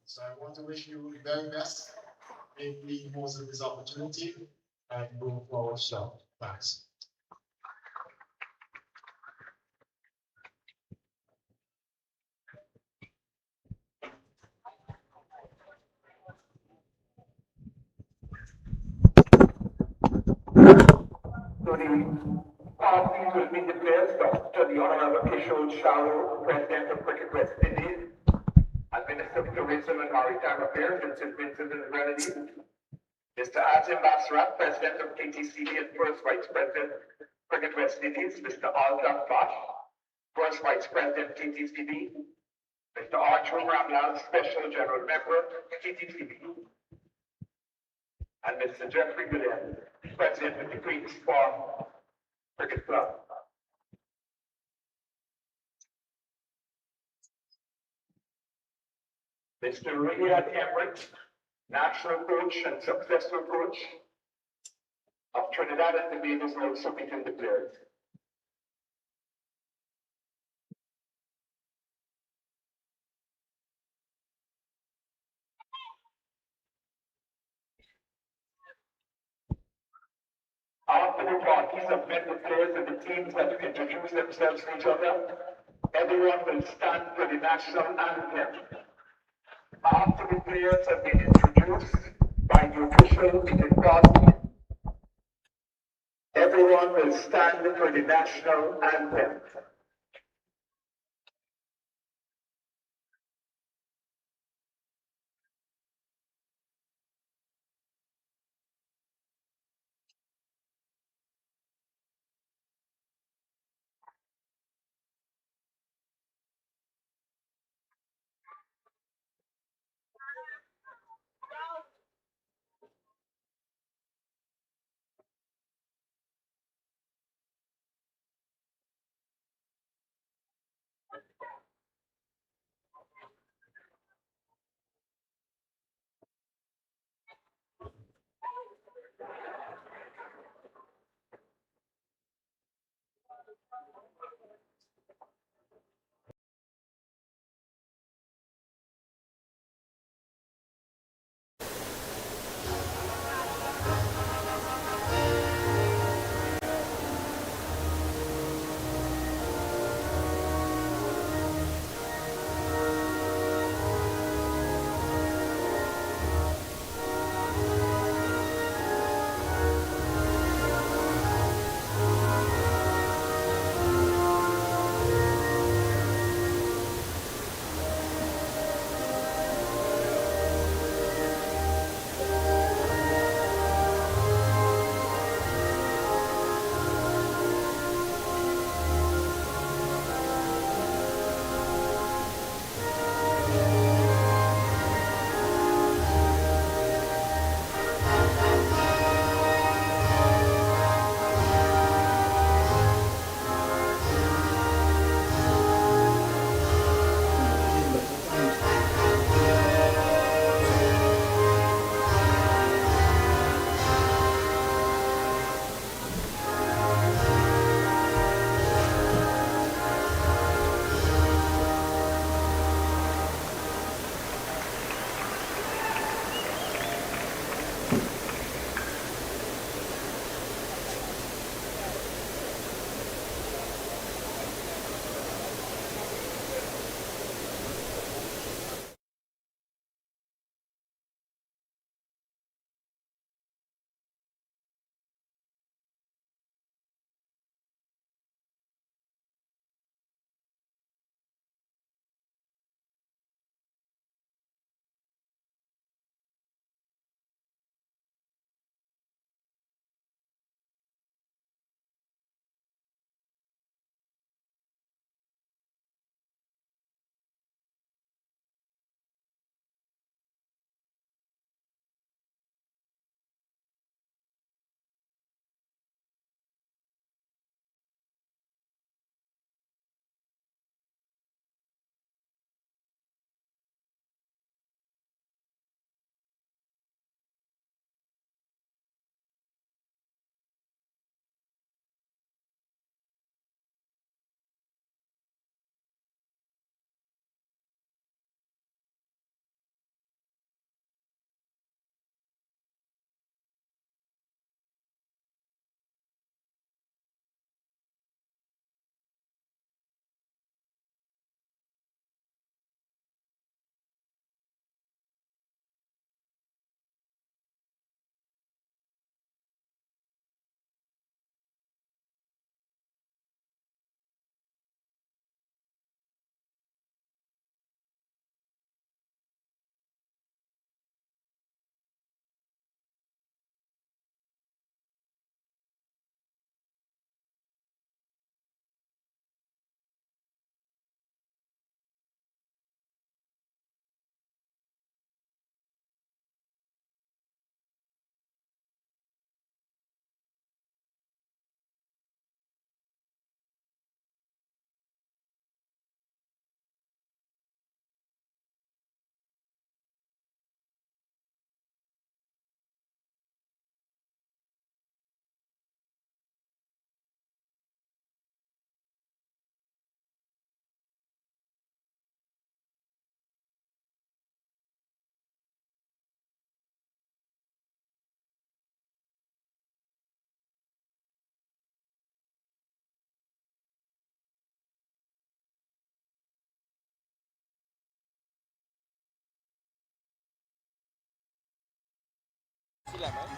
So I want to wish you the very best. Make the most of this opportunity and go forward strong. Thanks. So the parties will be declared Dr. the Honorable Kishore Sharo, President of Cricket West Indies, and Minister of Tourism and Maritime Affairs in St. Vincent and the Grenadines. Mr. Azim Basra, President of TTCB and First Vice President, Cricket West Indies. Mr. Altaf Bash, First Vice President, TTCB. Mr. Arjun Ramlal, Special General Member, TTCB. And Mr. Jeffrey Gillen, President of the Queen's Park Cricket Club. Mr. Riyad Emmerich, National Coach and Successful Coach of Trinidad and Tobago is also being declared. After the parties have met the players and the teams that have introduced themselves to each other, everyone will stand for the national anthem. After the players have been introduced by the official in the party, everyone will stand for the national anthem.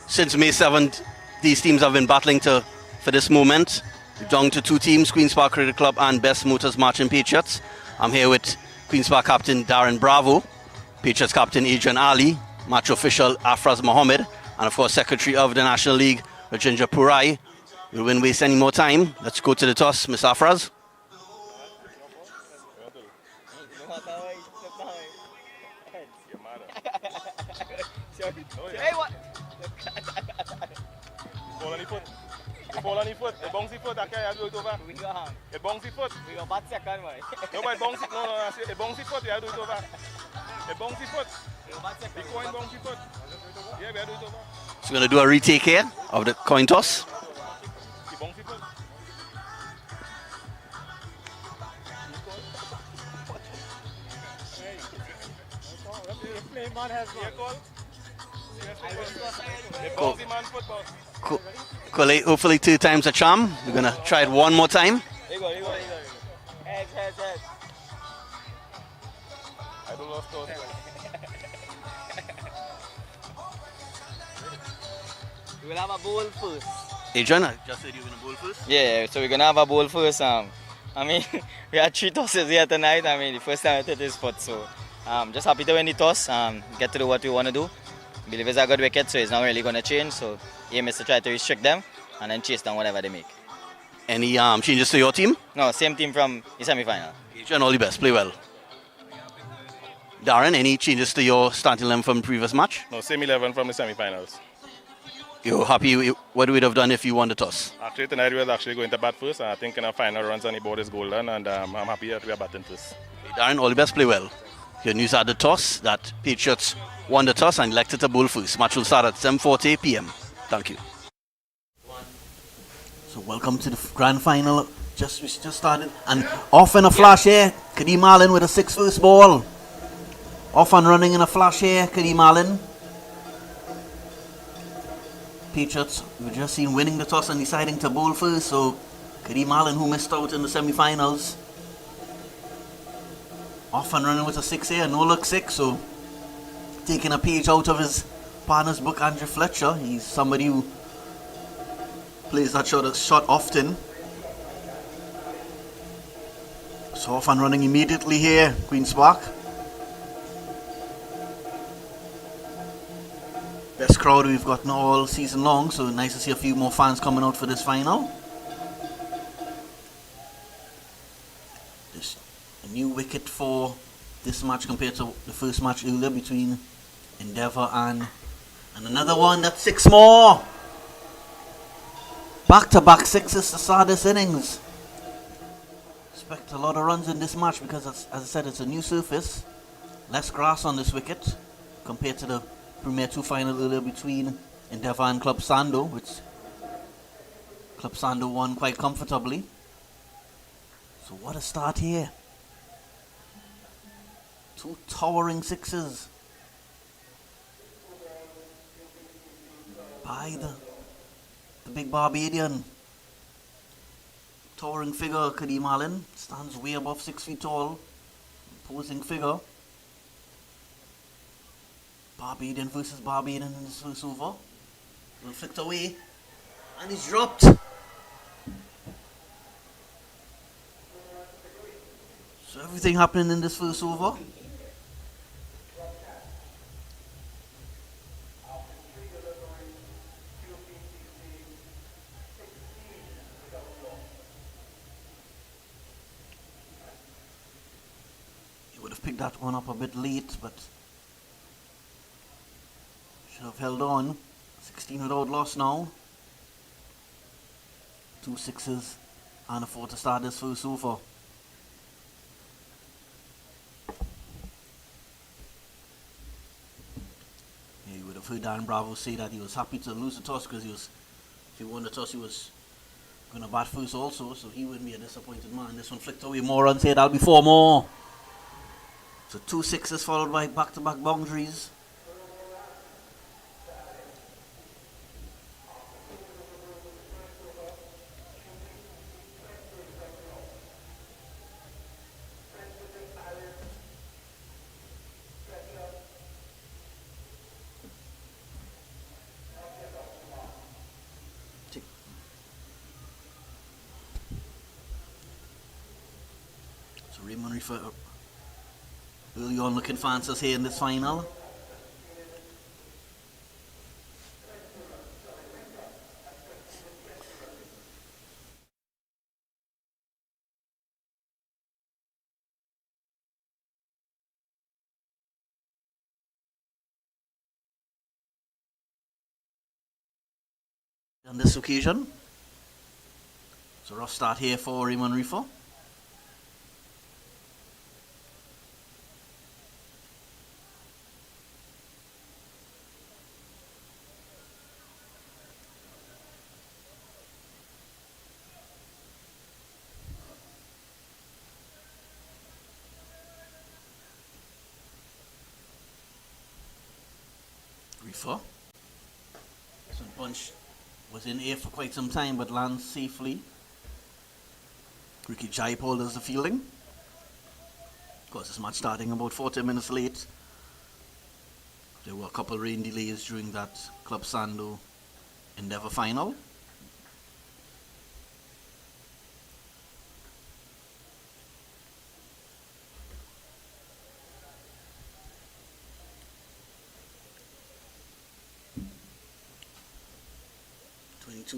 Since May 7th, these teams have been battling for this moment. We're down to two teams, Queen's Park Cricket Club and Bess Motors Marchin Patriots. I'm here with Queen's Park captain Darren Bravo, Patriots captain Adrian Ali, match official Afraz Mohammed, and of course Secretary of the National League, Rajendra Purai. We won't waste any more time. Let's go to the toss, Miss Afraz. Fall on the foot. You fall on the foot. It bouncy foot. Okay, you do it over. It bouncy foot. We go bat second, boy. No, but it bouncy. No, I say it bouncy foot. You do it over. It bouncy foot. We go bat second. The coin bouncy foot. Yeah, we do it over. So we're going to do a retake here of the coin toss. The bouncy foot. Play man has Yeah, call. The Cool. bouncy man foot, boss. Cool. Hopefully 2 times a charm. We're going to try it one more time. Here you go. Heads. I don't lost toss. We will have a bowl first. Adrian, I just said you're going to bowl first. Yeah, so we're gonna have a bowl first. I mean, we had 3 tosses here tonight. I mean, the first time I hit this foot, so just happy to win the toss. Get to do what we want to do. Believe it's a good wicket, so it's not really going to change. So aim is to try to restrict them and then chase down whatever they make. Any changes to your team? No, same team from the semi-final. Adrian, all the best. Play well. Darren, any changes to your starting 11 from the previous match? No, same 11 from the semi-finals. You're happy? What would have done if you won the toss? Actually, tonight we were actually going to bat first, and I think in our final runs on the board is golden, and I'm happy that we are batting first. Hey, Darren, all the best. Play well. Your news at the toss that Patriots won the toss and elected to bowl first. Match will start at 7:40 p.m. Thank you. So welcome to the grand final. We just started, and off in a flash here, Kadeem Allen with a 6 first ball. Off and running in a flash here, Kadeem Allen. Patriots, we've just seen winning the toss and deciding to bowl first. So Kadeem Allen, who missed out in the semi-finals, off and running with a 6 here, no look 6. So taking a page out of his partner's book, Andrew Fletcher. He's somebody who plays that shot often. So off and running immediately here, Queen's Park. Best crowd we've gotten all season long, so nice to see a few more fans coming out for this final. This a new wicket for this match compared to the first match earlier between Endeavour and another one. That's 6 more. Back-to-back 6s to start this innings. Expect a lot of runs in this match because, as I said, it's a new surface. Less grass on this wicket compared to the Premier 2 final earlier between Endeavour and Club Sando, which Club Sando won quite comfortably. So what a start here. 2 towering 6s by the big Barbadian. Towering figure, Kadeem Allen, stands way above 6 feet tall. Imposing figure. Barbadian versus Barbadian in this first over. Will flicked away. And he's dropped. So everything happening in this first over. He would have picked that one up a bit late, but should have held on. 16 without loss now. 2 6s and a 4 to start this first over. Yeah, you would have heard Darren Bravo say that he was happy to lose the toss because if he won the toss he was going to bat first also, so he wouldn't be a disappointed man. This one flicked away, more runs here, that'll be 4 more. So 2 6s followed by back-to-back boundaries. Raymond Reefer early on looking for answers here in this final. On this occasion, it's a rough start here for Raymond Reefer. Reefer. Some punch was in air for quite some time but lands safely. Ricky Jaipal does the fielding. Of course, this match starting about 40 minutes late. There were a couple rain delays during that Club Sando Endeavour final.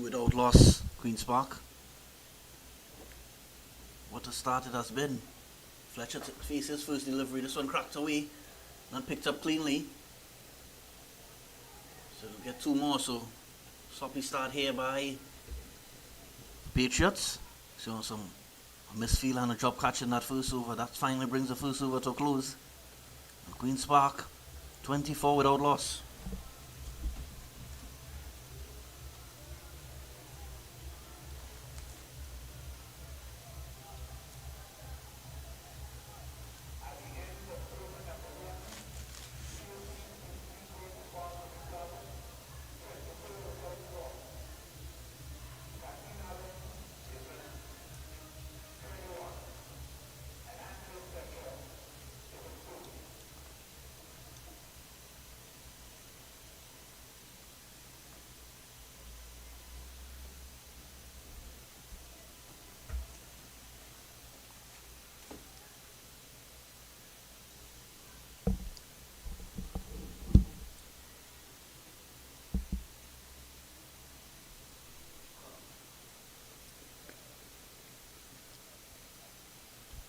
Without loss, Queen's Park. What a start it has been. Fletcher faced his first delivery. This one cracked away, not picked up cleanly. So we'll get two more. So sloppy start here by Patriots. So a misfield and a drop catch in that first over. That finally brings the first over to a close. And Queen's Park, 24 without loss.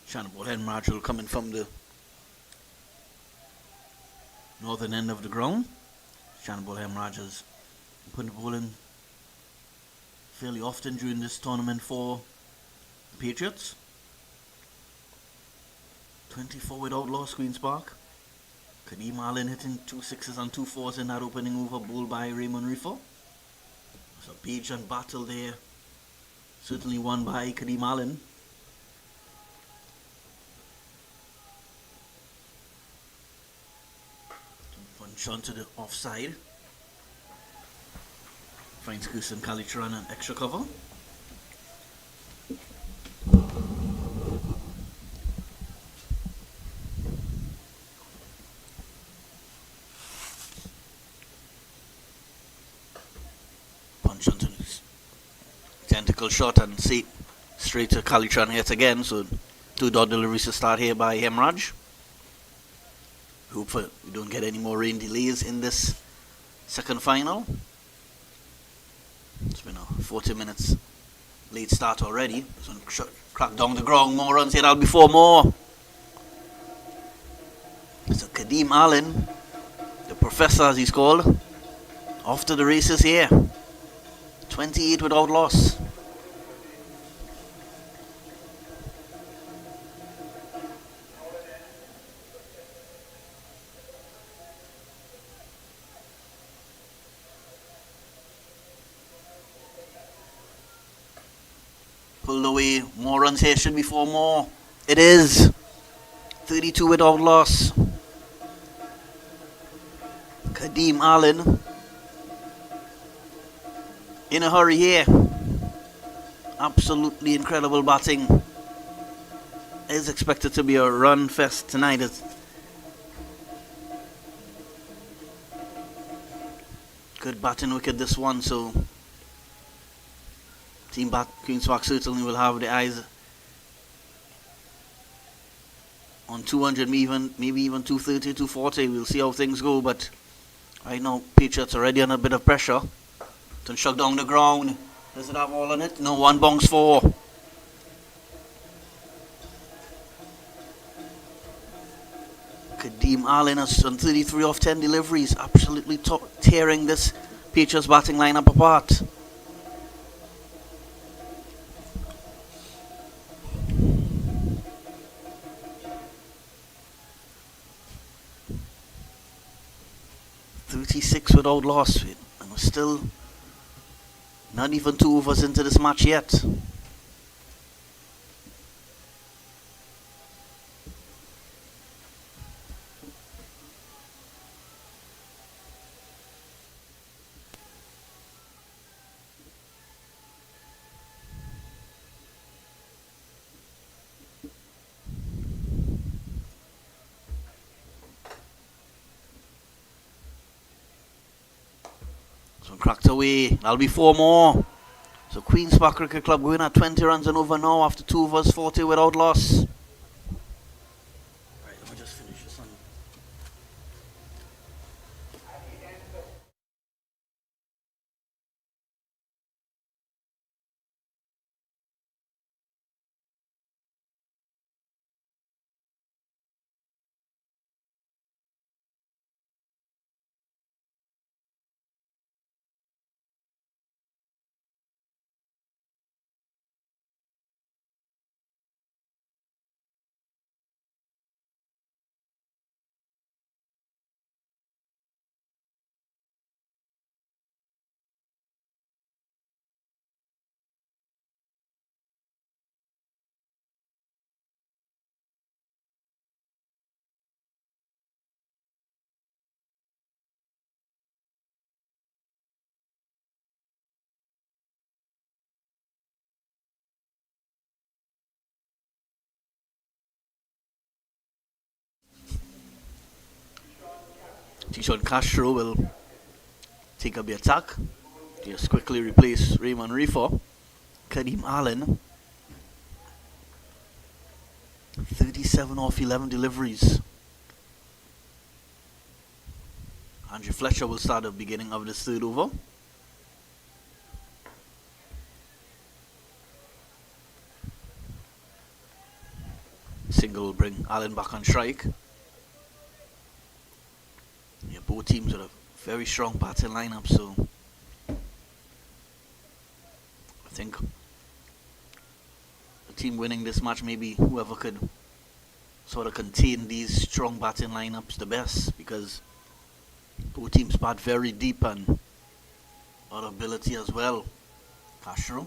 Shannonball Hemraj will come in from the northern end of the ground. Shannonball Hemraj has put the ball in fairly often during this tournament for the Patriots. 24 without loss, Queen's Park. Kadeem Allen hitting 2 6s and 2 4s in that opening over, bowled by Raymond Reefer. So page and battle there, certainly won by Kadeem Allen. Punch onto the offside. Finds Kirsten Kalitran an extra cover. Punch onto this tentacle shot and see straight to Kalitran yet again. So 2 dot deliveries to start here by Hemraj. Hope we don't get any more rain delays in this second final. It's been a 40 minutes late start already. This one cracked down the ground. More runs here. That'll be 4 more. So Kadeem Allen, the professor as he's called, off to the races here. 28 without loss. Pulled away, more runs here, should be 4 more. It is 32 without loss. Kadeem Allen in a hurry here. Absolutely incredible batting. Is expected to be a run fest tonight. It's good batting wicket this one, so Team Queen's Park certainly will have the eyes on 200, maybe even 230, 240. We'll see how things go, but right now Patriots already under a bit of pressure. Don't shut down the ground. Does it have all on it? No, one bounce for. Kadeem Allen has on 33 off 10 deliveries, absolutely tearing this Patriots batting lineup apart. .36 without loss, and we're still not even 2 overs into this match yet. Cracked away. That'll be 4 more. So Queen's Park Cricket Club going at 20 runs and over now after 2 overs, 40 without loss. Right, let me just finish this one. Tishon Castro will take up the attack. Just quickly replace Raymond Reefer. Kadeem Allen, 37 off 11 deliveries. Andrew Fletcher will start at the beginning of this 3rd over. Single will bring Allen back on strike. Yeah, both teams with a very strong batting lineup, so I think the team winning this match may be whoever could sort of contain these strong batting lineups the best, because both teams bat very deep and a lot of ability as well. Castro,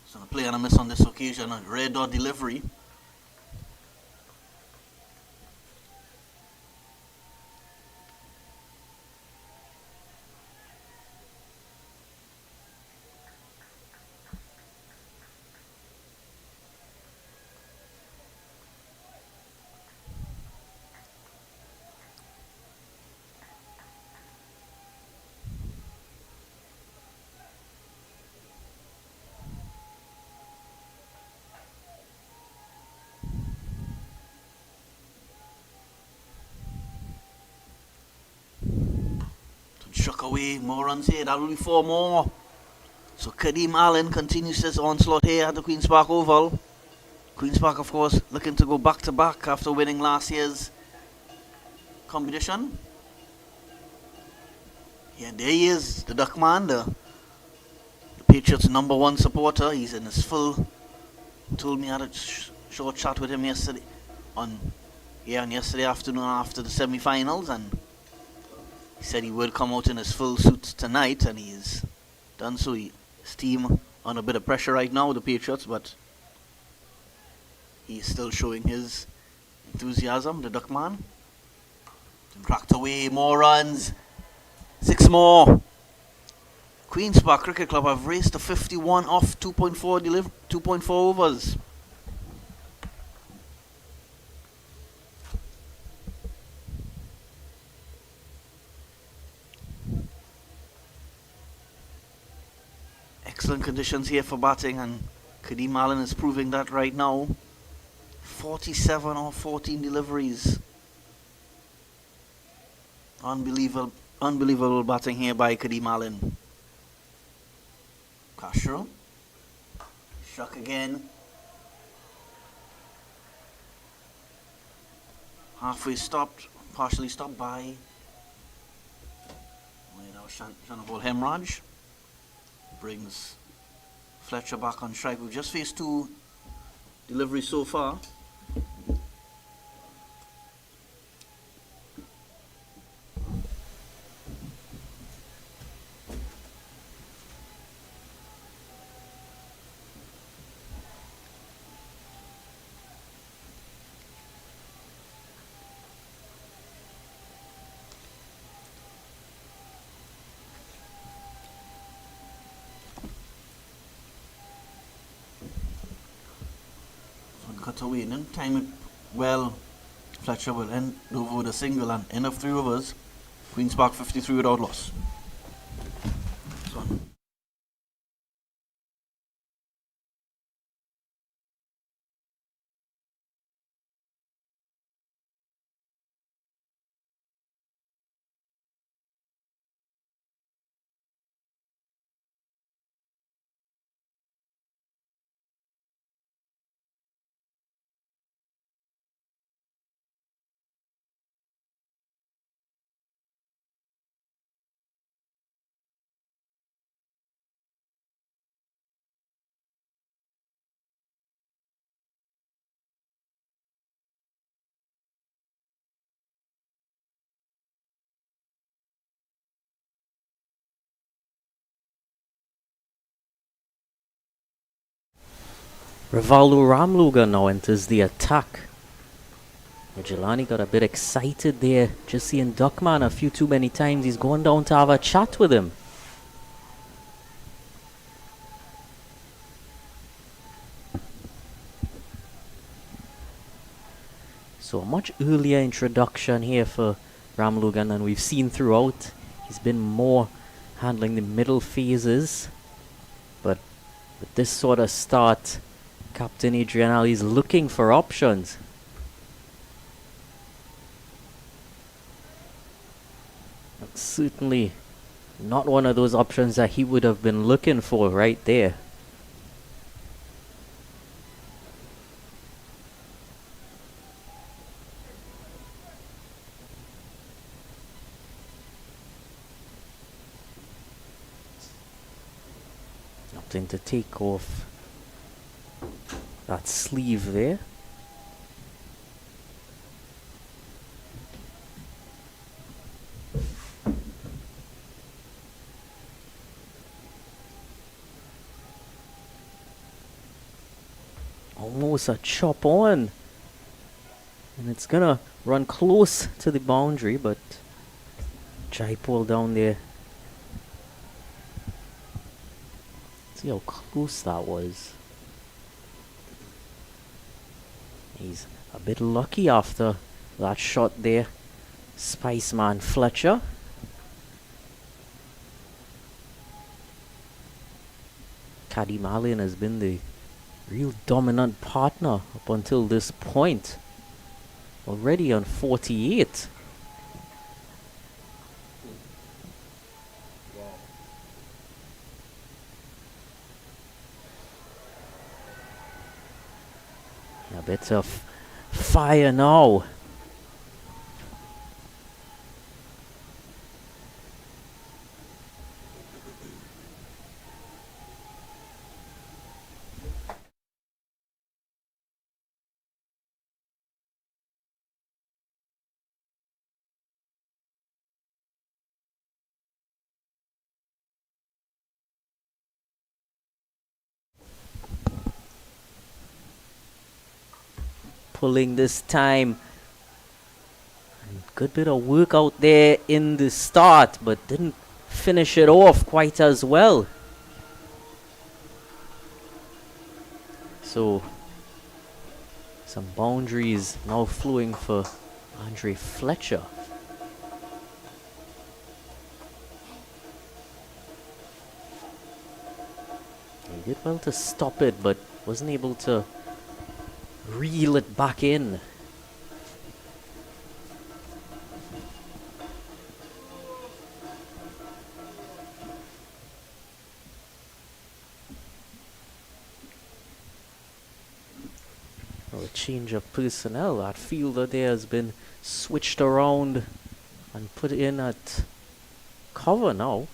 so a play and a miss on this occasion, a red dot delivery. Struck away, more runs here, that will be 4 more. So Kadeem Allen continues his onslaught here at the Queen's Park Oval. Queen's Park, of course, looking to go back to back after winning last year's competition. Yeah, there he is, the Duckman, the Patriots' #1 supporter. He's in his full, told me I had a short chat with him yesterday yesterday afternoon after the semi-finals, and he said he will come out in his full suit tonight, and he's done so. His team on a bit of pressure right now, the Patriots, but he's still showing his enthusiasm, the Duckman. Cracked away, more runs, 6 more. Queen's Park Cricket Club have raced to 51 off 2.4 overs. Excellent conditions here for batting, and Kadeem Allen is proving that right now. 47 or 14 deliveries. Unbelievable batting here by Kadeem Allen. Castro. Struck again. Halfway stopped, partially stopped by Shanabol Hemraj. Brings Fletcher back on strike. We've just faced 2 deliveries so far. Cut away and then time it well. Fletcher will end over with a single and end of 3 overs. Queen's Park 53 without loss. This one. Rivaldo Ramluga now enters the attack. Jelani got a bit excited there, just seeing Duckman a few too many times. He's going down to have a chat with him. So a much earlier introduction here for Ramlugan than we've seen throughout. He's been more handling the middle phases. But with this sort of start, Captain Adrian Ali is looking for options. That's certainly not one of those options that he would have been looking for right there. Opting to take off that sleeve there. Almost a chop on, and it's gonna run close to the boundary, but Jaipal down there. See how close that was. He's a bit lucky after that shot there. Spiceman Fletcher. Kadeem Allen has been the real dominant partner up until this point. Already on 48. A bit of fire now. Pulling this time. Good bit of work out there in the start, but didn't finish it off quite as well. So some boundaries now flowing for Andre Fletcher. He did well to stop it, but wasn't able to reel it back in. A change of personnel. That fielder there has been switched around and put in at cover now.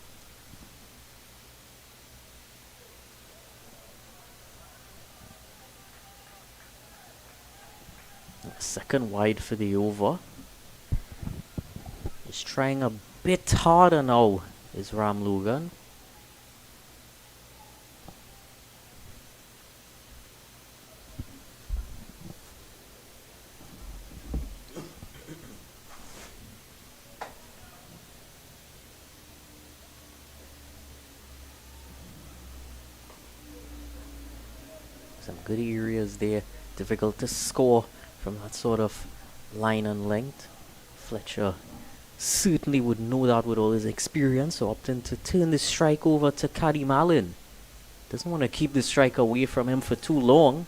Second wide for the over. He's trying a bit harder now, is Ramlogan. Some good areas there. Difficult to score from that sort of line and length. Fletcher certainly would know that with all his experience, so opting to turn the strike over to Caddy Malin. Doesn't want to keep the strike away from him for too long.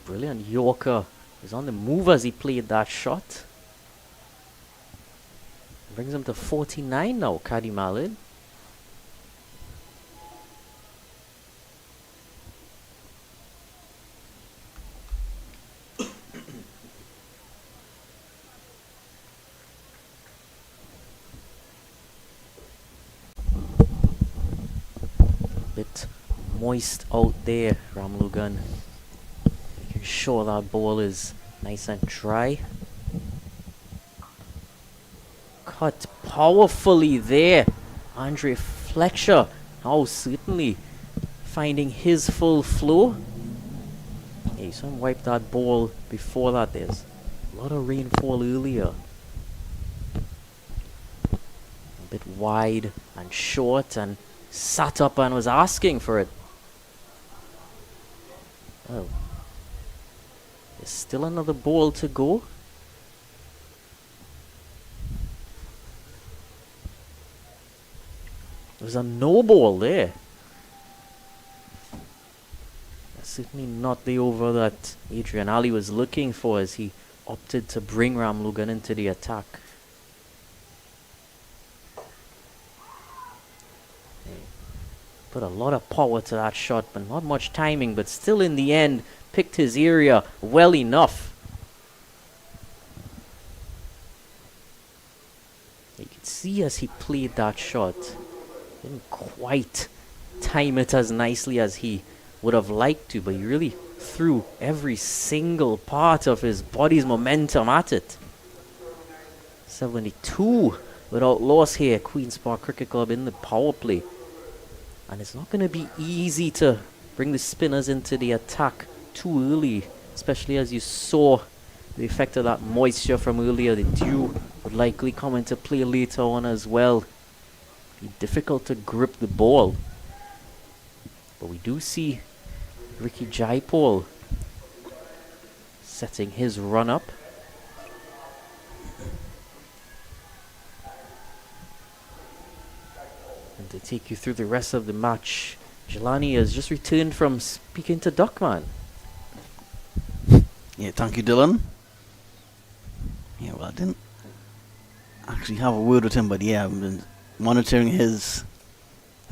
Brilliant Yorker is on the move as he played that shot. Brings him to 49 now, Caddy Malin. Bit moist out there, Ramlogan. Sure that ball is nice and dry. Cut powerfully there, Andre Fletcher. Oh, certainly finding his full flow. Hey, so wipe that ball before that. There's a lot of rainfall earlier. A bit wide and short, and sat up and was asking for it. Oh. There's still another ball to go. There's a no ball there. That's certainly not the over that Adrian Ali was looking for as he opted to bring Ramlogan into the attack. Put a lot of power to that shot, but not much timing, but still in the end picked his area well enough. You could see as he played that shot, didn't quite time it as nicely as he would have liked to, but he really threw every single part of his body's momentum at it. 72 without loss here, Queen's Park Cricket Club in the power play. And it's not going to be easy to bring the spinners into the attack too early, especially as you saw the effect of that moisture from earlier. The dew would likely come into play later on as well. Be difficult to grip the ball. But we do see Ricky Jaipal setting his run up. And to take you through the rest of the match, Jelani has just returned from speaking to Duckman. Yeah, thank you, Dylan. Yeah, well, I didn't actually have a word with him, but yeah, I've been monitoring his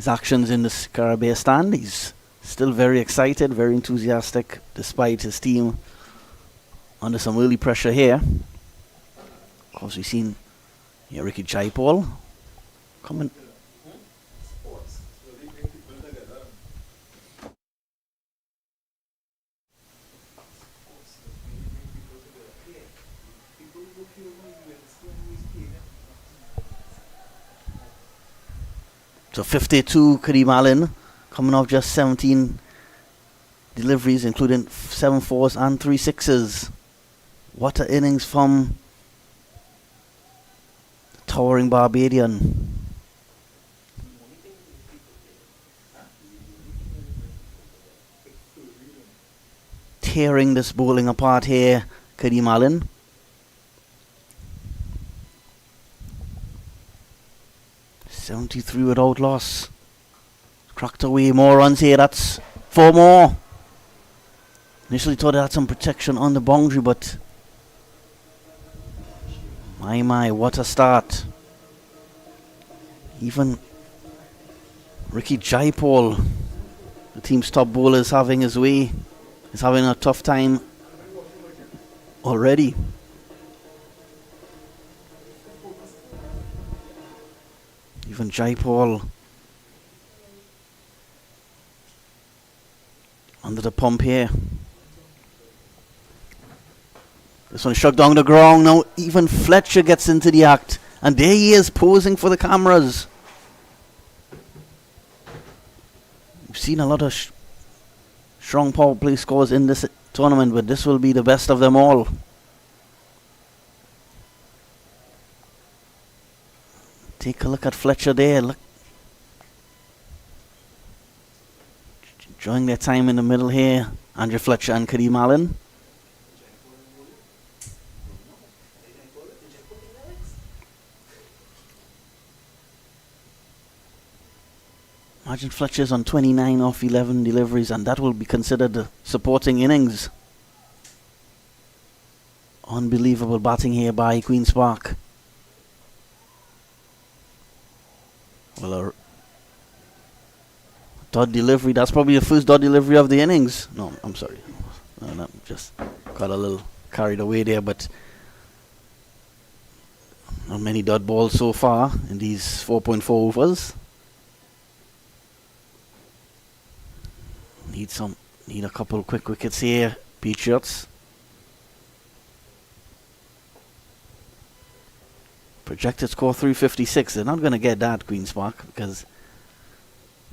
actions in the Scarabea stand. He's still very excited, very enthusiastic, despite his team under some early pressure here. Of course, we've seen Ricky Jaipal coming. So 52, Kareem Allen, coming off just 17 deliveries, including 7 fours and 3 sixes. What an innings from towering Barbadian. Tearing this bowling apart here, Kadeem Allen. .73 without loss. Cracked away, more runs here, that's 4 more. Initially thought it had some protection on the boundary, but my, what a start. Even Ricky Jaipal, the team's top bowler, is having his way. He's having a tough time already. Even Jaipal under the pump here. This one struck down the ground. Now even Fletcher gets into the act. And there he is, posing for the cameras. We've seen a lot of strong power play scores in this tournament, but this will be the best of them all. Take a look at Fletcher there. Look, enjoying their time in the middle here. Andrew Fletcher and Kadeem Allen. Marchin Fletcher's on 29 off 11 deliveries, and that will be considered the supporting innings. Unbelievable batting here by Queen's Park. Well, a dot delivery, that's probably the first dot delivery of the innings. No, I'm sorry. No, just got a little carried away there, but not many dot balls so far in these 4.4 overs. Need a couple quick wickets here, Patriots. Projected score 356. They're not going to get that, Queen's Park, because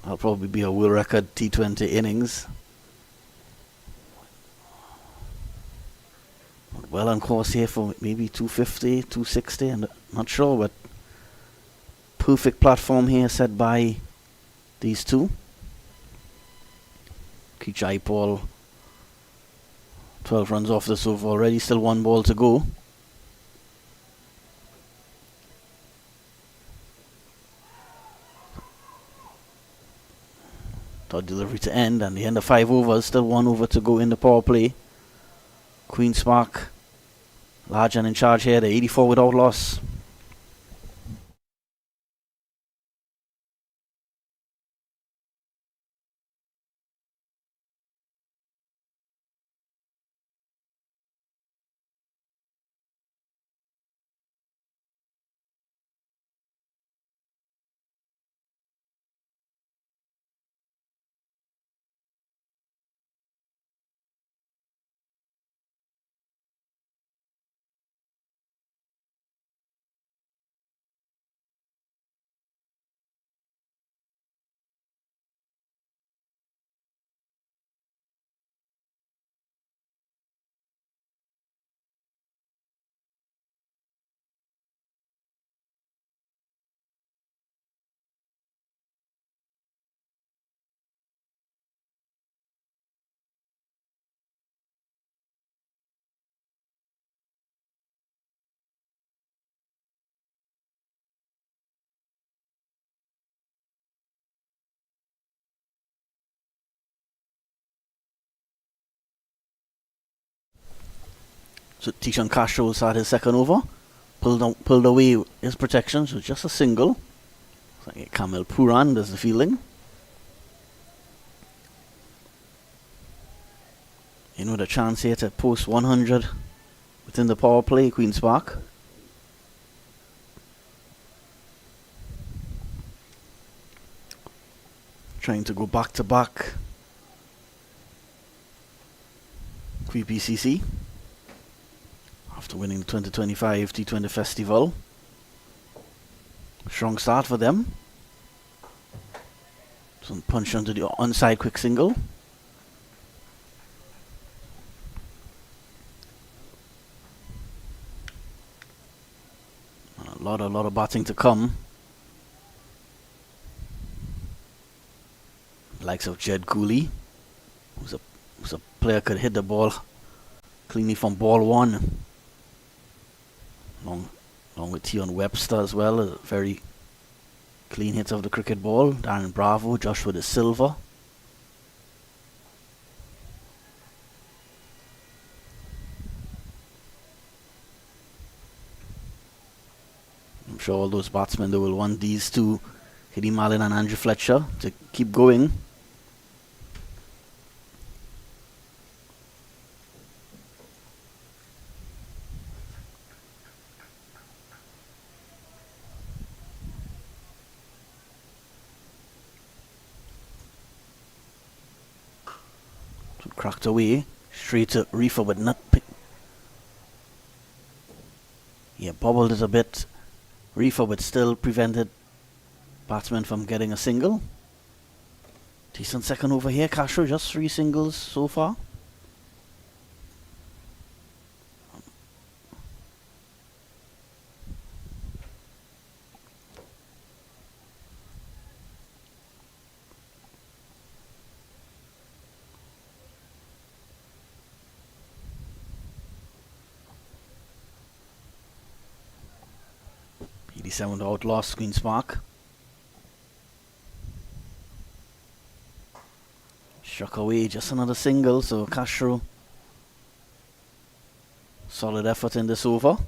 that'll probably be a world record T20 innings. Well on course here for maybe 250, 260, and not sure, but perfect platform here set by these two. Jaipal, 12 runs off this over already, still 1 ball to go. Dot delivery to end, and the end of 5 overs, still 1 over to go in the power play. Queen's Park, large and in charge here, the 84 without loss. So Tishan Castro started his second over, pulled away his protection, so just a single. Like Kamil Puran does the fielding. In with a chance here to post 100 within the power play, Queen's Park. Trying to go back to back. QPCC. After winning the 2025 T20 Festival. Strong start for them. Some punch onto the onside quick single. lot of batting to come. Likes of Jed Cooley, who's a player could hit the ball cleanly from ball one. Along with Tion Webster as well, a very clean hits of the cricket ball. Darren Bravo, Joshua De Silva. I'm sure all those batsmen, they will want these two, Kadeem Allen and Andrew Fletcher, to keep going. So cracked away, straight to Reefer, but not pick. Yeah, bobbled it a bit. Reefer, but still prevented batsman from getting a single. Decent second over here, Castro, just 3 singles so far. Sound outlaws Queen's Park. Struck away, just another single, so Castro, solid effort in this over. Of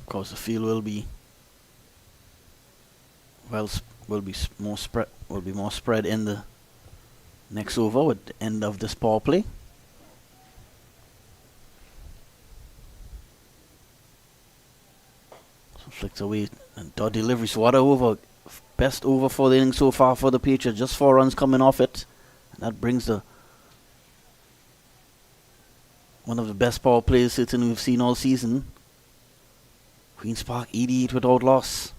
course, the field will be more spread in the next over with the end of this power play. Flicked away and dot delivery. So what a over. Best over for the innings so far for the Patriots. Just 4 runs coming off it. And that brings the one of the best power plays certainly we've seen all season. Queen's Park 88 without loss.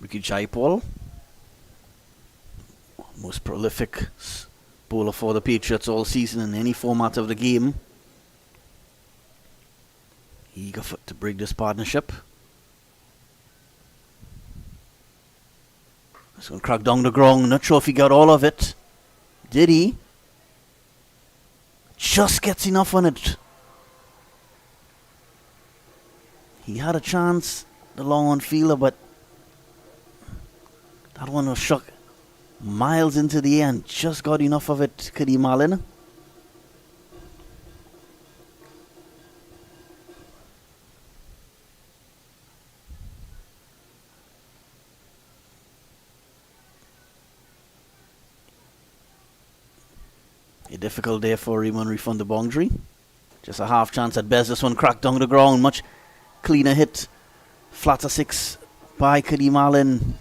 Ricky Jaipal, most prolific bowler for the Patriots all season in any format of the game. Eager to break this partnership. He's going to crack down the ground. Not sure if he got all of it. Did he? Just gets enough on it. He had a chance, the long on fielder, but that one was shot miles into the air and just got enough of it, Kadeem Allen. A difficult day for Raymond Reef on the boundary. Just a half chance at best. This one cracked down the ground. Much cleaner hit. Flatter 6 by Kadeem Allen.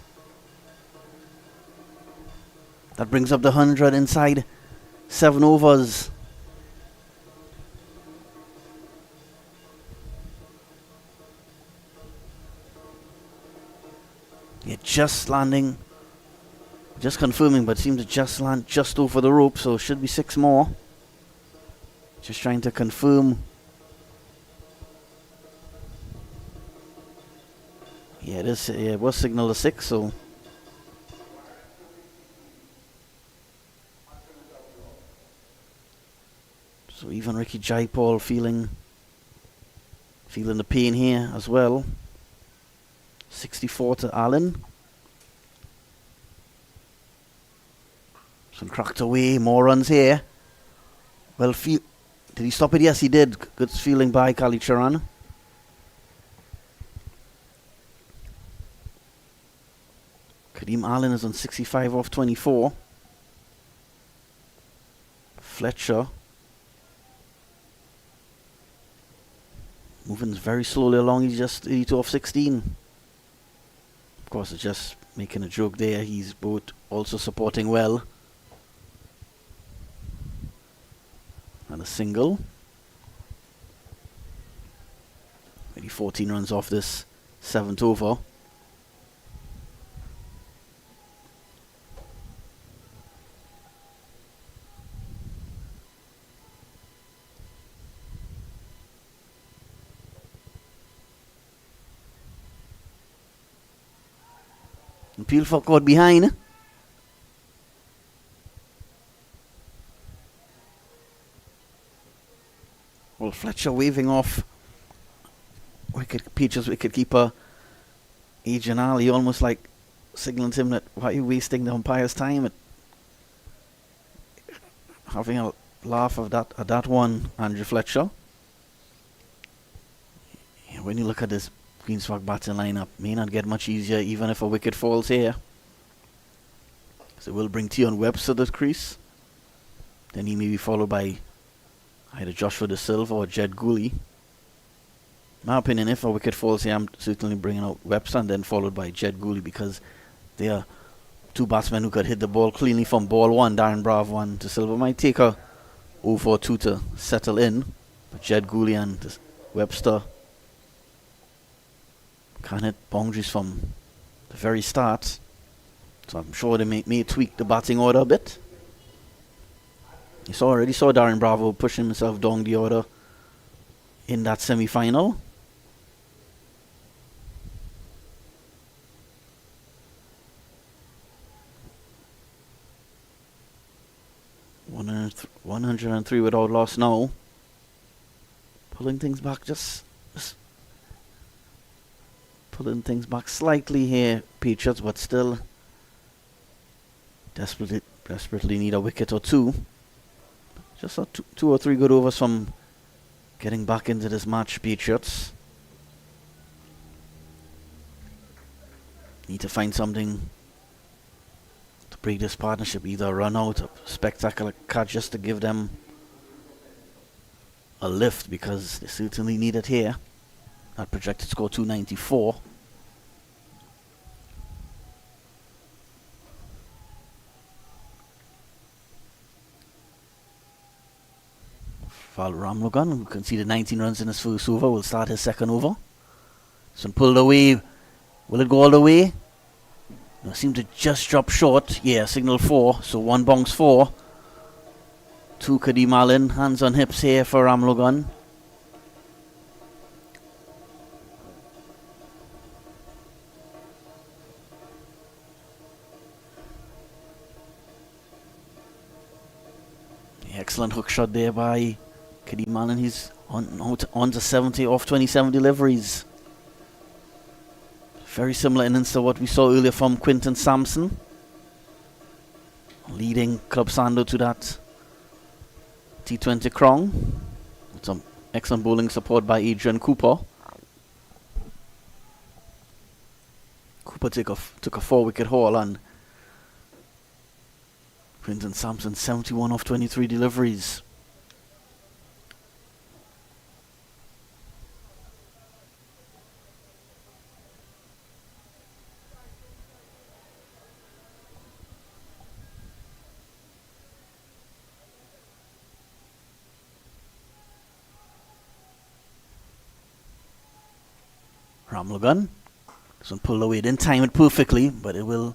That brings up the 100 inside 7 overs. Yeah, just landing. Just confirming, but seemed to just land just over the rope, so should be 6 more. Just trying to confirm. Yeah, it is. Yeah, it was signal to 6, so. So even Ricky Jaipal feeling the pain here as well. 64 to Allen. Some cracked away, more runs here. Well, did he stop it? Yes, he did. Good fielding by Kali Charan. Kadeem Allen is on 65 off 24. Fletcher very slowly along. He's just 82 off 16. Of course, it's just making a joke there. He's both also supporting well. And a single. Maybe 14 runs off this 7th over. Appeal for caught behind. Well, Fletcher waving off Peaches wicketkeeper Adrian Ali, almost like signaling to him that why are you wasting the umpire's time at having a laugh at that one, Andrew Fletcher. Yeah, when you look at this Queen's Park batting lineup, may not get much easier even if a wicket falls here. So we'll bring Tion Webster to the crease. Then he may be followed by either Joshua De Silva or Jed Gooley. My opinion, if a wicket falls here, I'm certainly bringing out Webster and then followed by Jed Gooley, because they are two batsmen who could hit the ball cleanly from ball one. Darren Bravo and De Silva might take a over or two to settle in, but Jed Gooley and Webster can hit boundaries from the very start. So I'm sure they may tweak the batting order a bit. You already saw Darren Bravo pushing himself down the order in that semi-final. — 103 without loss now. Pulling things back, just pulling things back slightly here, Patriots, but still desperately need a wicket or two. Just a two or three good overs from getting back into this match, Patriots. Need to find something to break this partnership, either a run out, a spectacular catch just to give them a lift, because they certainly need it here. That projected score 294. Val Ramlogan, who conceded 19 runs in his first over, will start his second over. Some pulled away. Will it go all the way? No, seemed to just drop short. Yeah, signal 4. So 1 bounce 4. 2 Kadeem Allen. Hands on hips here for Ramlogan. Excellent hook shot there by Kadeem Allen. He's on to 70 off 27 deliveries. Very similar innings to what we saw earlier from Quinton Sampson, leading Club Sando to that T20 crown, with some excellent bowling support by Adrian Cooper. Cooper took a 4-wicket haul, and Quinton Sampson 71 off 23 deliveries. Ramlogan. This one pulled away. Didn't time it perfectly, but it will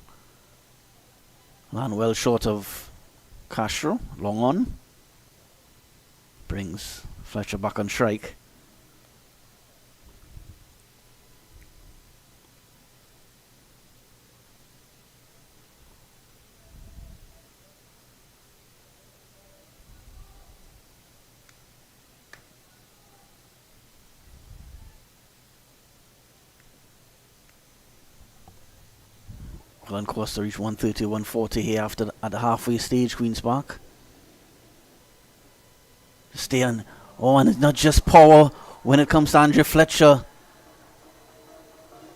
land well short of Castro. Long on. Brings Fletcher back on strike. Well, on course to reach 130, 140 here at the halfway stage, Queen's Park. Stay on. Oh, and it's not just power when it comes to Andrew Fletcher.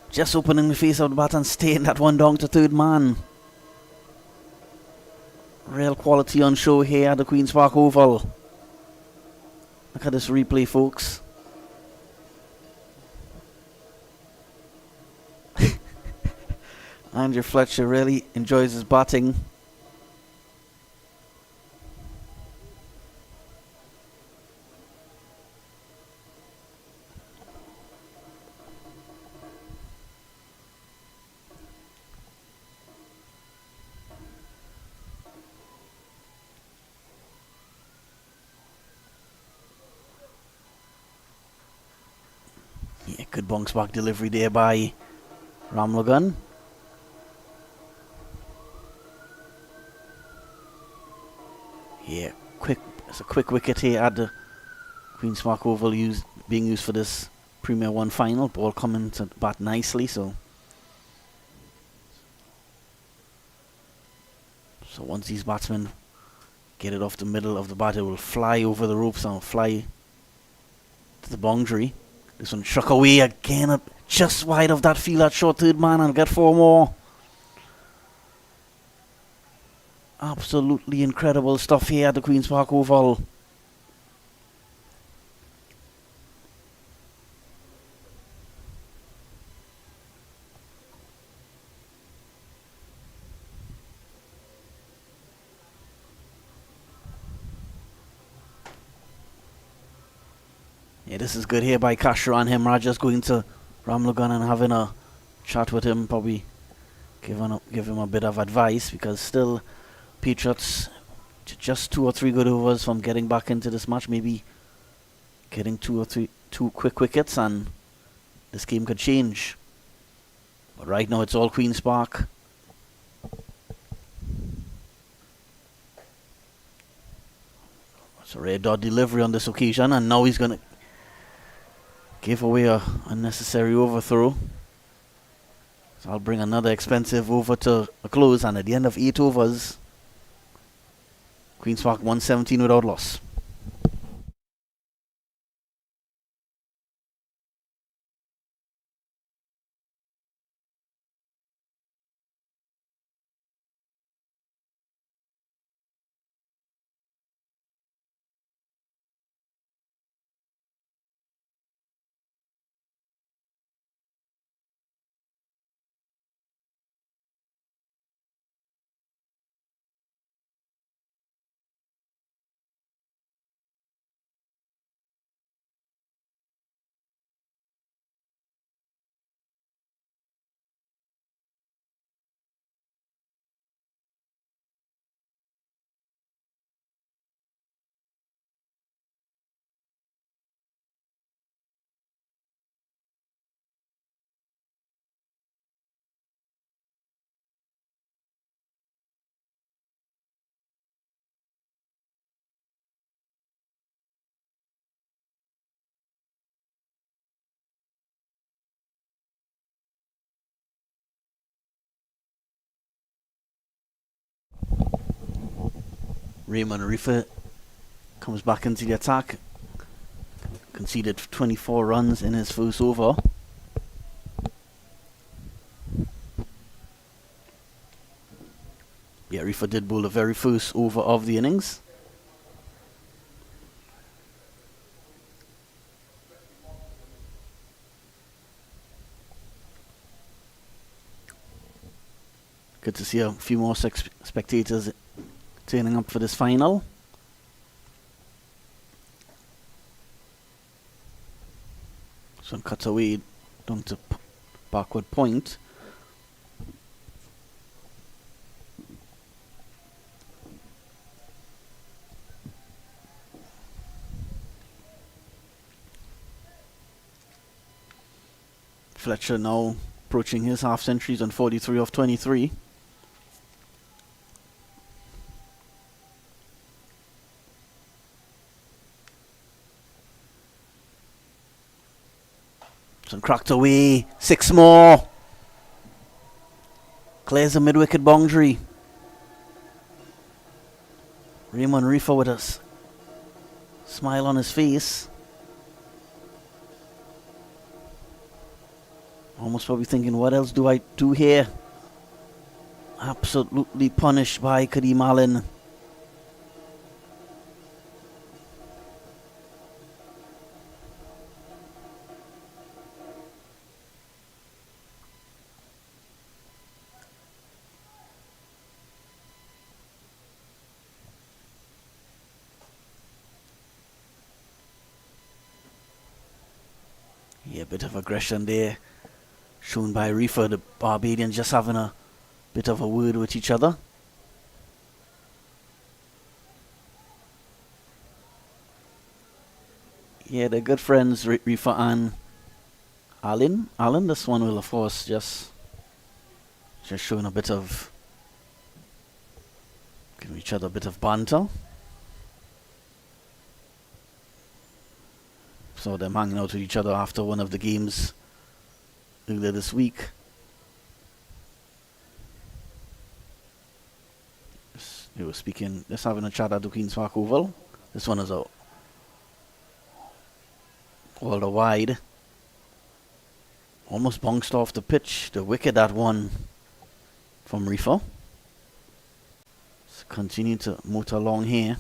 Just opening the face of the bat and staying that one down to third man. Real quality on show here at the Queen's Park Oval. Look at this replay, folks. Andrew Fletcher really enjoys his batting. Yeah, good bounce back delivery there by Ramlogan. Yeah, it's a quick wicket here at the Queen's Park Oval being used for this Premier 1 final. Ball coming to bat nicely, so once these batsmen get it off the middle of the bat, it will fly over the ropes and fly to the boundary. This one struck away again, just wide of that field at short third man, and get 4 more. Absolutely incredible stuff here at the Queen's Park Oval. Yeah, this is good here by Kashran Hemraj, just going to Ramlogan and having a chat with him, probably give him a bit of advice, because still Patriots just 2 or 3 good overs from getting back into this match, maybe getting 2 quick wickets and this game could change. But right now it's all Queen's Park. It's a rare dot delivery on this occasion, and now he's going to give away a unnecessary overthrow. So I'll bring another expensive over to a close, and at the end of 8 overs, Queen's Park 117 without loss. Raymond Reefer comes back into the attack. Conceded 24 runs in his first over. Yeah, Reefer did bowl the very first over of the innings. Good to see a few more spectators turning up for this final. So cuts away down to backward point. Fletcher now approaching his half centuries on 43 of 23. Cracked away, 6 more. Clears the mid-wicket boundary. Raymond Reefer with a smile on his face. Almost probably thinking, what else do I do here? Absolutely punished by Kadeem Allen. Yeah, a bit of aggression there shown by Reefer. The Barbadians just having a bit of a word with each other. Yeah, they're good friends, Reefer and Alan. This one will, of course, just showing a bit of, giving each other a bit of banter. Saw them hanging out with each other after one of the games earlier this week. They were speaking, just having a chat at the Queen's Park Oval. This one is out all the wide. Almost bounced off the pitch. The wicket, that one from Reefer. So continue to motor along here.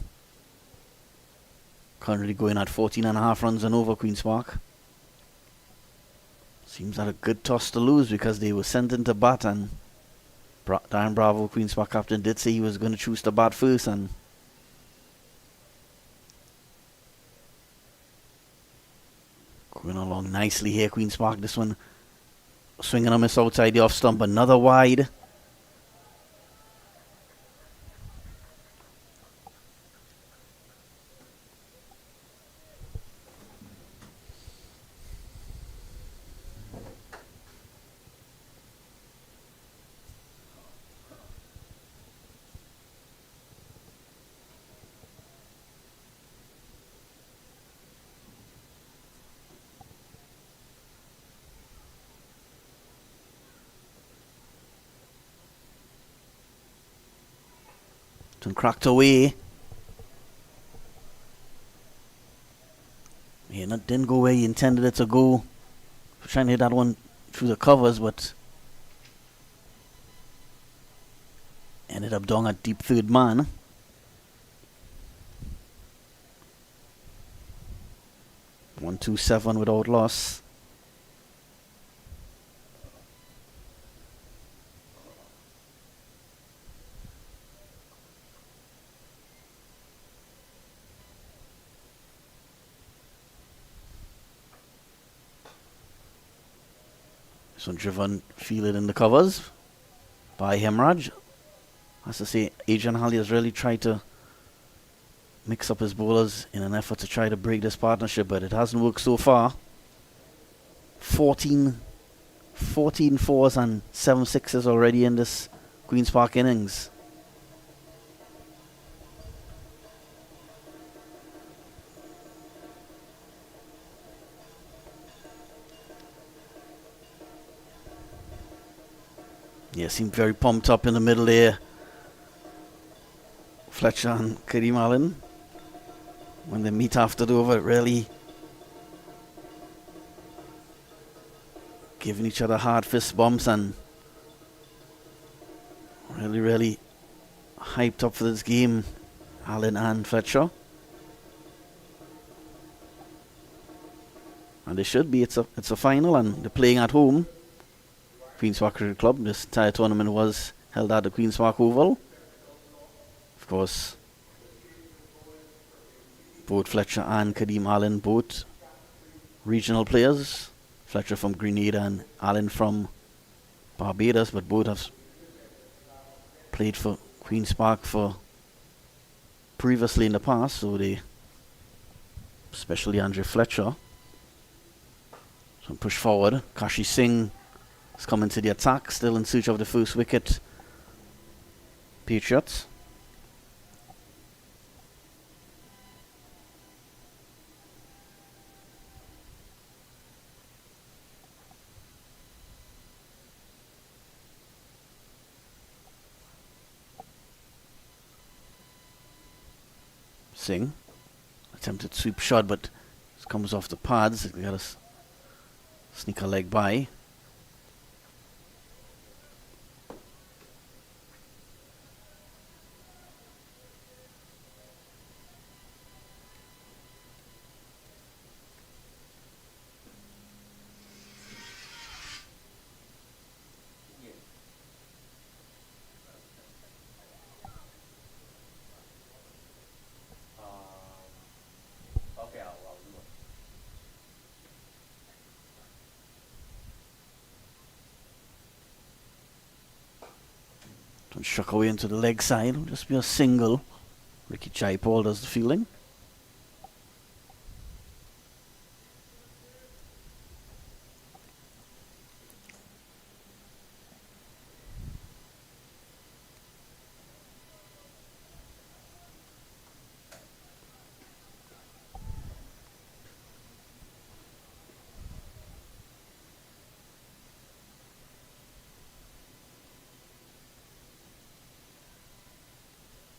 Currently going at 14.5 runs and over Queen's Park. Seems like a good toss to lose because they were sent into bat, and Darren Bravo, Queen's Park captain, did say he was going to choose to bat first, and going along nicely here, Queen's Park. This one swinging a miss outside the off stump, another wide. And cracked away. Yeah, didn't go where he intended it to go. Trying to hit that one through the covers, but ended up down at deep third man. One, 2-7 without loss. So driven, fielded in the covers by Hemraj. Has to say, Adrian Halley has really tried to mix up his bowlers in an effort to try to break this partnership, but it hasn't worked so far. 14 fours and 7 sixes already in this Queen's Park innings. Yeah, seemed very pumped up in the middle there. Fletcher and Kareem Allen. When they meet after the over, really giving each other hard fist bumps and really hyped up for this game, Allen and Fletcher. And they should be. It's a final, and they're playing at home. Queen's Park Cricket Club. This entire tournament was held at the Queen's Park Oval. Of course, both Fletcher and Kadeem Allen, both regional players. Fletcher from Grenada and Allen from Barbados, but both have played for Queen's Park for previously in the past, so they, especially Andre Fletcher. So push forward. Kashi Singh is coming to the attack, still in search of the first wicket. Patriots. Singh, attempted sweep shot, but it comes off the pads. They got a sneaker leg by. Don't struck away into the leg side. It'll just be a single. Ricky Chaipal does the fielding.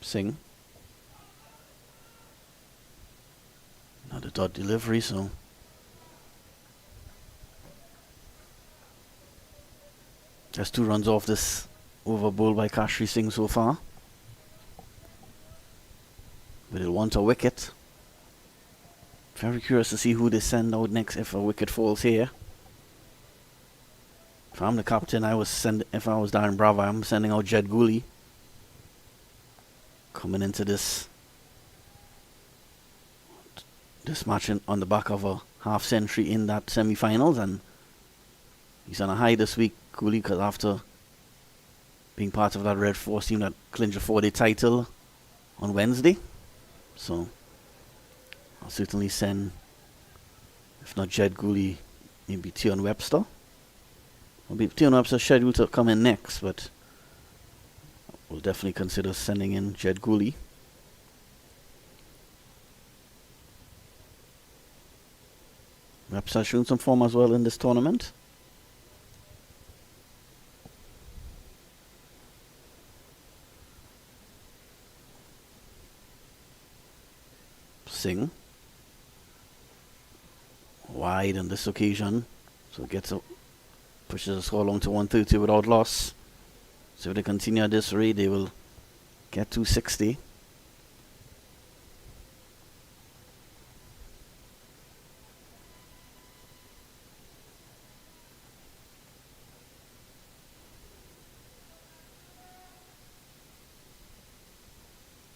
Singh. Another dot delivery, so just 2 runs off this over bowl by Kashri Singh so far. But he'll want a wicket. Very curious to see who they send out next if a wicket falls here. If I'm the captain, if I was Darren Bravo, I'm sending out Jed Gooley. Coming into this match on the back of a half century in that semi-finals, and he's on a high this week, Cooley, because after being part of that Red Force team that clinched a 4-day title on Wednesday. So I'll certainly send, if not Jed Gooley, maybe Tion Webster. Tion Webster's scheduled to come in next, but we'll definitely consider sending in Jed Gooley. Webster showing some form as well in this tournament. Singh. Wide on this occasion. So pushes the score along to 130 without loss. So if they continue at this rate, they will get 260.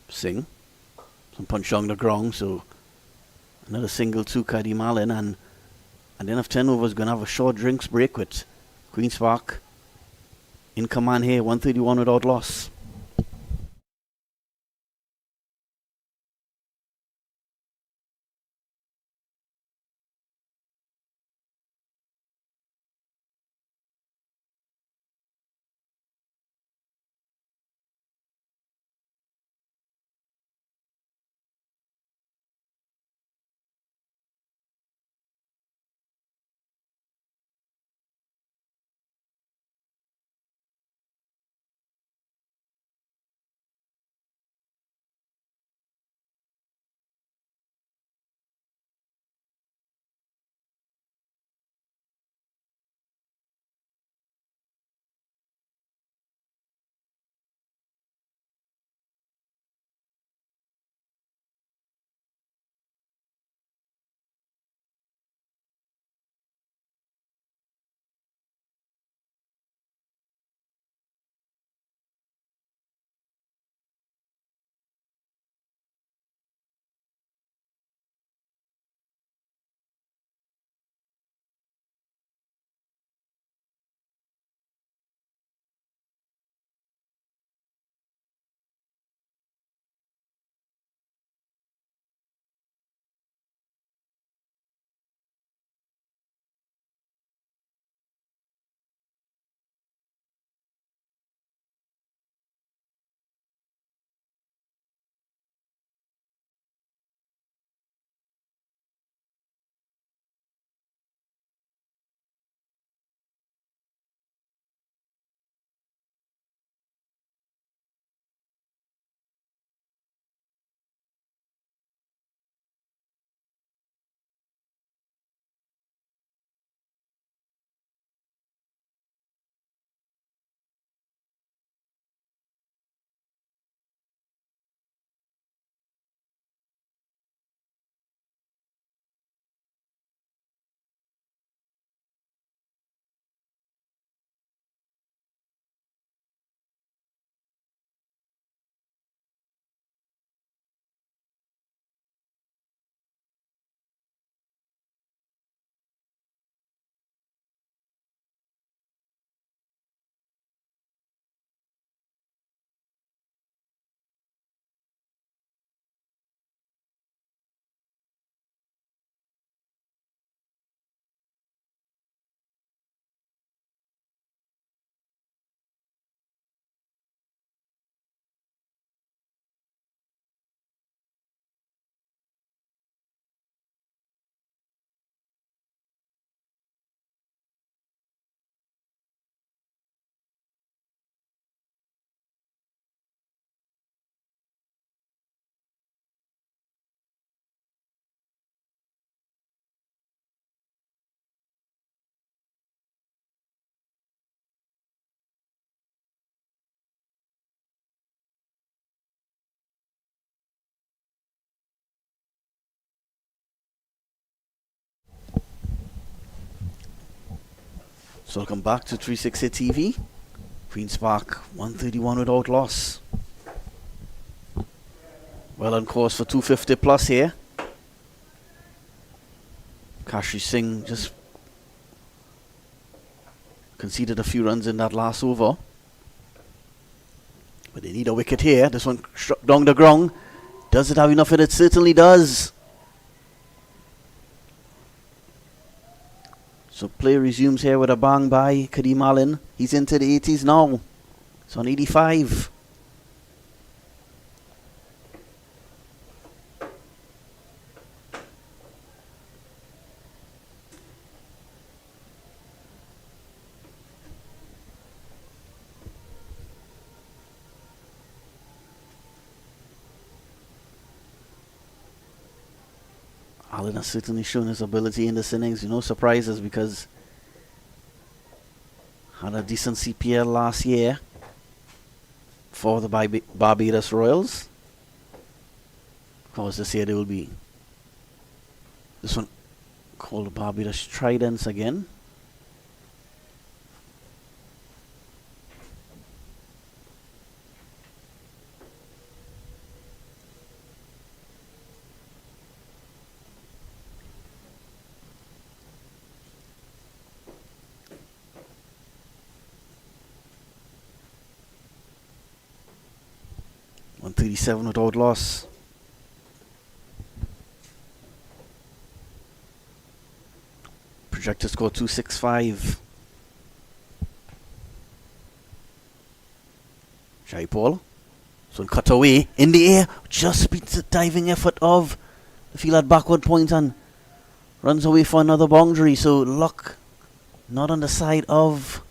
Singh. Some punch down the ground, so another single to Kadi Malin, and then if 10 overs going to have a short drinks break with Queen's Park in command here, 131 without loss. So welcome back to 360 TV. Queen's Park 131 without loss. Well on course for 250 plus here. Kashi Singh just conceded a few runs in that last over. But they need a wicket here. This one struck down the ground. Does it have enough in it? Certainly does. So play resumes here with a bang by Kadeem Allen. He's into the 80s now. It's on 85. Allen has certainly shown his ability in this innings. No surprises because had a decent CPL last year for the Barbados Royals. Of course, this year they will be this one called the Barbados Tridents again. .137 without loss. Projected score 265. Jaipal. So cut away in the air. Just beats the diving effort of the field at backward point and runs away for another boundary. So luck not on the side of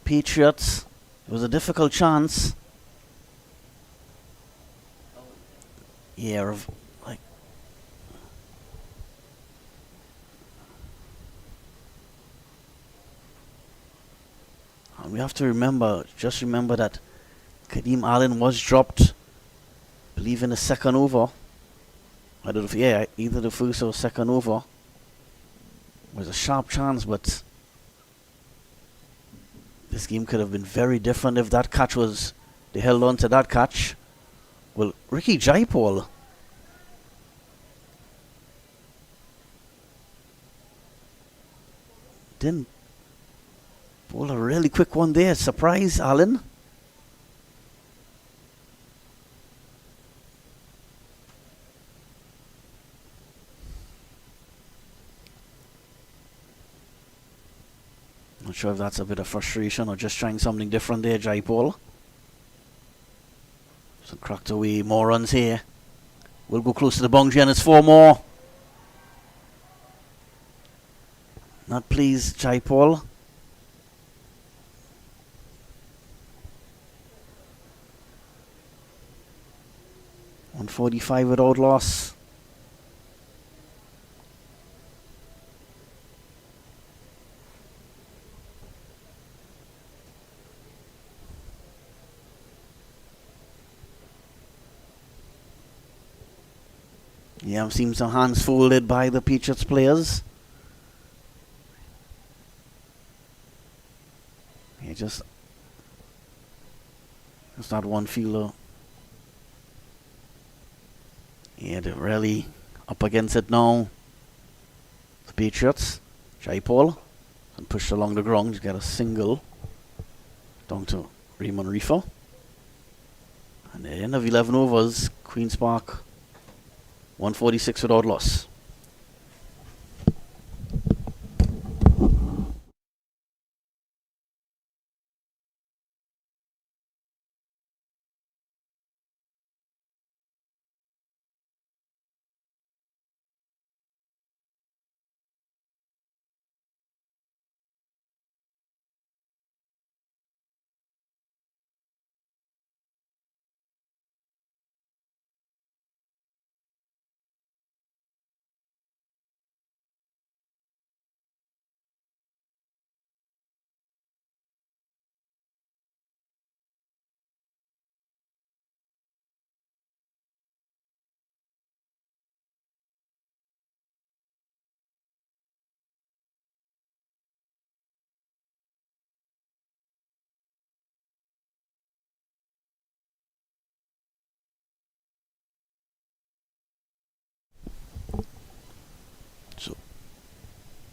Patriots. It was a difficult chance. Yeah, like and we have to remember that Kadeem Allen was dropped, I believe in the second over. I don't know if, yeah, either the first or second over. It was a sharp chance, but this game could have been very different if that catch was, they held on to that catch. Well, Ricky Jaipal didn't bowl a really quick one there. Surprise, Allen. Not sure if that's a bit of frustration or just trying something different there, Jaipal. So cracked away, more runs here. We'll go close to the boundary and it's 4 more. Not pleased, Jaipal. .145 without loss. Yeah, I'm seeing some hands folded by the Patriots players. Yeah, just that one fielder. Yeah, they're really up against it now. The Patriots. Jaipal. And pushed along the ground to get a single. Down to Raymond Reefer. And the end of 11 overs, Queen's Park 146 without loss.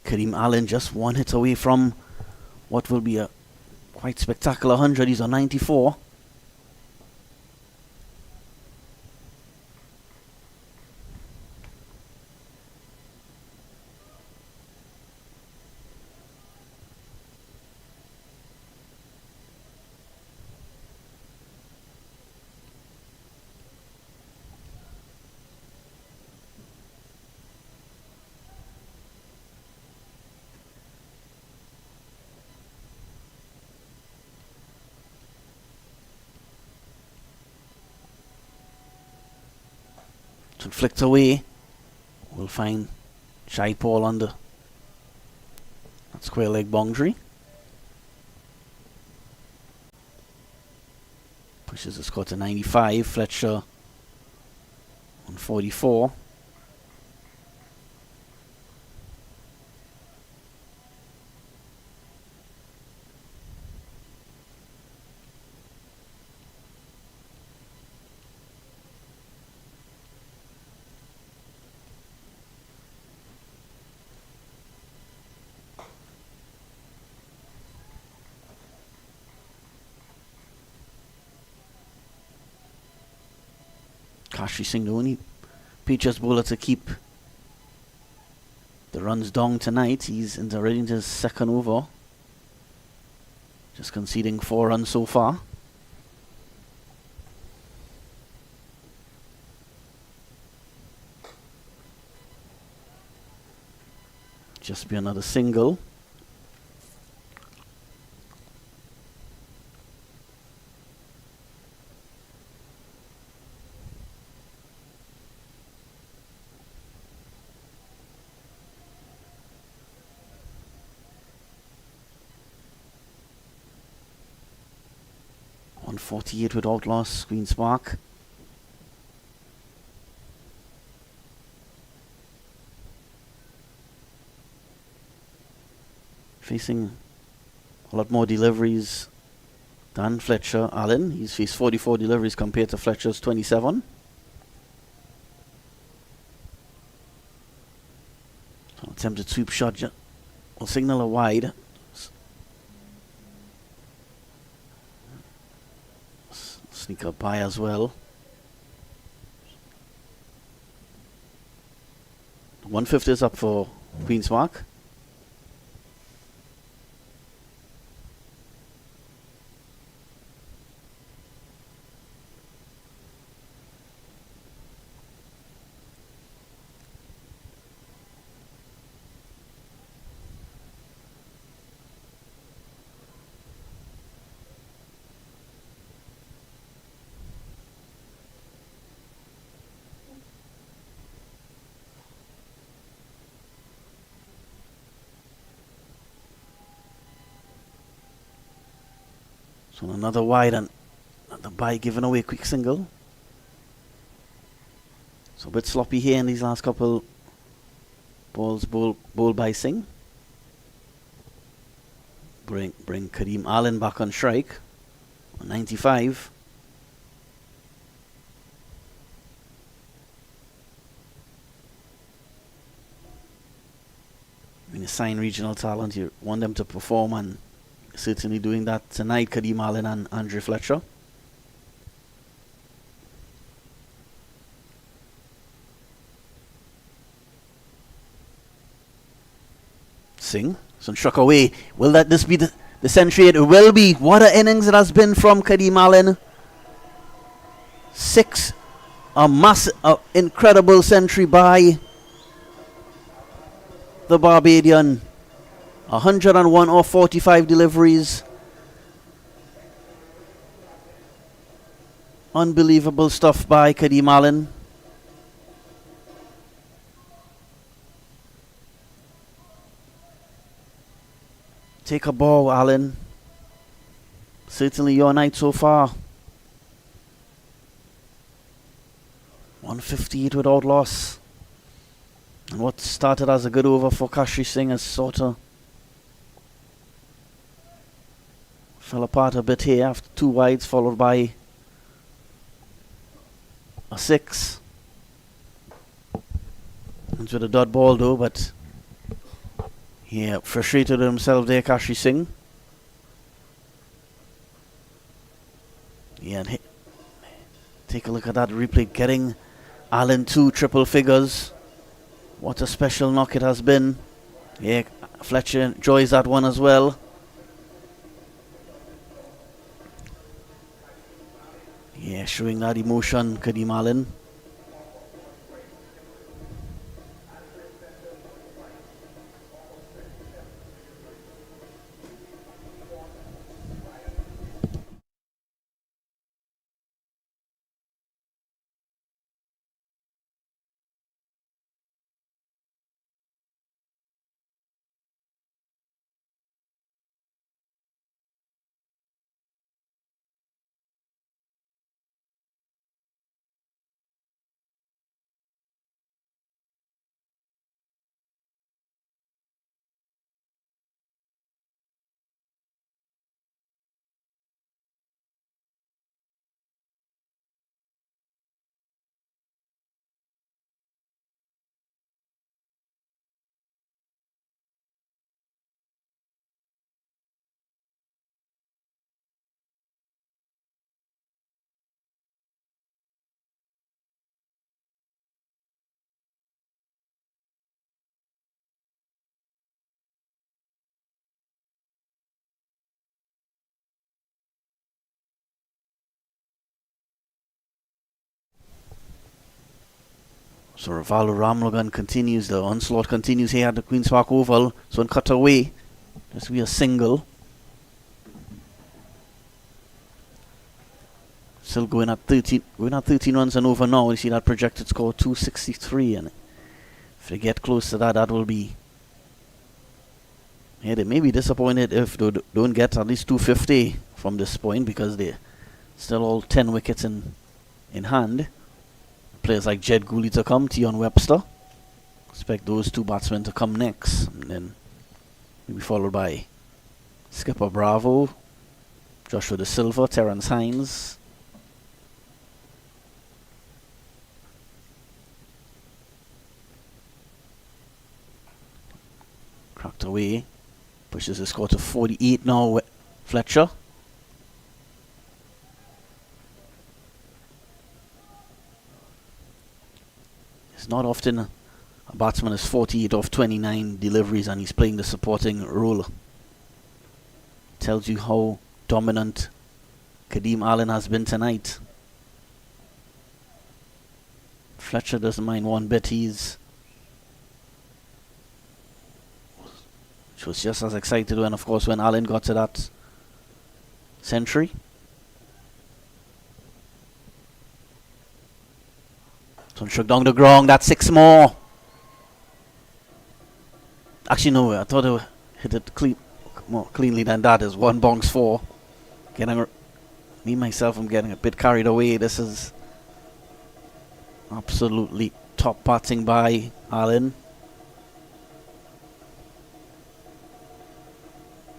Kareem Allen just one hit away from what will be a quite spectacular 100. He's on 94. Flicked away. We'll find Shai Paul on the square leg boundary. Pushes the score to 95. Fletcher on 44. Kashri Singh, the only Patriots bowler to keep the runs down tonight. He's already into his second over, just conceding 4 runs so far. Just be another single. On 48 with Outlaws, Queen's Park. Facing a lot more deliveries than Fletcher Allen. He's faced 44 deliveries compared to Fletcher's 27. So attempted sweep shot will signal a wide. Sneak up by as well. 150 is up for Queen's Park. So another wide and the bye given away, quick single. So a bit sloppy here in these last couple balls, bowled by Singh. Bring Kareem Allen back on strike on 95. When you sign regional talent, you want them to perform, and certainly doing that tonight, Kareem Allen and Andre Fletcher. Singh, some struck away. Will this be the century? It will be. What an innings it has been from Kareem Allen. 6, a incredible century by the Barbadian. 101 or 45 deliveries. Unbelievable stuff by Kareem Allen. Take a ball, Allen. Certainly your night so far. 158 without loss. And what started as a good over for Kashri Singh has sort of fell apart a bit here after 2 wides followed by a 6. Into the dot ball though, but Yeah, frustrated with himself there, Kashi Singh. Yeah, and take a look at that replay, getting Allen 2 triple figures. What a special knock it has been. Yeah, Fletcher enjoys that one as well. Yeah, showing that emotion, Kadeem Allen. So Rivaldo Ramlogan continues, the onslaught continues here at the Queen's Park Oval. So one cut away. This will be a single. Still going at 13 runs and over now. You see that projected score 263, and if they get close to that, that will be, yeah, they may be disappointed if they don't get at least 250 from this point, because they're still all 10 wickets in hand. Players like Jed Gooley to come, Tion Webster. Expect those two batsmen to come next, and then maybe followed by Skipper Bravo, Joshua De Silva, Terence Hines. Cracked away, pushes the score to 48 now. Fletcher. It's not often a batsman is 48 off 29 deliveries and he's playing the supporting role. Tells you how dominant Kadeem Allen has been tonight. Fletcher doesn't mind one bit. Which was just as excited when, of course, when Allen got to that century. So struck down the ground. That's 6 more. Actually, no, I thought it would hit it more cleanly than that. Is 1 bonks 4. Myself, I'm getting a bit carried away. This is absolutely top batting by Allen.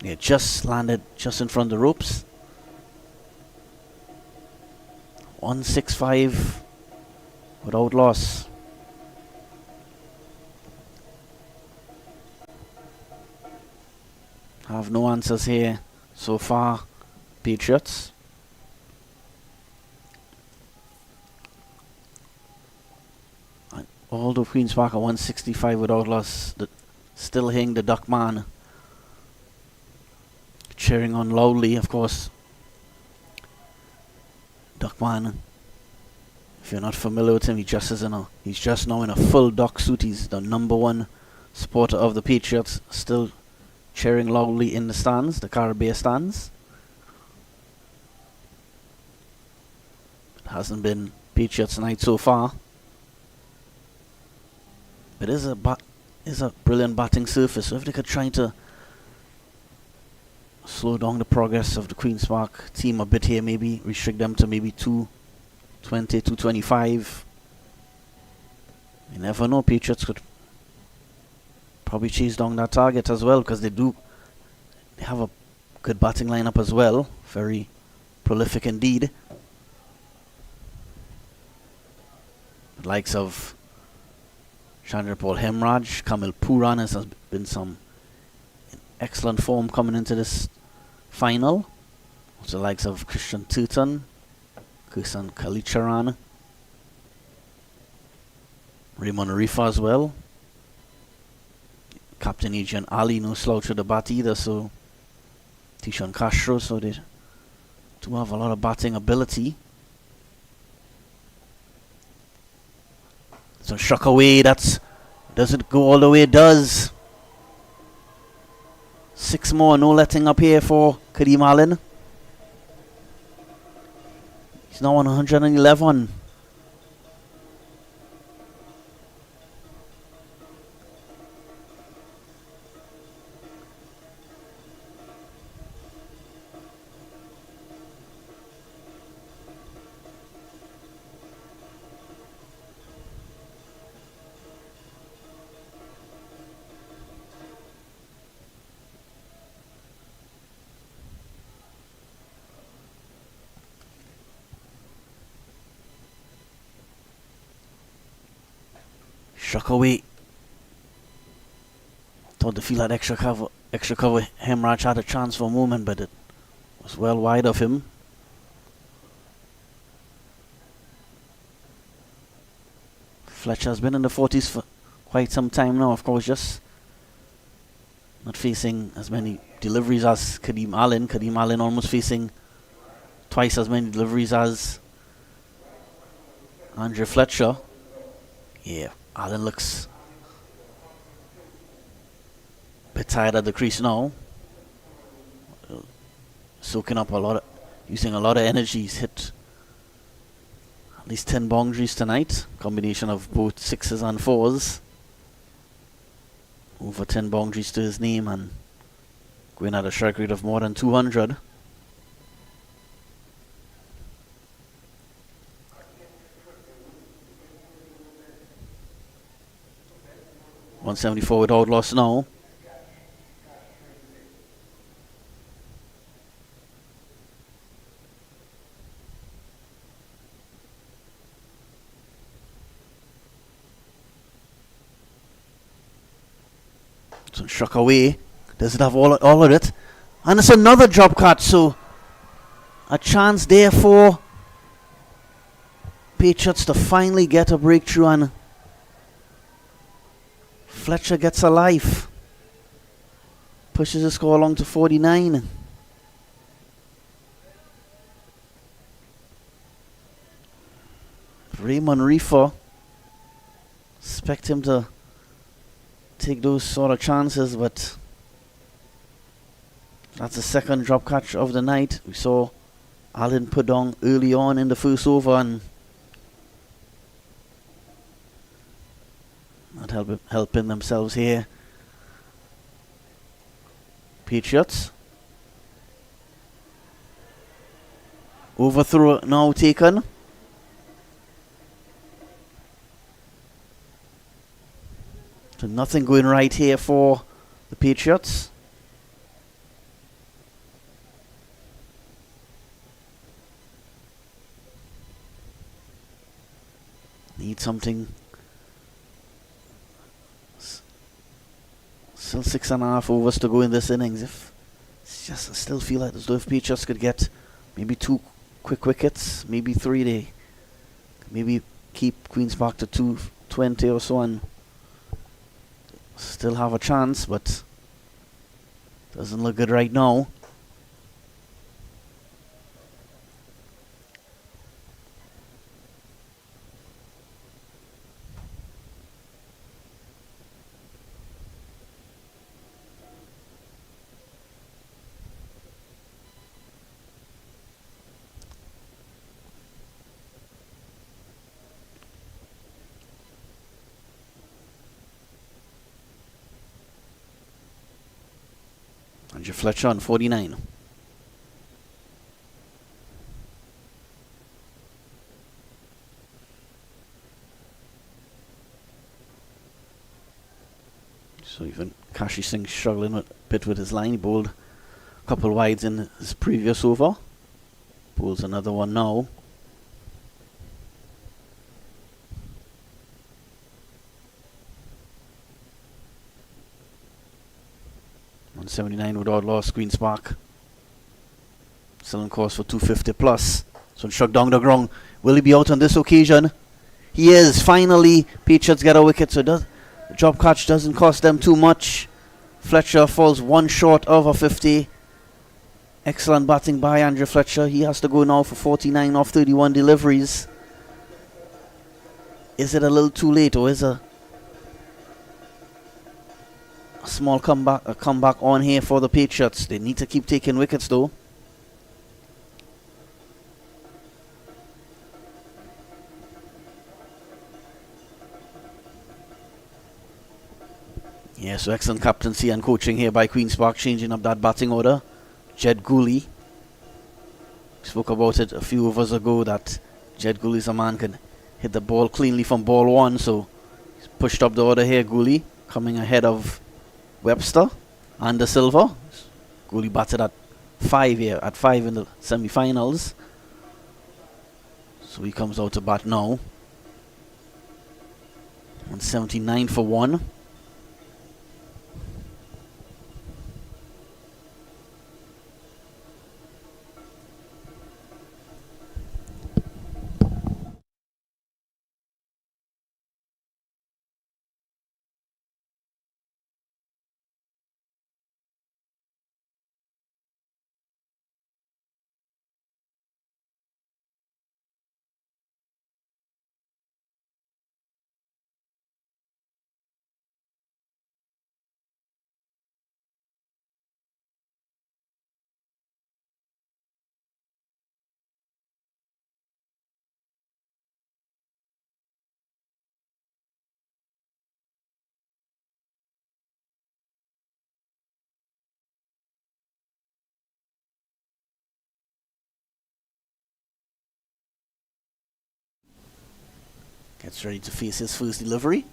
Yeah, just landed just in front of the ropes. 165 without loss. Have no answers here so far, Patriots. And although Queen's Park at 165 without loss, still hearing the Duckman cheering on loudly, of course. Duckman, if you're not familiar with him, he's just now in a full duck suit. He's the #1 supporter of the Patriots, still cheering loudly in the stands, the Caribbean stands. It hasn't been Patriots night so far. But it is a brilliant batting surface, so if they could try to slow down the progress of the Queen's Park team a bit here, maybe restrict them to maybe 220, 225. You never know, Patriots could probably chase down that target as well, because they have a good batting lineup as well, very prolific indeed. The likes of Chandrapal Hemraj, Kamil Puran has been some excellent form coming into this final. With the likes of Christian Tuton, Kusan Kalicharan, Raymond Rifa as well. Captain Adrian Ali, no slouch of the bat either, so Tishon Castro, so they do have a lot of batting ability. So struck away, that's doesn't go all the way, it does. 6 more, no letting up here for Kadeem Allen. He's now on 111. Struck away. Thought the field had extra cover. Hemraj had a chance for a moment, but it was well wide of him. Fletcher has been in the 40s for quite some time now, of course, just not facing as many deliveries as Kadeem Allen. Kadeem Allen almost facing twice as many deliveries as Andre Fletcher. Yeah, Allen looks a bit tired at the crease now. Soaking up using a lot of energy. He's hit at least 10 boundaries tonight. Combination of both 6s and 4s. Over 10 boundaries to his name and going at a strike rate of more than 200. .174 without loss now. So struck away. Does it have all of it? And it's another drop cut, so a chance there for Patriots to finally get a breakthrough, and Fletcher gets a life. Pushes the score along to 49. Raymond Rifa, expect him to take those sort of chances, but that's the second drop catch of the night. We saw Allen put down early on in the first over, and not helping themselves here. Patriots. Overthrow now taken. So nothing going right here for the Patriots. Need something. Still 6.5 overs to go in this innings. I still feel like as though if Patriots could get maybe 2 quick wickets, maybe 3, they maybe keep Queen's Park to 220 or so and still have a chance, but doesn't look good right now. Andrew Fletcher on 49. So even Kashi Singh struggling a bit with his line. He bowled a couple wides in his previous over. Bowls another one now. 79 without loss. Queen's Park still on course for 250 plus. So struck down the ground. Will he be out on this occasion? He is. Finally, Patriots get a wicket. So the drop catch doesn't cost them too much. Fletcher falls one short of a 50. Excellent batting by Andrew Fletcher. He has to go now for 49 off 31 deliveries. Is it a little too late, or is a small comeback on here for the Patriots? They need to keep taking wickets though. Yeah, so excellent captaincy and coaching here by Queen's Park, changing up that batting order. Jed Gooley. Spoke about it a few overs ago that Jed Gooley's a man can hit the ball cleanly from ball one, so he's pushed up the order here. Gooley coming ahead of Webster and De Silva. Gooley batted at 5 here, at 5 in the semi-finals. So he comes out to bat now. 179 for 1. Gets ready to face his first delivery.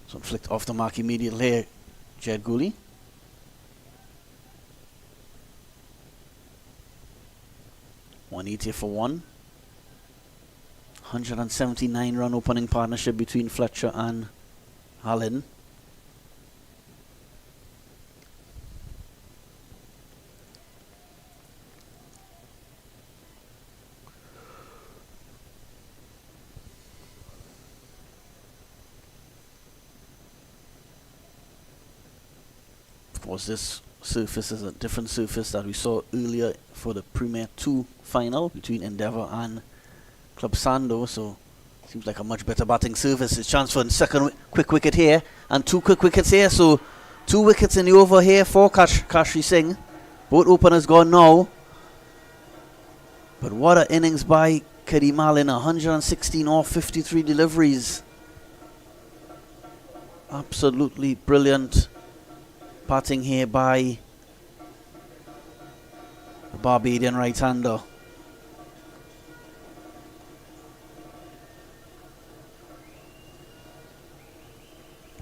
So flicked off the mark immediately here, Jed Gooley. .180 for 1. 179 run opening partnership between Fletcher and Allen. Of course, this surface is a different surface that we saw earlier for the Premier 2 final between Endeavour and Club Sando, so seems like a much better batting surface. It's chance for the second quick wicket here and 2 quick wickets here, so 2 wickets in the over here for Kashri Singh. Both openers gone now, but what an innings by Kadeem Allen. 116 off 53 deliveries. Absolutely brilliant batting here by the Barbadian right-hander.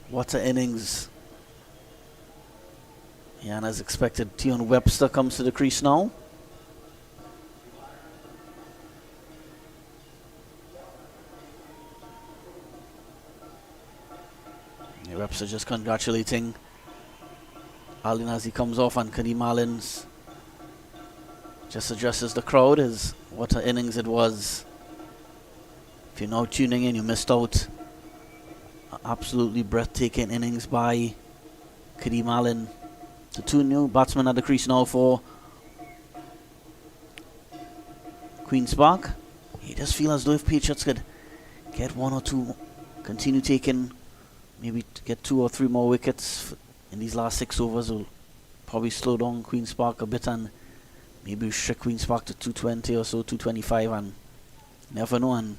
What an innings. Yeah, and as expected, Tion Webster comes to the crease now. Yeah, Webster just congratulating Allen as he comes off, and Kadeem Allen's just addresses the crowd. Is what an innings it was. If you're now tuning in, you missed out. Absolutely breathtaking innings by Kadeem Allen. The 2 new batsmen at the crease now for Queen's Park. You just feel as though if Patriots could get 1 or 2, continue taking, maybe get 2 or 3 more wickets in these last 6 overs, will probably slow down Queen's Park a bit and maybe restrict Queen's Park to 220 or so, 225, and never know. And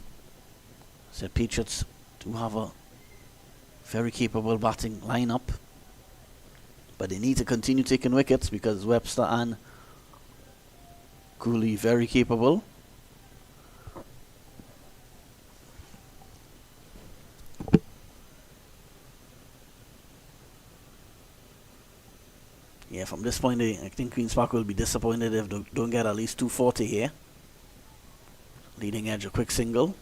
said Patriots do have a very capable batting lineup, but they need to continue taking wickets because Webster and Cooley very capable. Yeah, from this point, I think Queen's Park will be disappointed if they don't get at least 240 here. Leading edge, a quick single.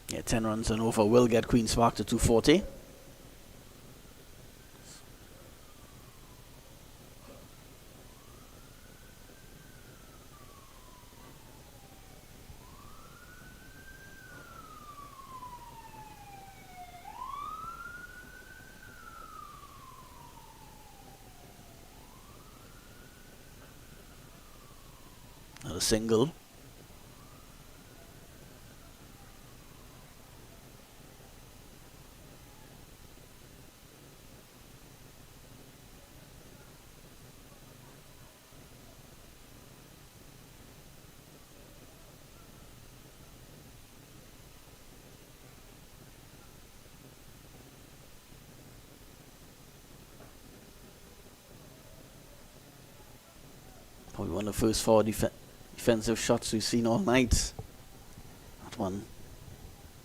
Yeah, 10 runs and over will get Queen's Park to 240. Not a single. Probably one of the first 4 defensive shots we've seen all night. That one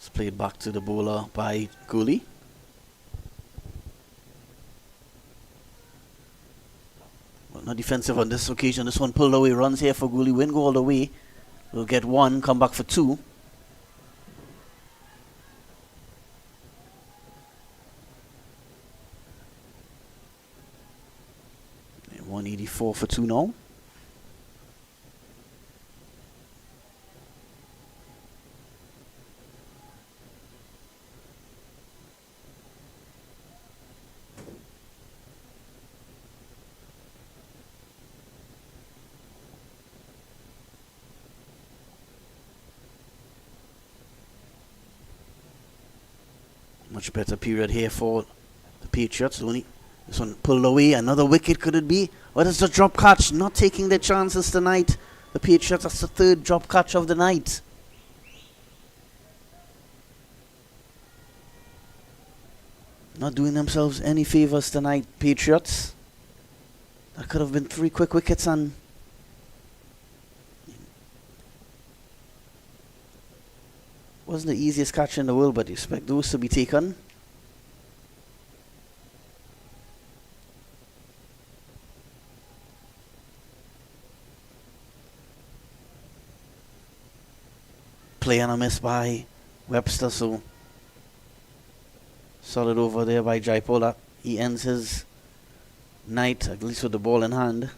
is played back to the bowler by Gooley. Well, not defensive on this occasion. This one pulled away. Runs here for Gooley. Win go all the way. We'll get 1, come back for 2. And 184 for 2 now. Much better period here for the Patriots. This one pulled away. Another wicket could it be? What is the drop catch? Not taking their chances tonight. The Patriots, that's the 3rd drop catch of the night. Not doing themselves any favours tonight, Patriots. That could have been 3 quick wickets and wasn't the easiest catch in the world, but you expect those to be taken. Play on a miss by Webster, so solid over there by Jaipur. He ends his night, at least with the ball in hand.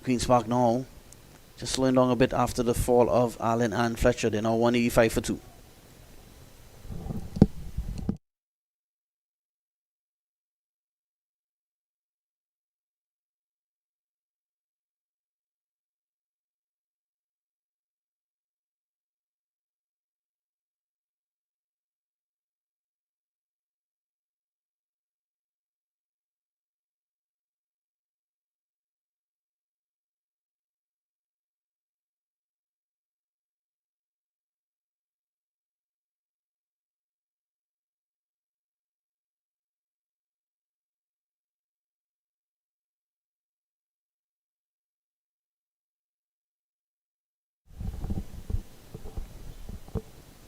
Queen's Park now just slowing down a bit after the fall of Allen and Fletcher. They're now 185 for 2.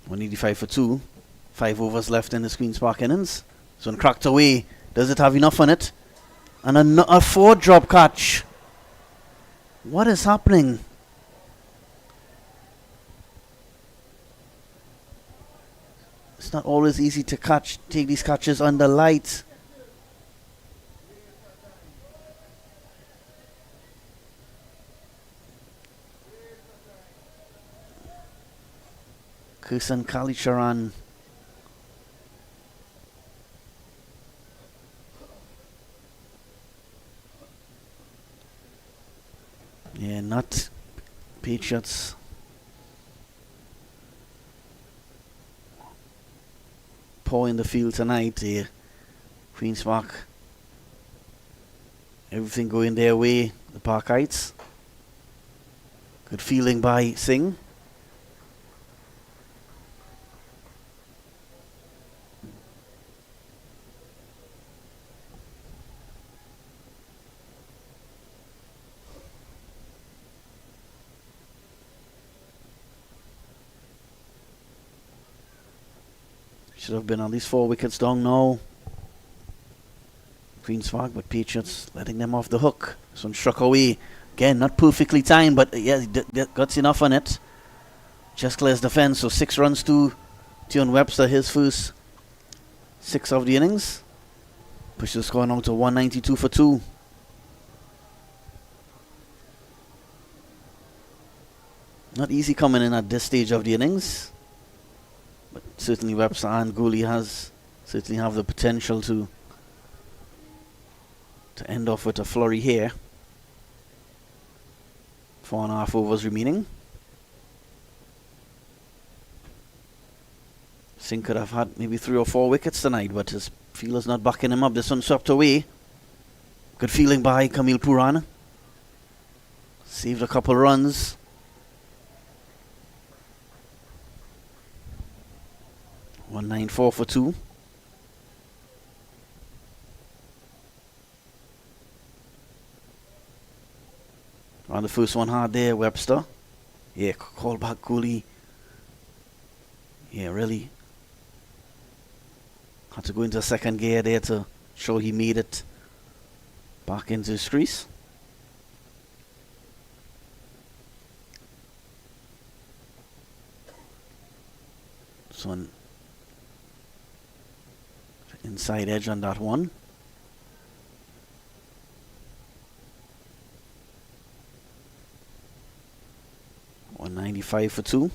.185 for 2. 5 overs left in the Queen's Park innings. This one cracked away. Does it have enough on it? And a 4 drop catch. What is happening? It's not always easy to take these catches under light. Kirsan Kalicharan. Yeah, not Patriots. Poor in the field tonight. Queen's Park. Everything going their way. The Parkites. Good feeling by Singh. Should have been at least 4 wickets down now. Queen's Park, but Patriots letting them off the hook. This one struck away. Again, not perfectly timed, but yeah, got enough on it. Just clears the fence, so 6 runs to Tion Webster, his first 6 of the innings. Push the score now to 192 for 2. Not easy coming in at this stage of the innings. But certainly Webster and Gooley certainly have the potential to end off with a flurry here. 4.5 overs remaining. Singh could have had maybe 3 or 4 wickets tonight, but his fielder's not backing him up. This one swept away. Good feeling by Kamil Puran. Saved a couple runs. .194 for 2. On the first one hard there, Webster. Yeah, call back Cooley. Yeah, really. Had to go into second gear there to show he made it back into his crease. So an inside edge on that one. .195 for 2.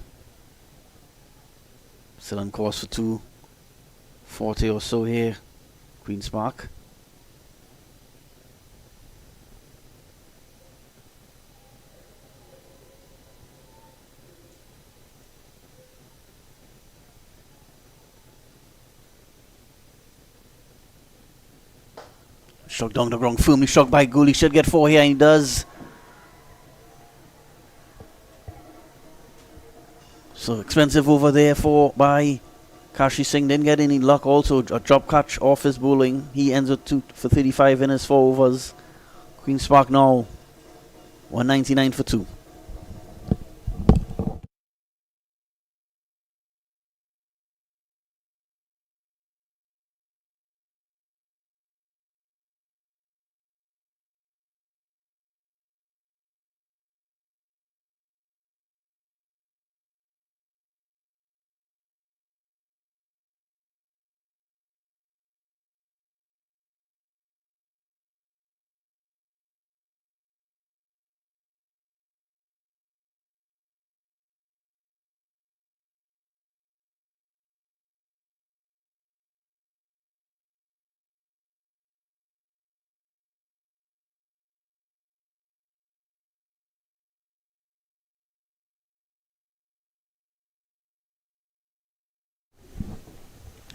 Still on course for 240 or so here, Queen's Park. Struck down the ground, firmly struck by Gooley. Should get 4 here, and he does. So expensive over there by Kashi Singh. Didn't get any luck. Also a drop catch off his bowling. He ends with 2 for 35 in his 4 overs. Queen's Park now 199 for 2.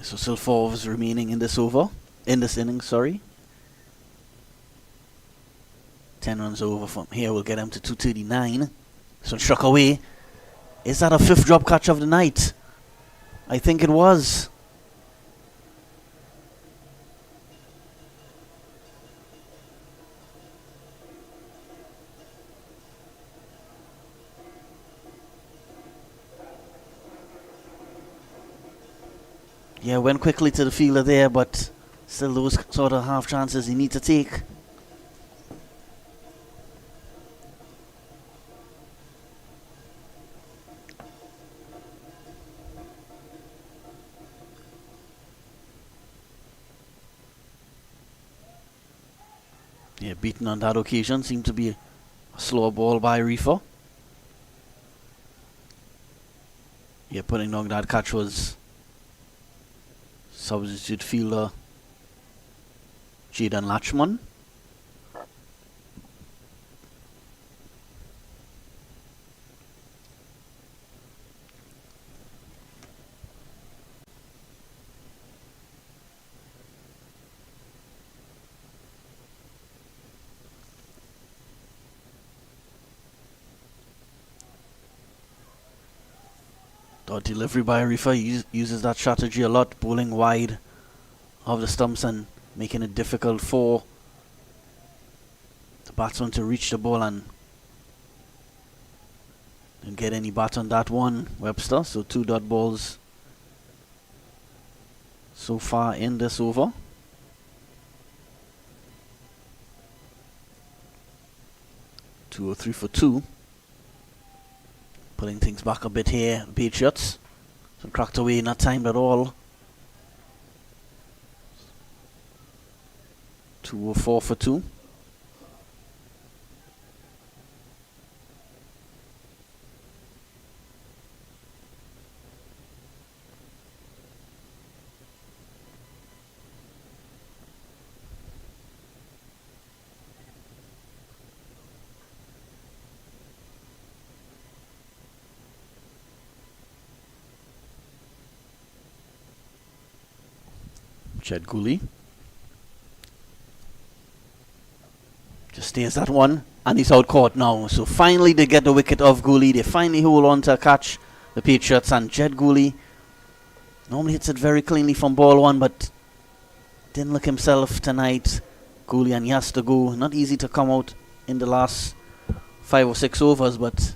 So still 4 overs remaining in this inning, sorry. 10 runs over from here will get him to 239. So struck away. Is that a 5th drop catch of the night? I think it was. Yeah, went quickly to the fielder there, but still those sort of half chances you need to take. Yeah, beaten on that occasion. Seemed to be a slow ball by Reefer. Yeah, putting down that catch was substitute fielder Jaden Latchman. Dot delivery by Reefer. He uses that strategy a lot, bowling wide of the stumps and making it difficult for the batsman to reach the ball and get any bat on that one, Webster. So 2 dot balls so far in this over. Two or 3 for 2. Putting things back a bit here, Patriots. So cracked away, not timed at all. 204 for 2. Jed Gooley just stays that one, and he's out caught now. So finally they get the wicket of Gooley. They finally hold on to a catch, the Patriots, and Jed Gooley normally hits it very cleanly from ball one, but didn't look himself tonight. Gooley, and he has to go. Not easy to come out in the last 5 or 6 overs, but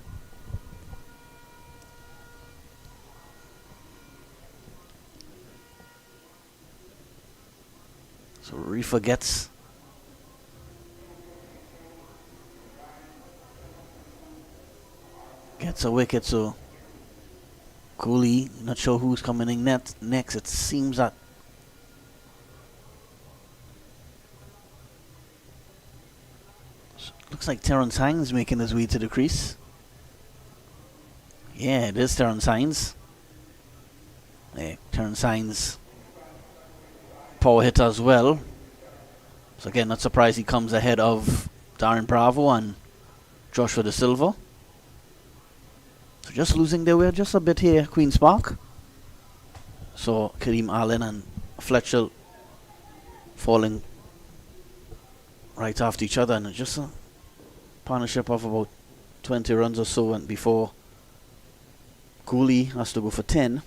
so Reefer gets a wicket. So Gooley, not sure who's coming in next. It seems that looks like Terrence Hines making his way to the crease. Yeah, it is Terrence Hines. Yeah, Terrence Hines, power hitter as well. So again, not surprised he comes ahead of Darren Bravo and Joshua De Silva. So just losing their way just a bit here, Queen's Park. So Kareem Allen and Fletcher falling right after each other, and just a partnership of about 20 runs or so, and before Gooley has to go for 10.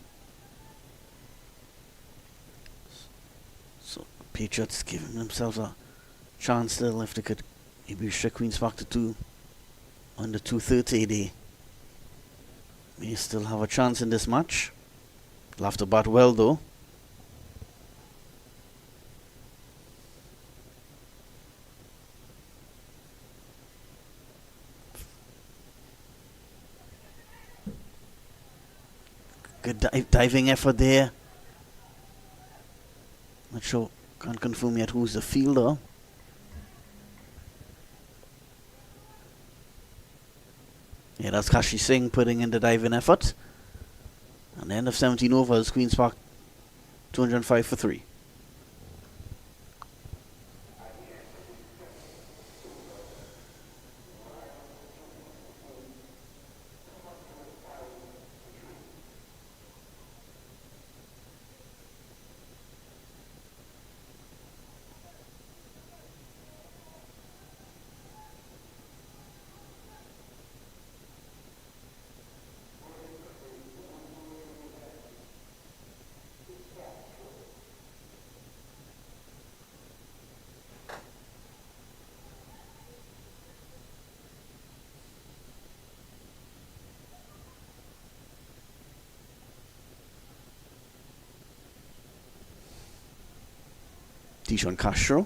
So Patriots giving themselves a chance still. If they could maybe restrict Queen's Park to 2 under 230, they may still have a chance in this match. They'll have to bat well though. Good diving effort there. Not sure, can't confirm yet who's the fielder. Yeah, that's Kashi Singh putting in the diving effort. And the end of 17 overs, Queen's Park 205 for 3. Dishon Castro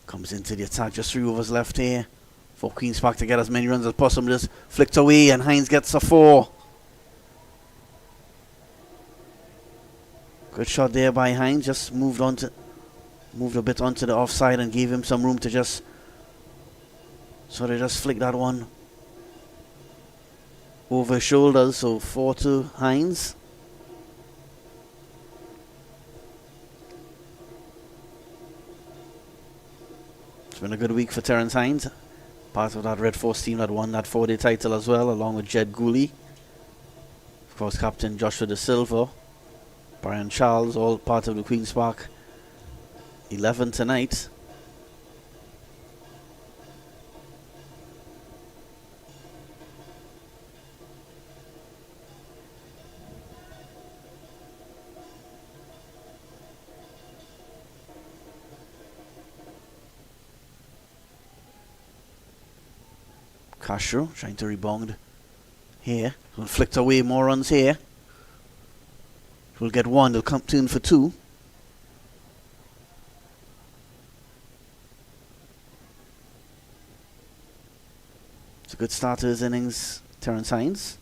comes into the attack. Just 3 overs left here for Queen's Park to get as many runs as possible. Just flicked away, and Hines gets a 4. Good shot there by Hines. Just moved a bit onto the offside and gave him some room to just sort of just flick that one over his shoulders. So 4 to Hines. It's been a good week for Terrence Hines, part of that Red Force team that won that 4-day title as well, along with Jed Gooley. Of course, Captain Joshua De Silva, Brian Charles, all part of the Queen's Park 11 tonight. Castro trying to rebound here. Will flicked away, more runs here. We'll get 1. They'll come in for 2. It's a good start to his innings, Terrence Hines.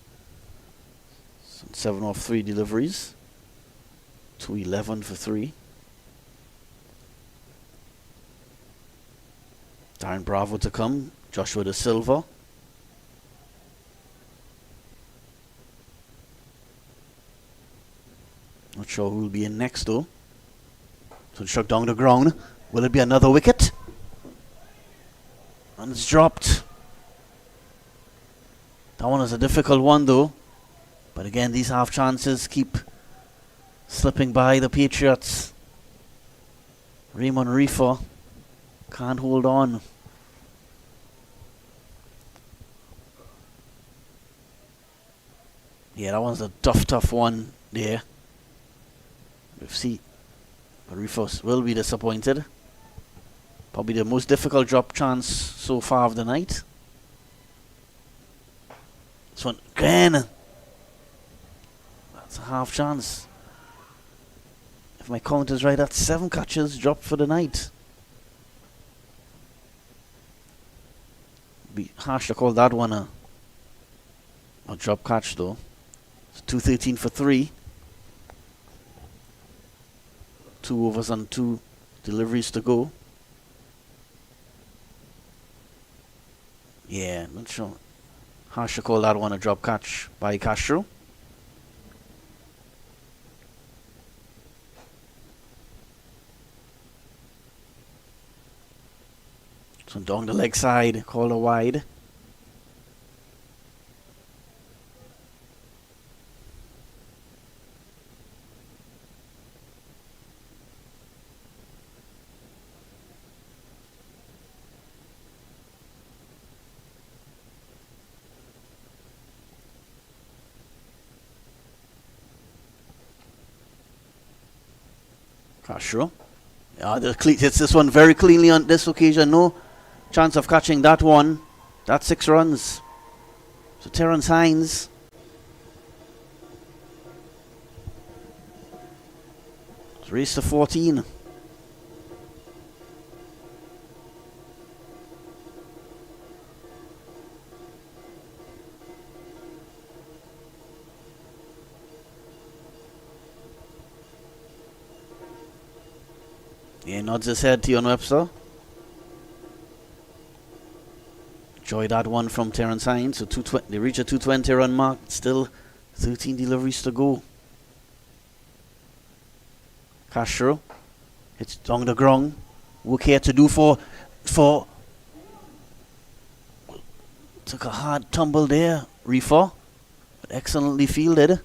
7 off 3 deliveries. 211 for 3. Darren Bravo to come. Joshua De Silva. Not sure who will be in next though. So struck down the ground. Will it be another wicket? And it's dropped. That one is a difficult one though. But again, these half chances keep slipping by the Patriots. Raymond Reefer can't hold on. Yeah, that one's a tough one there. We'll see. But Reefer will be disappointed. Probably the most difficult drop chance so far of the night. This one again. That's a half chance. If my count is right, that's 7 catches dropped for the night. Be harsh to call that one a drop catch though. It's 213 for 3. 2 overs and 2 deliveries to go. Yeah, not sure. Harsh to call that one a drop catch by Castro. So down the leg side, call a wide. Castro. Yeah, the cleat hits this one very cleanly on this occasion. No chance of catching that one. That's 6 runs. So Terence Hines. It's raised to 14. Yeah, nods his head, Tion Webster. Enjoy that one from Terence Hines. So they reach a 220 run mark. Still 13 deliveries to go. Castro hits down the ground. Work here to do for took a hard tumble there, Reefer, but excellently fielded.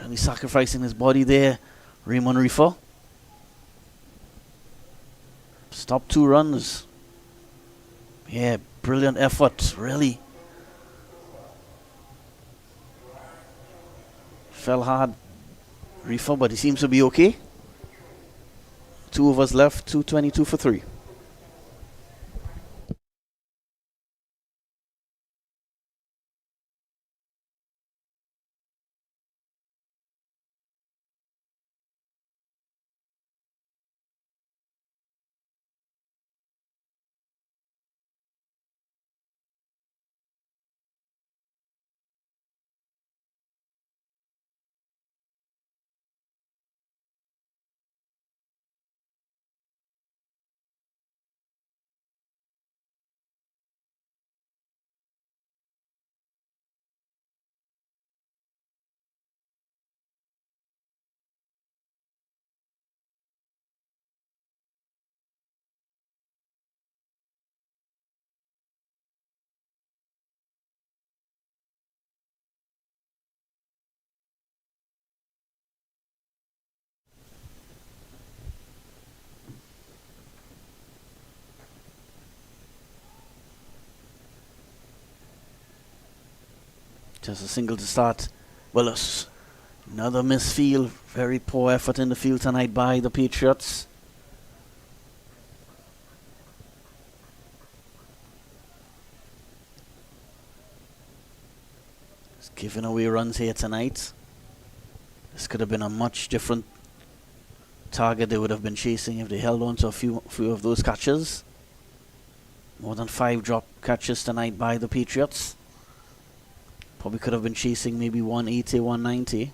Really sacrificing his body there, Raymond Reefer. Stop 2 runs. Yeah, brilliant effort, really. Fell hard, Reefer, but he seems to be okay. 2 overs left, 222 for 3. Just a single to start. Willis. Another misfield. Very poor effort in the field tonight by the Patriots. Just giving away runs here tonight. This could have been a much different target they would have been chasing if they held on to a few of those catches. More than 5 drop catches tonight by the Patriots. Probably could have been chasing maybe 180, 190.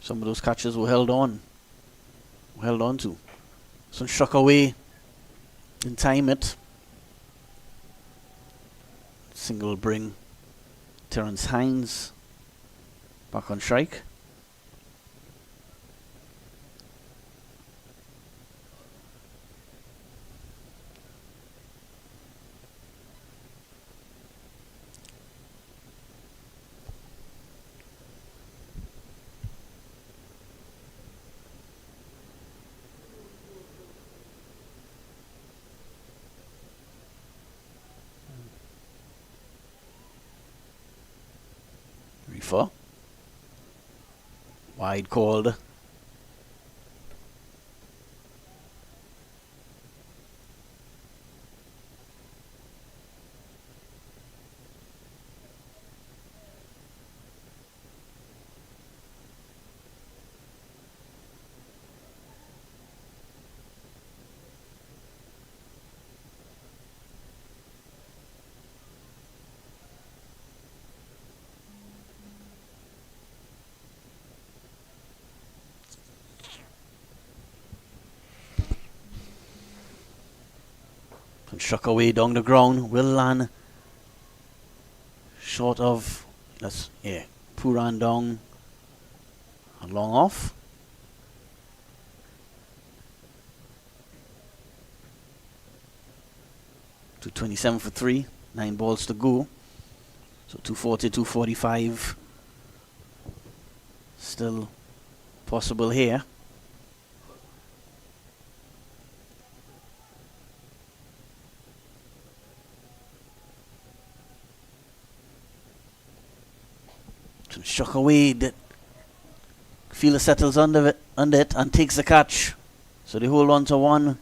Some of those catches were held on to. So struck away, didn't time it. Single bring Terrence Hines back on strike. Reefer. Wide called. And struck away down the ground. Will land short of, Puran down and long off. .227 for 3, 9 balls to go. So 240, 245 still possible here. Struck away. The fielder settles under it and takes the catch. So they hold on to one.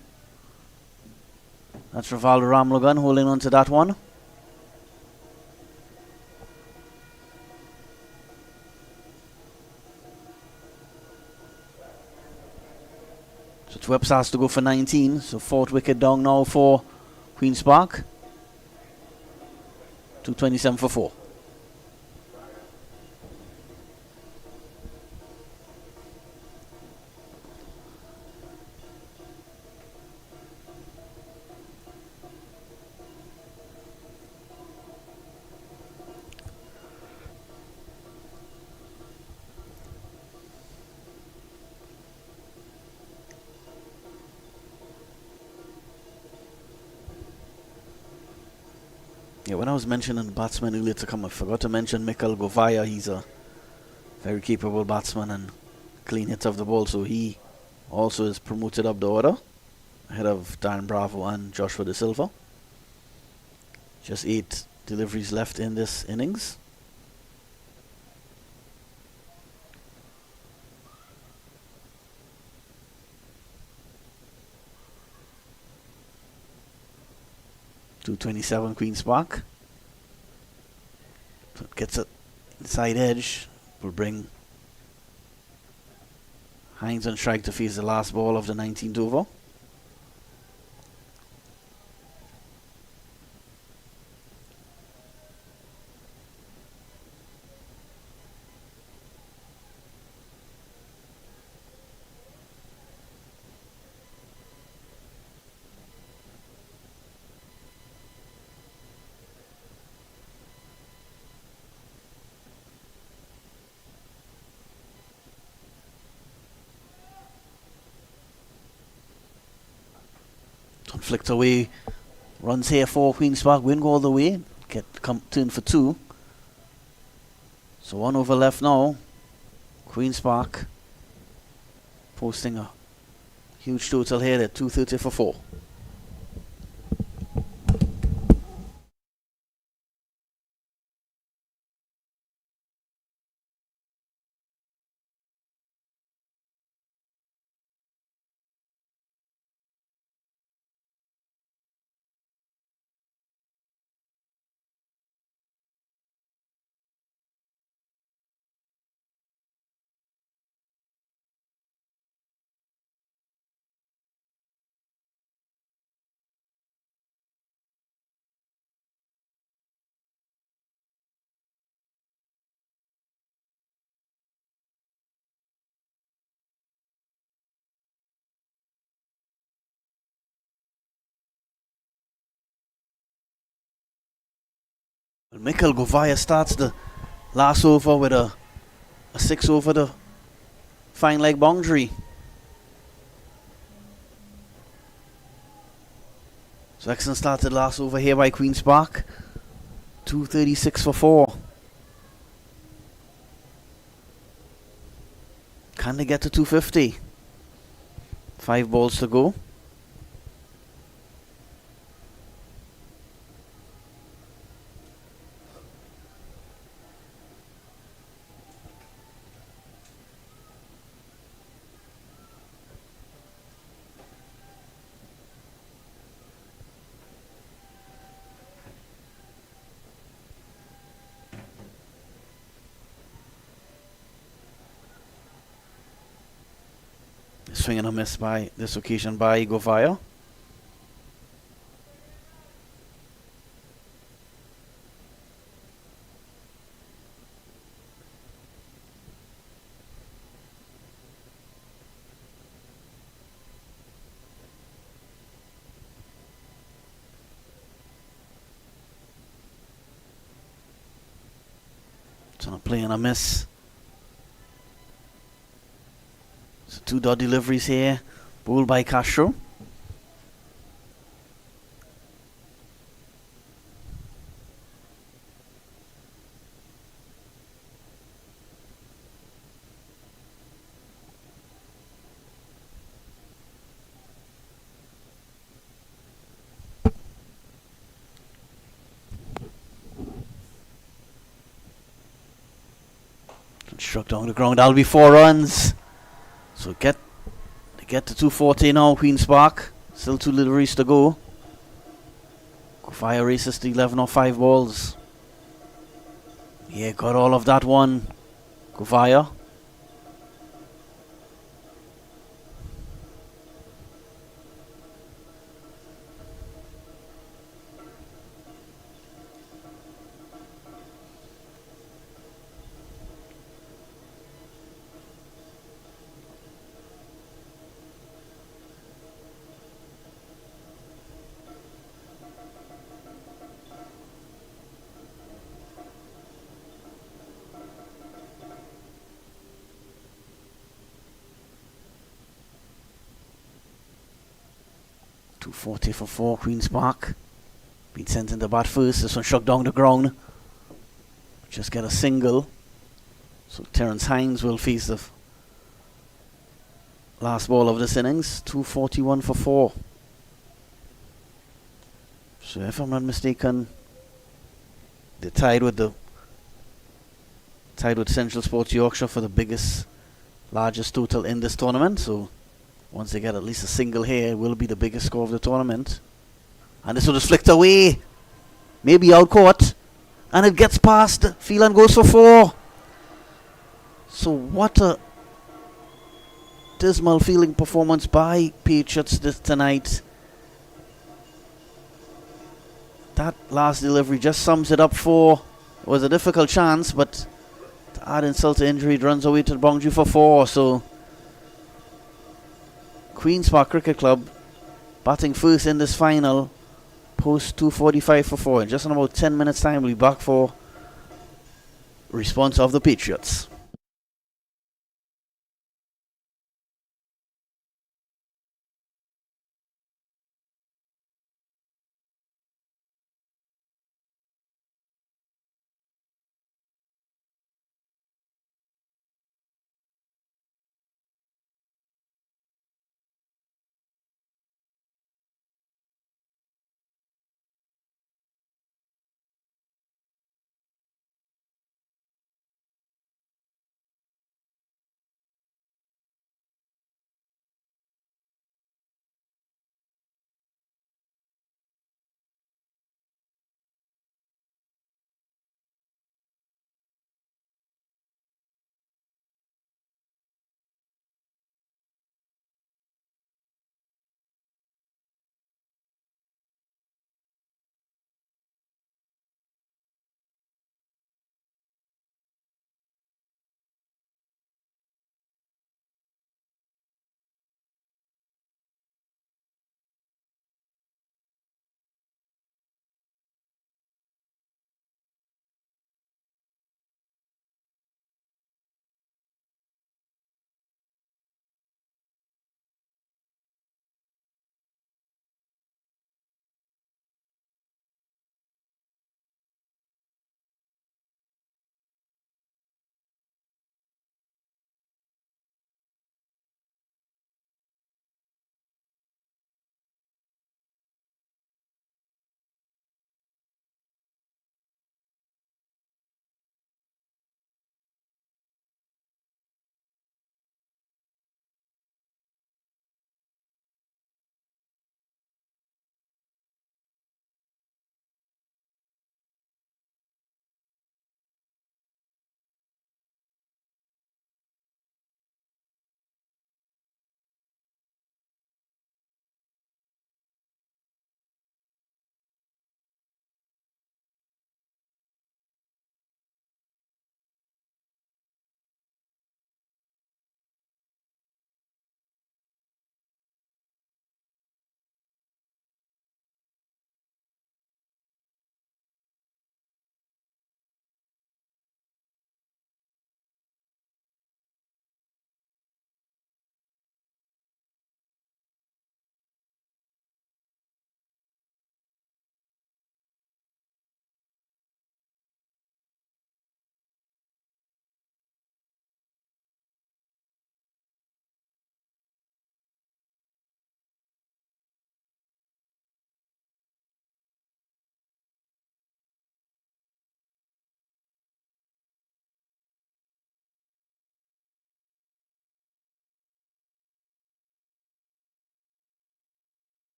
That's Rivaldo Ramlogan holding on to that one. So Tweps has to go for 19. So 4th wicket down now for Queen's Park. 227 for 4. Yeah, when I was mentioning the batsman earlier to come, I forgot to mention Mikhail Govaya. He's a very capable batsman and clean hit of the ball, so he also is promoted up the order ahead of Darren Bravo and Joshua De Silva. Just 8 deliveries left in this innings. .227 Queen's Park. So it gets it inside edge. Will bring Hines on strike to face the last ball of the 19th over. Flicked away, runs here for Queen's Park, win go all the way, turn for 2. So 1 over left now. Queen's Park posting a huge total here at 230 for 4. Well, Mikkel Govaya starts the last over with a 6 over the fine leg boundary. So excellent start to the last over here by Queen's Park. 236 for 4. Can they get to 250? 5 balls to go. Swing and a miss by this occasion by Govaya. It's on a play and a miss. So 2 dot deliveries here. Ball by Castro. Struck down the ground. That'll be 4 runs. So they get to 240 now, Queen's Park. Still 2 deliveries to go. Govaya races to 11 or 5 balls. Yeah, got all of that one. Govaya. .240 for 4, Queen's Park. Been sent in the bat first. This one struck down the ground. Just get a single. So Terence Hines will face the last ball of this innings. 241 for 4. So if I'm not mistaken, they're tied with Central Sports Yorkshire for the largest total in this tournament. So once they get at least a single here, it will be the biggest score of the tournament. And this one is flicked away. Maybe out caught. And it gets past the field and goes for 4. So what a dismal fielding performance by Patriots tonight. That last delivery just sums it up for. It was a difficult chance, but to add insult to injury, it runs away to the boundary for 4. So Queen's Park Cricket Club batting first in this final, post 245 for 4. In just in about 10 minutes time, we'll be back for response of the Patriots.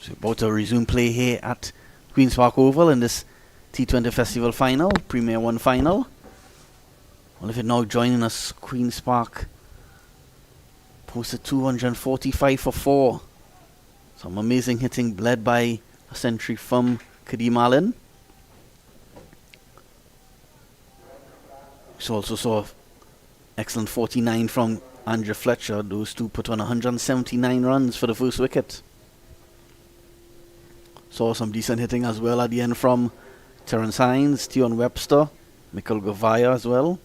So about to resume play here at Queen's Park Oval in this T20 Festival final, Premier 1 final. Well, if you're now joining us, Queen's Park posted 245 for 4. Some amazing hitting led by a century from Kadeem Allen. We also saw excellent 49 from Andrew Fletcher. Those two put on 179 runs for the first wicket. Saw some decent hitting as well at the end from Terence Hines, Tion Webster, Mikkel Gavaya as well.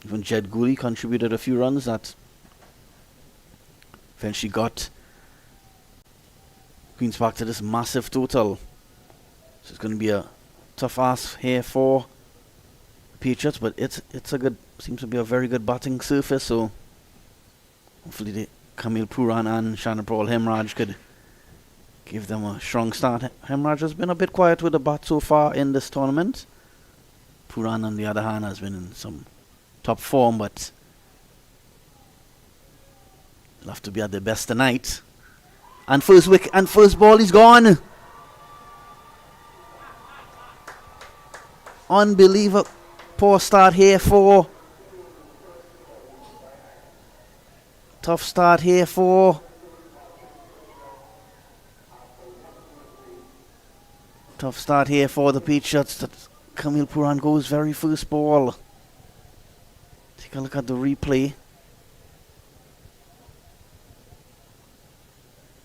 Even Jed Gooley contributed a few runs that eventually got Queen's Park to this massive total. So it's going to be a tough ask here for the Patriots, but it's a good, seems to be a very good batting surface. So hopefully Kamil Puran and Shannon Paul Hemraj could give them a strong start. Hemraj has been a bit quiet with the bat so far in this tournament. Puran, on the other hand, has been in some top form, but they'll have to be at their best tonight. And first wicket and first ball is gone. Unbelievable poor start here for. Tough start here for. Tough start here for the Patriots. That Kamil Puran goes very first ball. Take a look at the replay.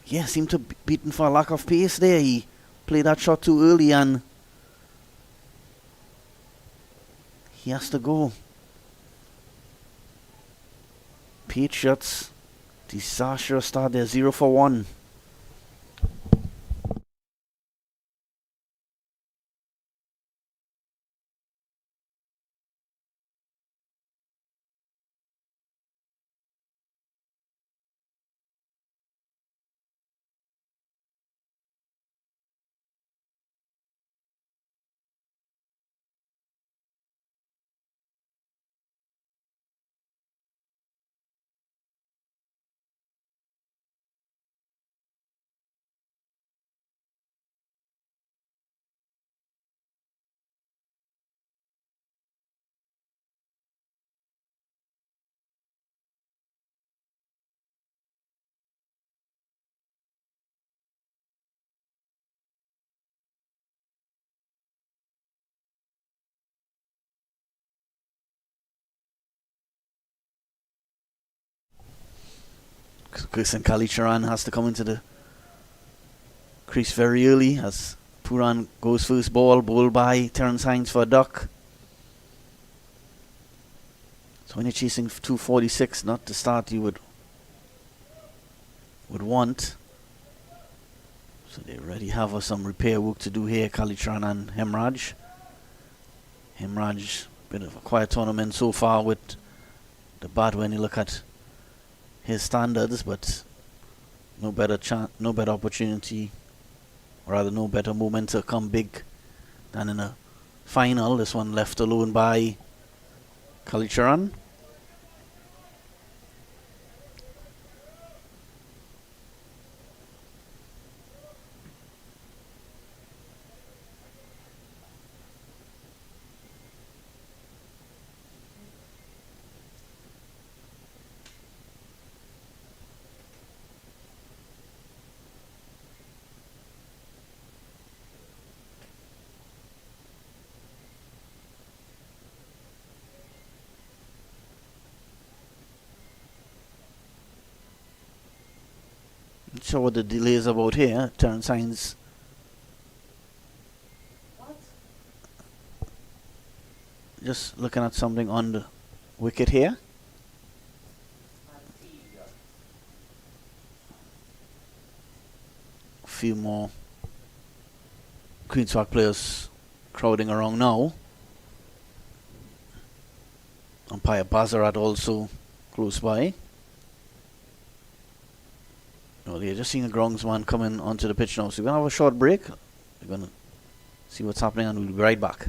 Yeah, seemed to be beaten for a lack of pace there. He played that shot too early and he has to go. Patriots, disastrous start there, 0 for 1. Kirsten Kalicharan has to come into the crease very early as Puran goes first ball, bowled by Terence Hines for a duck. So when you're chasing 246, not the start you would want. So they already have some repair work to do here, Kalicharan and Hemraj. Hemraj, bit of a quiet tournament so far with the bat when you look at his standards, but no better opportunity, or rather no better moment to come big than in a final. This one left alone by Kalicharan. Not sure what the delay is about here. Terence Hines. Just looking at something on the wicket here. A few more Queen's Park players crowding around now. Umpire Bazarat also close by. Well, you're just seeing a groundsman coming onto the pitch now. So we're going to have a short break. We're going to see what's happening and we'll be right back.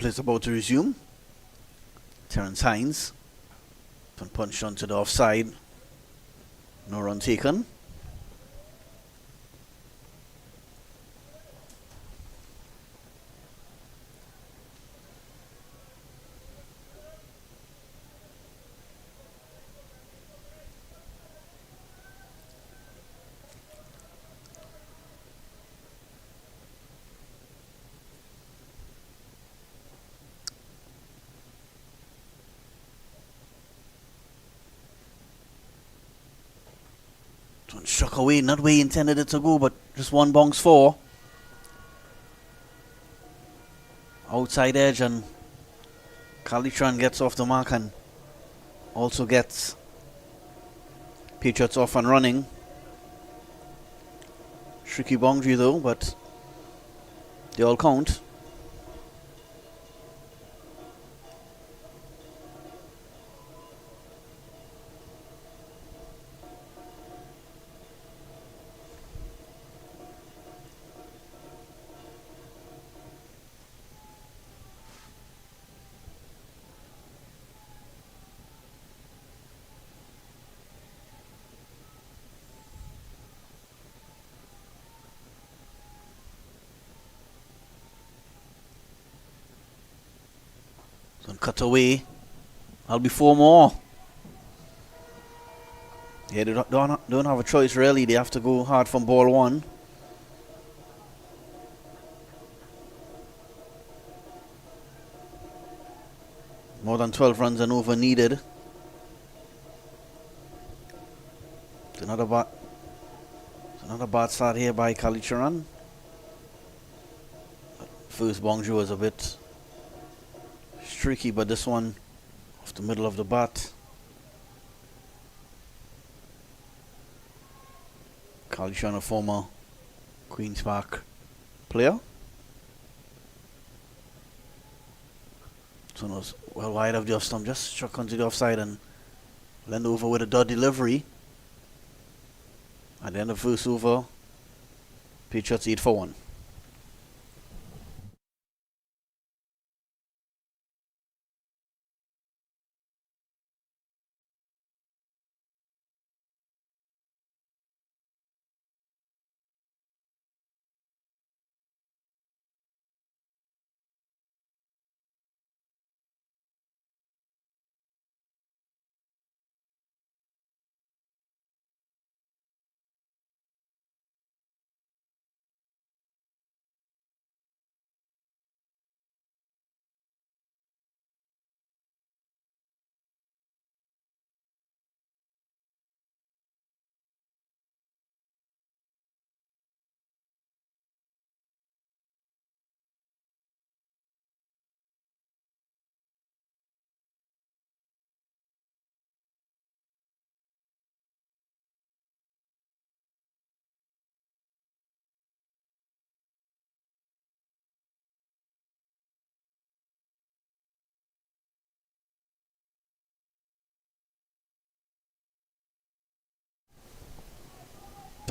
Play's about to resume. Terence Hines. Punch onto the offside. No run taken. Struck away, not where he intended it to go, but just one bounce for. Outside edge, and Calitran gets off the mark and also gets Patriots off and running. Tricky boundary though, but they all count. Cut away. I'll be 4 more. Yeah, they don't have a choice really. They have to go hard from ball 1. More than 12 runs and over needed. It's another bad start here by Calitran. First boundary was a bit tricky, but this one off the middle of the bat. Calitran, a former Queen's Park player. So was well wide of the off stump, just struck onto the offside and lend over with a dot delivery. At the end of first over, Patriots 8 for 1.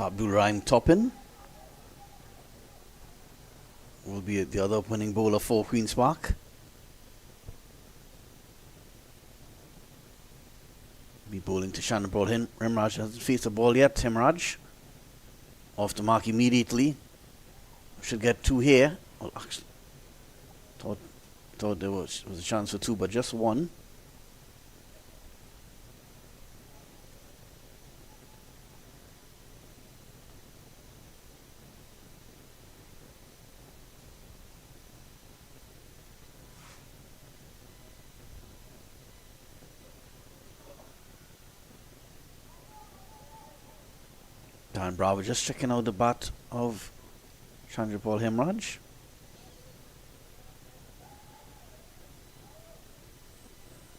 Abdul Rahim Toppin will be the other opening bowler for Queen's Park. Be bowling to Shannon Paul Himraj hasn't faced the ball yet. Himraj off the mark immediately. Should get 2 here. Well, actually, thought there was a chance for 2, but just 1. Dan Bravo just checking out the bat of Chandrapal Himraj.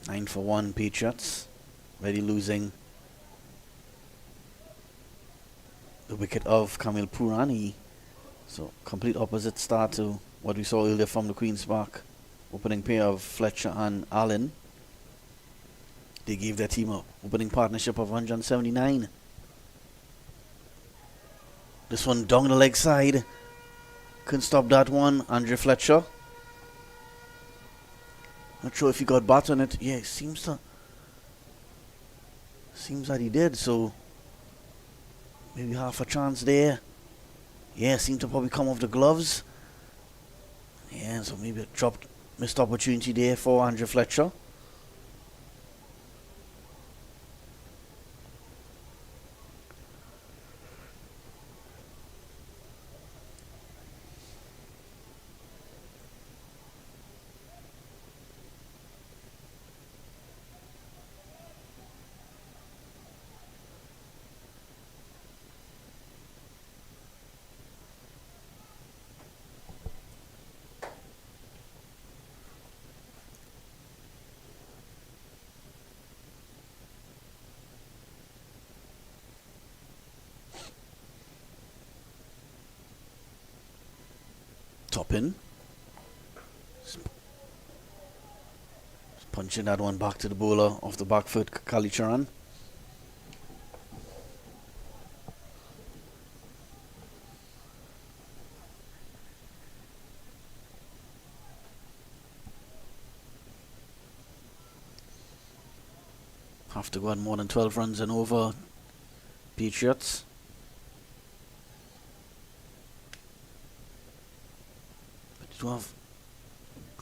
Nine for 1 Patriots. Already losing the wicket of Kamil Purani. So complete opposite start to what we saw earlier from the Queen's Park opening pair of Fletcher and Allen. They gave their team a opening partnership of 179. This one down the leg side. Couldn't stop that one. Andre Fletcher. Not sure if he got bat on it. Yeah, it seems that he did. So maybe half a chance there. Yeah, seemed to probably come off the gloves. Yeah, so maybe a missed opportunity there for Andrew Fletcher. Top in. Just punching that one back to the bowler off the back foot, Kalicharan. Have to go on more than 12 runs and over Patriots. But you do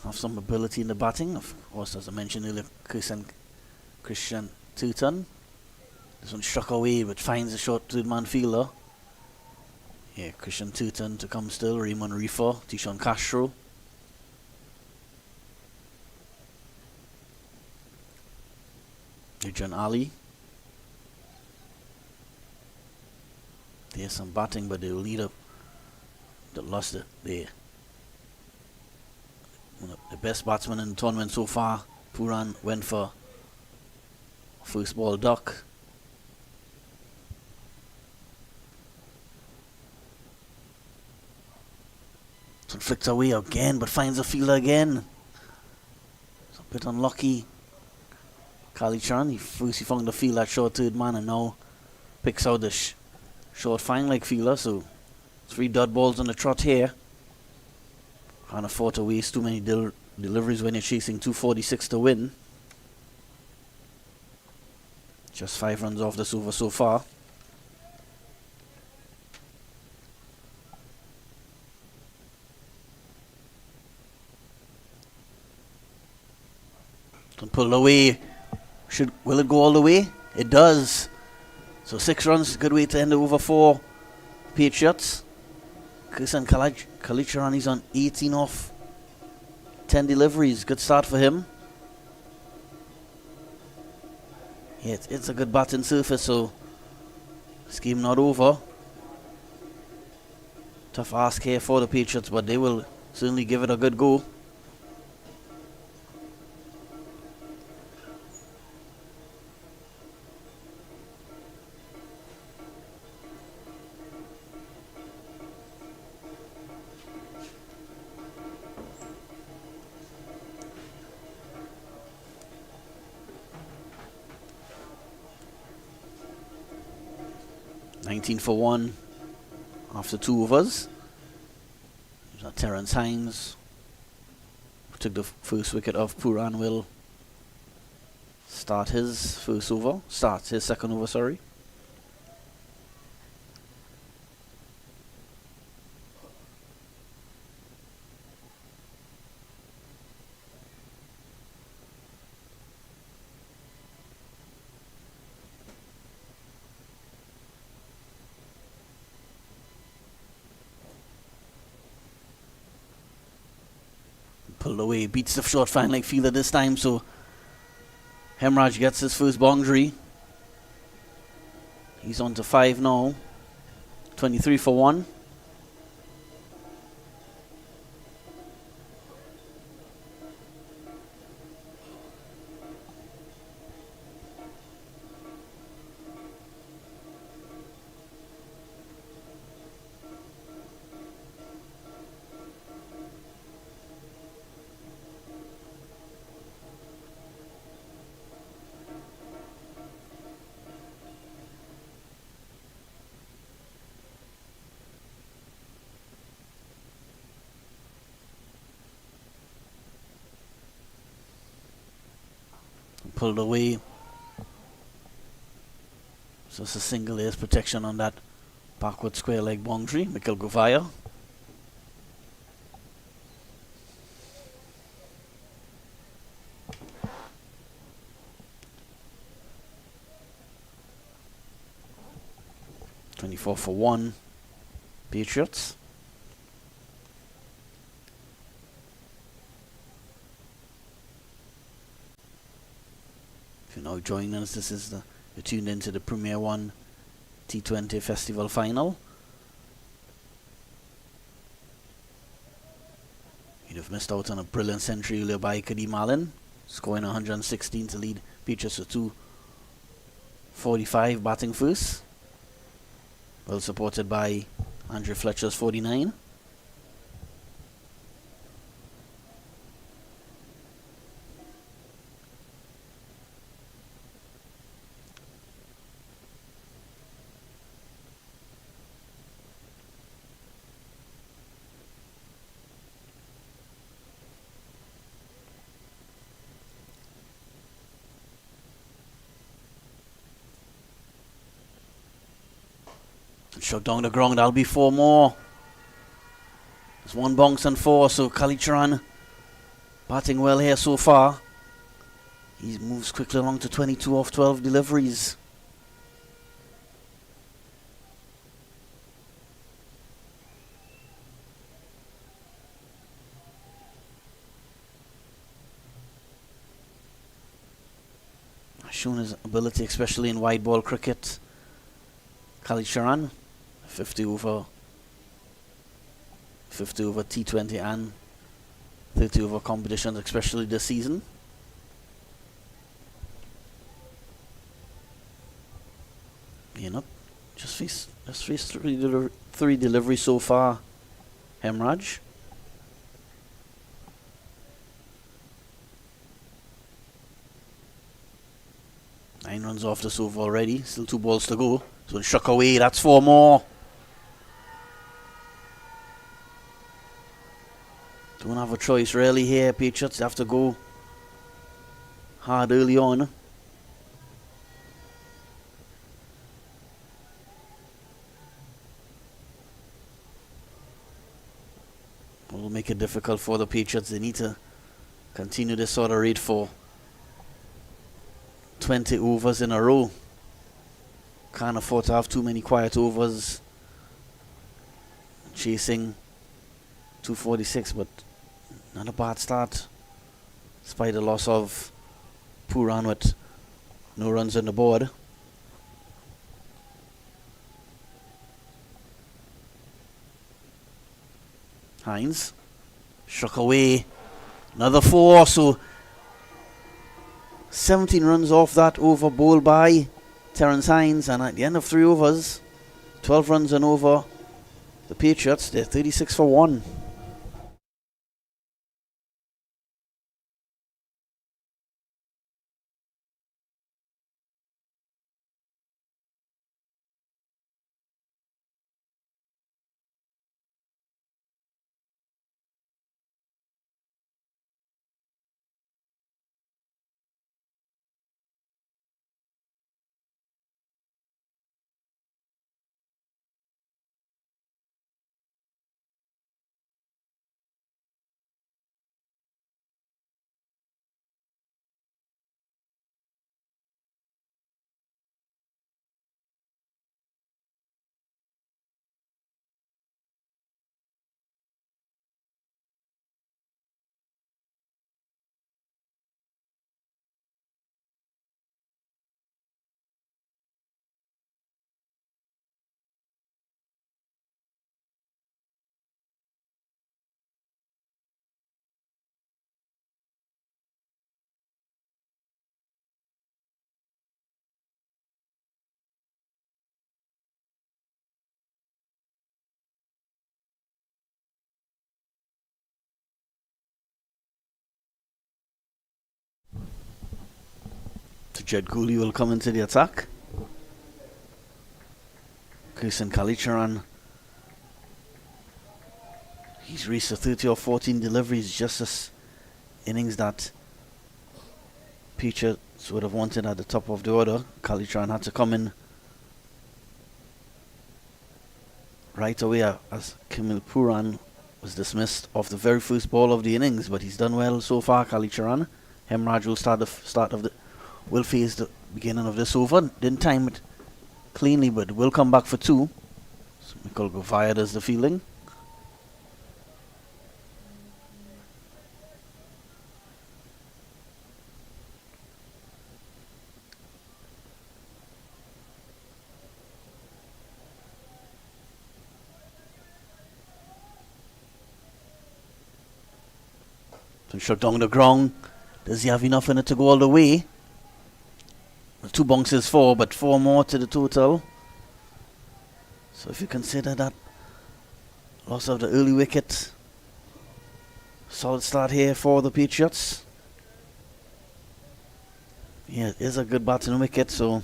have some ability in the batting. Of course, as I mentioned earlier, Christian Tuton. This one struck away but finds a short third-man fielder. Yeah, Christian Tuton to come still. Raymond Reefer, Tishon Castro. Adrian Ali. There's some batting, but they will lead up. They lost it there. One of the best batsmen in the tournament so far. Puran went for first ball duck. So flicks away again, but finds a fielder again. It's a bit unlucky. Kalicharan, he found the field at short third man and now picks out the short fine leg fielder. So 3 dot balls on the trot here. Can't afford to waste too many deliveries when you're chasing 246 to win. Just 5 runs off this over so far. Don't pull away. Will it go all the way? It does. So 6 runs, good way to end over for Patriots. Christian Kalicharan, he's on 18 off 10 deliveries. Good start for him. Yeah, it's a good batting surface, so this game not over. Tough ask here for the Patriots, but they will certainly give it a good go. For 1 after 2 overs. Terence Hines took the first wicket off. Puran will start his second over, sorry. Pulled away, beats the short fine leg fielder this time, so Hemraj gets his first boundary. He's on to 5 now. 23 for 1. pulled away. So it's a single ace protection on that backward square leg boundary. Mikkel Guvaya. .24 for 1. Patriots. If you're now joining us, this is you're tuned into the Premier 1 T20 Festival Final. You'd have missed out on a brilliant century earlier by Kadeem Allen, scoring 116 to lead Patriots with 2:45 batting first. Well supported by Andrew Fletcher's 49. Shot down the ground, that'll be 4 more. There's 1 bounce and 4, so Kalicharan batting well here so far. He moves quickly along to 22 off 12 deliveries. Shown his ability, especially in wide ball cricket. Kalicharan, 50 over T20 and 30 over competitions, especially this season. You know, just faced 3 deliveries so far, Hemraj. Nine runs off this over already, still 2 balls to go. So it struck away, that's 4 more. Don't have a choice really here, Patriots. They have to go hard early on. Will make it difficult for the Patriots. They need to continue this sort of rate for 20 overs in a row. Can't afford to have too many quiet overs. Chasing 246, but not a bad start. Despite the loss of Puran with no runs on the board. Hines struck away. Another 4, so 17 runs off that over bowled by Terence Hines, and at the end of 3 overs, 12 runs and over the Patriots. They're 36 for 1. So Jed Cooley will come into the attack. Christian Kalicharan, he's reached a 30 or 14 deliveries, just as innings that would have wanted at the top of the order. Kalitran had to come in right away as Kamil Puran was dismissed off the very first ball of the innings, but he's done well so far, Kalitran. Hemraj will face the beginning of this over. Didn't time it cleanly, but will come back for 2. So Mikol Govaya does the fielding. So shut down the ground. Does he have enough in it to go all the way? 2 bounces 4, but 4 more to the total. So if you consider that loss of the early wicket, solid start here for the Patriots. Yeah, it is a good batting wicket, so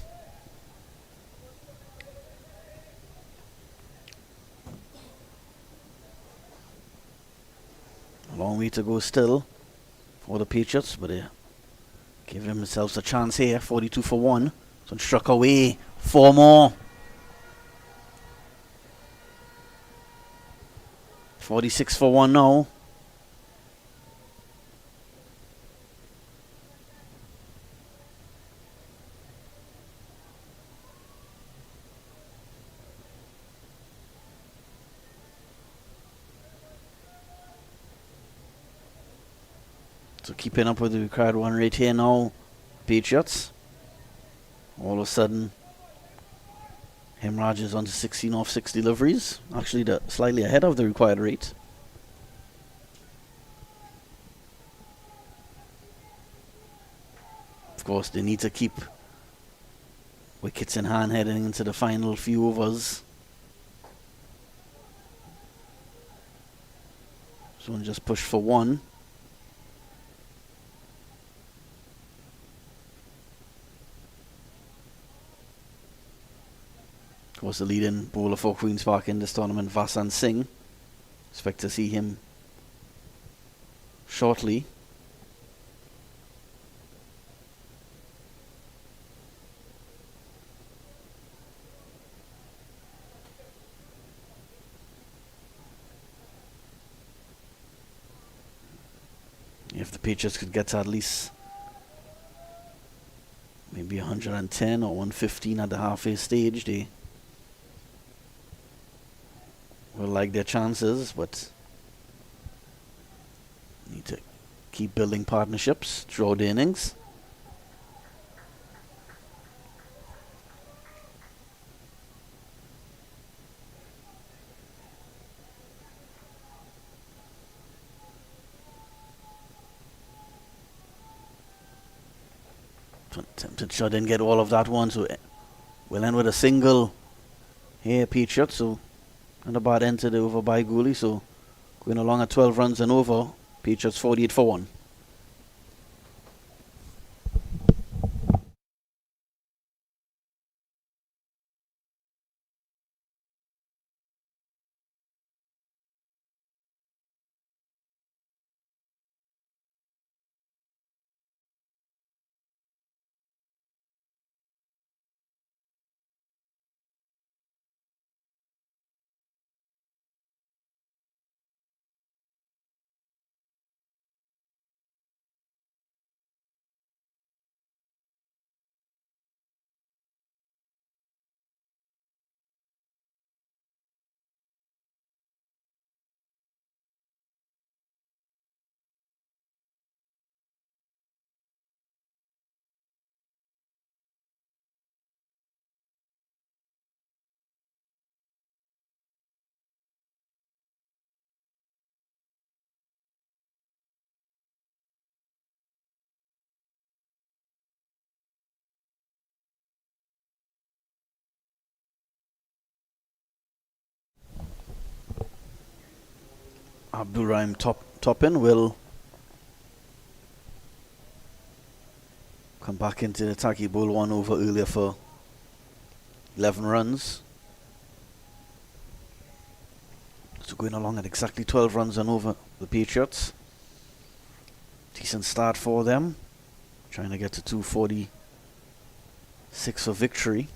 a long way to go still for the Patriots, but they're giving themselves a chance here. 42 for 1. So struck away. 4 more. 46 for 1 now. So keeping up with the required 1 rate here now, Patriots. All of a sudden, Hemraj is on to 16 off 6 deliveries. Actually, slightly ahead of the required rate. Of course, they need to keep wickets in hand heading into the final few overs. So just push for 1. Of course, the leading bowler for Queen's Park in this tournament, Vasan Singh. Expect to see him shortly. If the Patriots could get to at least maybe 110 or 115 at the halfway stage, they will like their chances, but need to keep building partnerships throughout the innings. Attempted shot, didn't get all of that one, so we'll end with a single here, Patriots. So not a bad end to the over by Gooley, so going along at 12 runs and over. Patriots 48 for 1. Abdul Rahim Toppin will come back into the attack. He bowled 1 over earlier for 11 runs. So going along at exactly 12 runs and over the Patriots. Decent start for them. Trying to get to 246 for victory.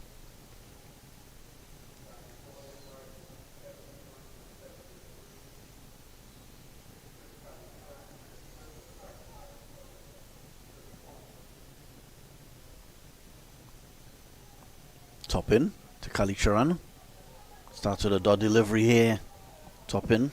Top in to Kalicharan. Starts with a dot delivery here. Top in.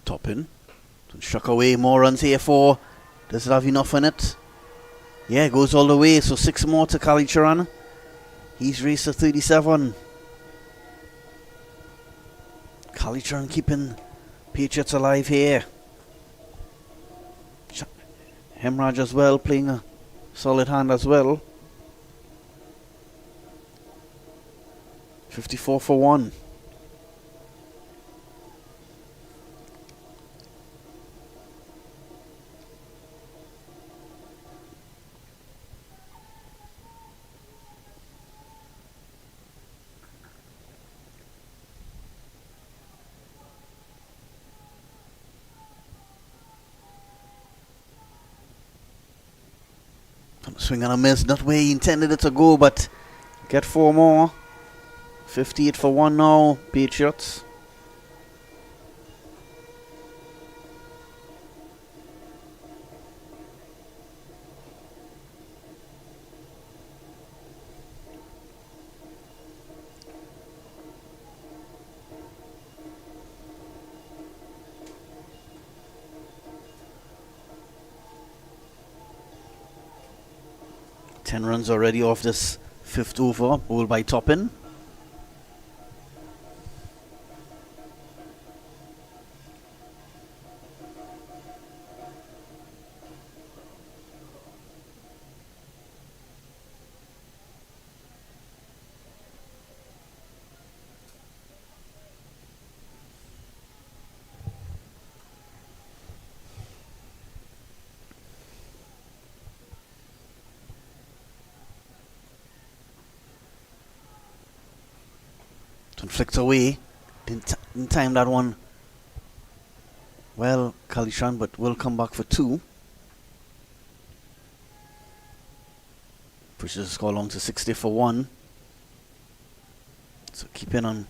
Top in. Struck away, more runs here for. Does it have enough in it? Yeah, goes all the way, so 6 more to Kalicharan. He's raced to 37. Kalicharan keeping Patriots alive here. Hemraj as well, playing a solid hand as well. 54 for 1. Swing and a miss, not where he intended it to go, but get 4 more. 58 for 1 now, Patriots. Ten runs already off this 5th over, bowled by Toppin. Flicked away. Didn't time that one well, Kalishan, but will come back for 2. Pushes the score along to 60 for 1. So keeping on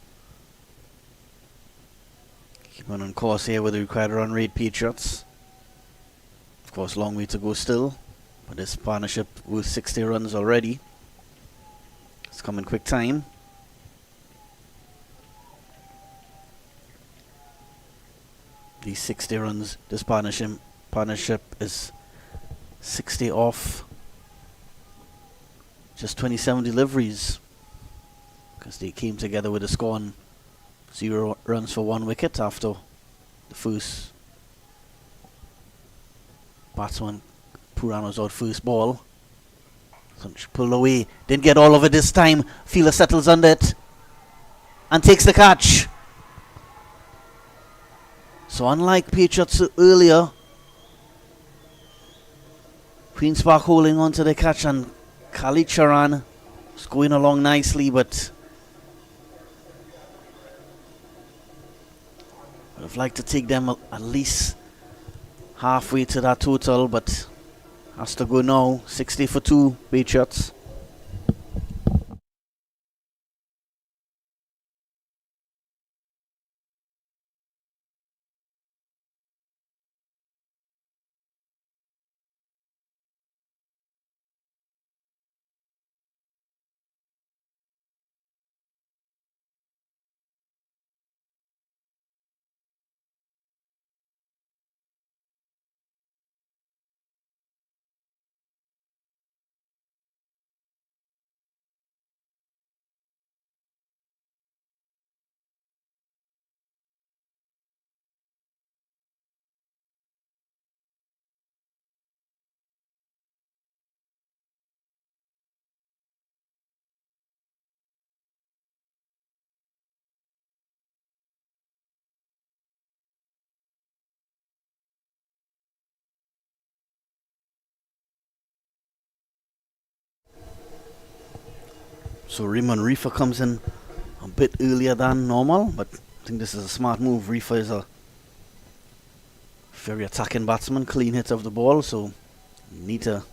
course here with the required run rate, Patriots. Of course, long way to go still, but this partnership with 60 runs already. It's coming quick time. These 60 runs, this partnership is 60 off just 27 deliveries, because they came together with a score on 0 runs for 1 wicket after the first batsman Puran was out first ball. So pulled away, didn't get all of it this time. Fielder settles under it and takes the catch. So unlike Patriots earlier, Queen's Park holding on to the catch, and Kalicharan is going along nicely, but I'd have liked to take them at least halfway to that total, but has to go now. 60 for 2, Patriots. So Raymond Reefer comes in a bit earlier than normal, but I think this is a smart move. Reefer is a very attacking batsman, clean hit of the ball, so you need to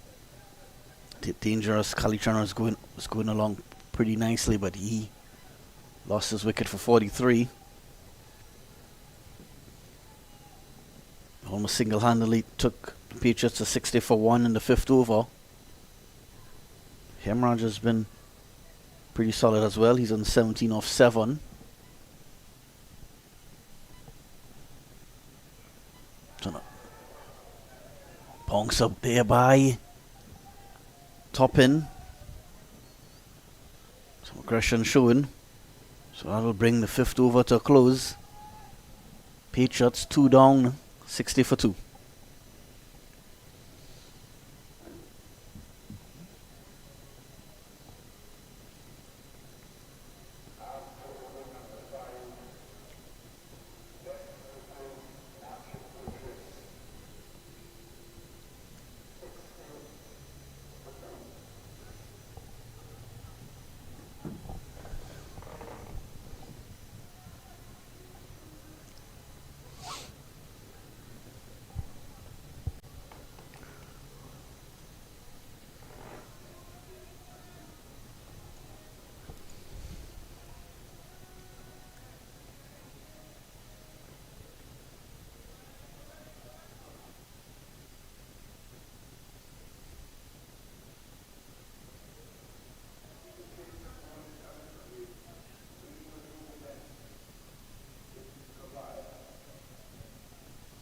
dangerous. Kalichana was going along pretty nicely, but he lost his wicket for 43. Almost single-handedly took the Patriots to 60 for 1 in the 5th over. Hemraj has been pretty solid as well. He's on 17 off 7. So bonks up there by Toppin. Some aggression showing. So that'll bring the 5th over to a close. Patriots 2 down, 60 for 2.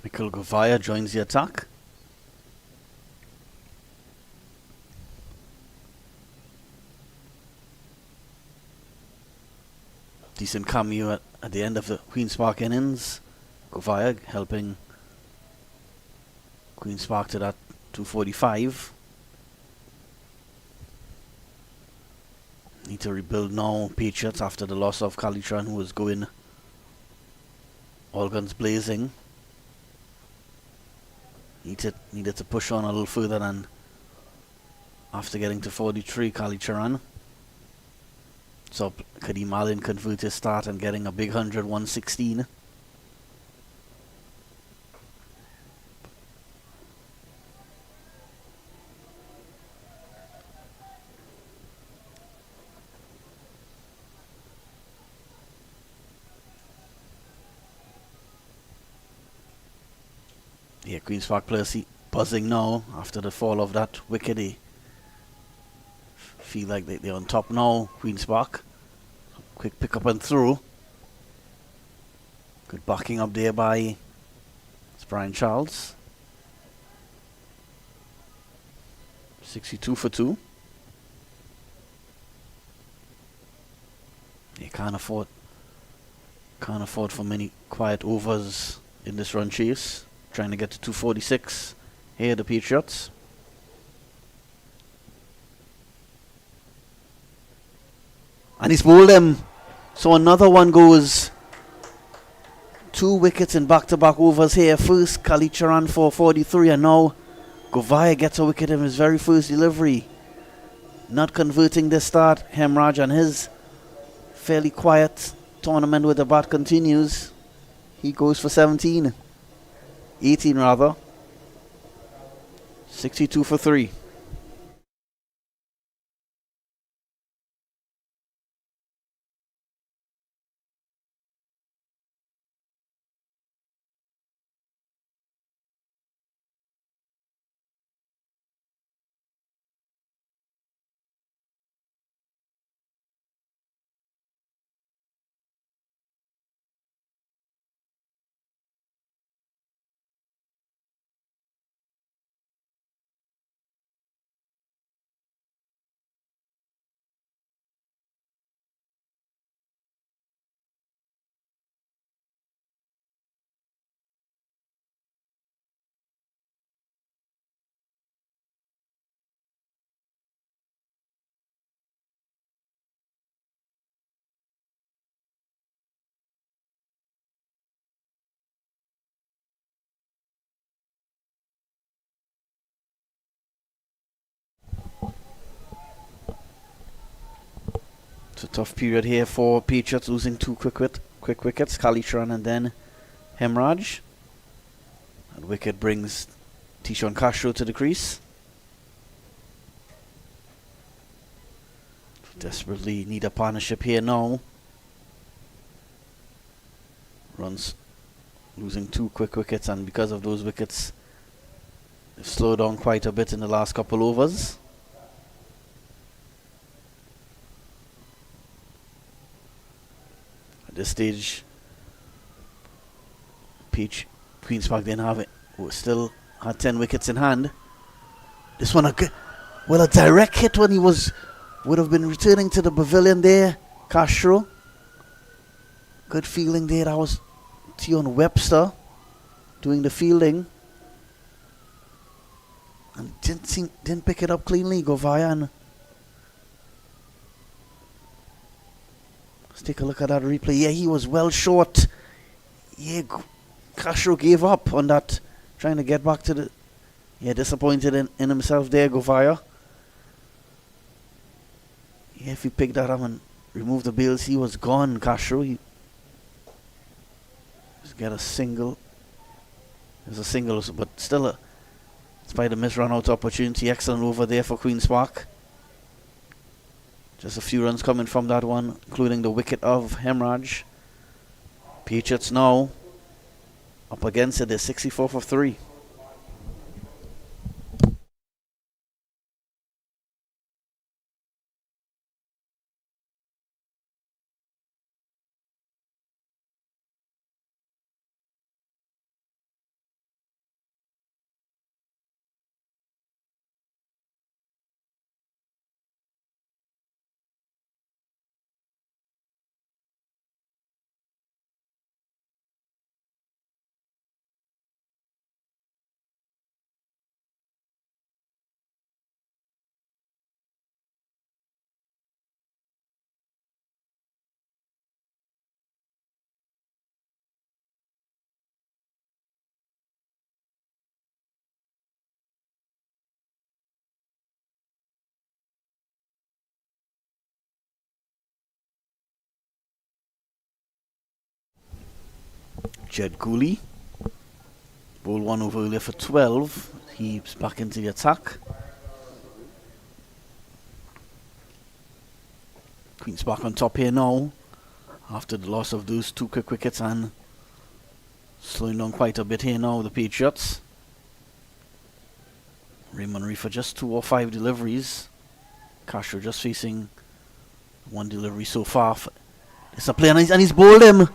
Michael Govaya joins the attack. Decent cameo at the end of the Queen's Park innings. Govaya helping Queen's Park to that 245. Need to rebuild now, Patriots, after the loss of Kalitran, who was going all guns blazing. Needed to push on a little further than after getting to 43, Kalicharan. So Kadeem Allen convert his start and getting a big 100, 116. Yeah, Queen's Park players buzzing now after the fall of that wicket. They feel like they're on top now, Queen's Park. Quick pick up and throw. Good backing up there by Brian Charles. 62 for 2. They can't afford for many quiet overs in this run chase. Trying to get to 246 here, the Patriots. And he's bowled him. So another one goes. 2 wickets in back-to-back overs here. First, Kalicharan for 43, and now Govaya gets a wicket in his very first delivery. Not converting this start. Hemraj and his fairly quiet tournament with the bat continues. He goes for 17. 18 rather. 62 for 3. a tough period here for Patriots, losing two quick wickets, Kalitran and then Hemraj. That wicket brings Tishon Castro to the crease. Desperately need a partnership here now. Runs losing two quick wickets, and because of those wickets they've slowed down quite a bit in the last couple overs. At this stage Queen's Park didn't have it, still had 10 wickets in hand. This one a direct hit when he would have been returning to the pavilion there. Castro, good fielding there. That was Tion Webster doing the fielding, and didn't pick it up cleanly. Govaya, and let's take a look at that replay. Yeah, he was well short. Yeah, Castro gave up on that, trying to get back to the. Yeah, disappointed in himself there, Govaya. Yeah, if he picked that up and removed the bails, he was gone, Castro. He just get a single. There's a single, but still, despite a missed run-out opportunity, excellent over there for Queen's Park. Just a few runs coming from that one, including the wicket of Hemraj. Patriots now up against it. They're 64 for 3. Jed Cooley, ball one over earlier for 12. He's back into the attack. Queen's back on top here now, after the loss of those two quick wickets, and slowing down quite a bit here now, the Patriots. Raymond Reefer just 2 or 5 deliveries. Castro just facing one delivery so far. It's a play, and he's bowled him.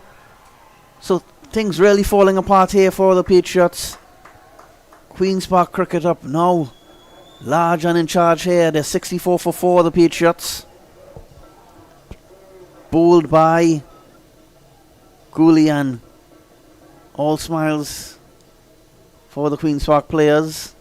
So things really falling apart here for the Patriots. Queen's Park cricket up now, large and in charge here. They're 64 for 4, the Patriots. Bowled by Cooley, and all smiles for the Queen's Park players.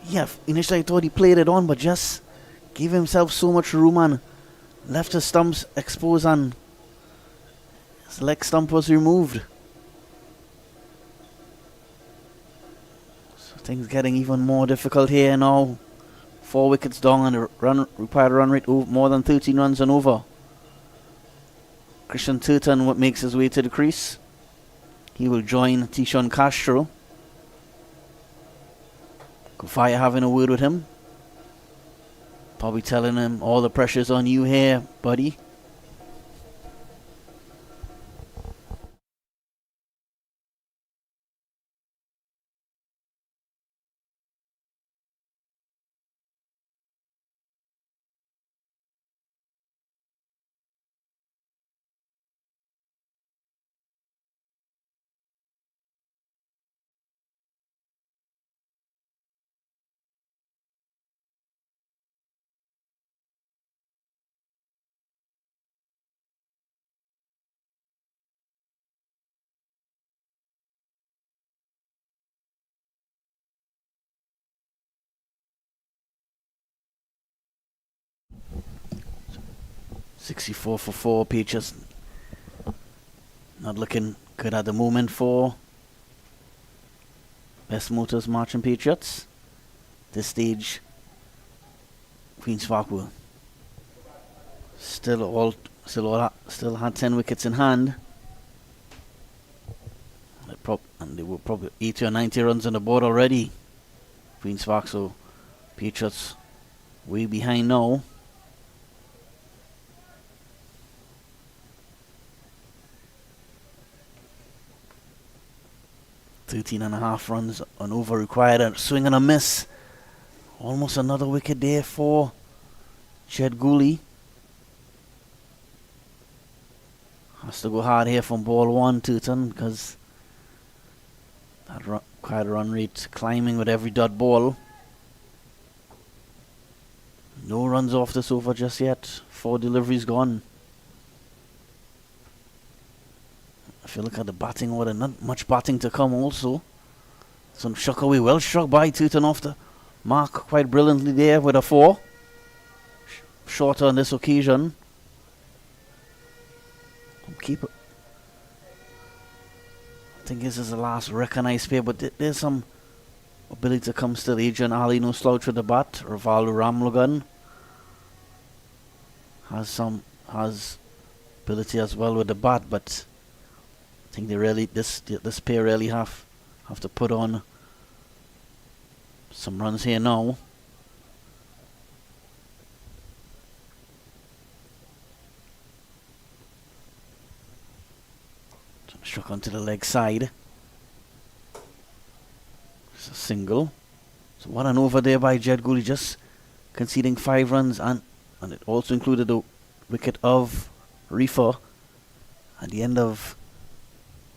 Yeah, initially I thought he played it on, but just gave himself so much room and left his stumps exposed, and his leg stump was removed. So things getting even more difficult here now. 4 wickets down, and the required run rate more than 13 runs and over. Christian Turton makes his way to the crease. He will join Tishon Castro. Govaya having a word with him. Probably telling him all the pressure's on you here, buddy. .64 for 4. Patriots not looking good at the moment for Bess Motors Marchin Patriots. This stage, Queen's Park were still had 10 wickets in hand. And they were probably 80 or 90 runs on the board already. Queen's Park, so Patriots way behind now. .5 runs on over required. A swing and a miss. Almost another wicket there for Jed Gooley. Has to go hard here from ball 1, Tooten, because that required run rate climbing with every dot ball. No runs off this over just yet. 4 deliveries gone. If you look at the batting order, not much batting to come also. Some shock away, well struck by Tooten off the mark quite brilliantly there with a 4. Shorter on this occasion. Keeper. I think this is the last recognised pair, but there's some ability to come still. Adrian Ali, no slouch with the bat. Rivaldo Ramlogan has ability as well with the bat, but I think they really this pair really have to put on some runs here now. Struck onto the leg side. It's a single. So what an over there by Jed Gooley, just conceding 5 runs, and it also included the wicket of Reefer at the end of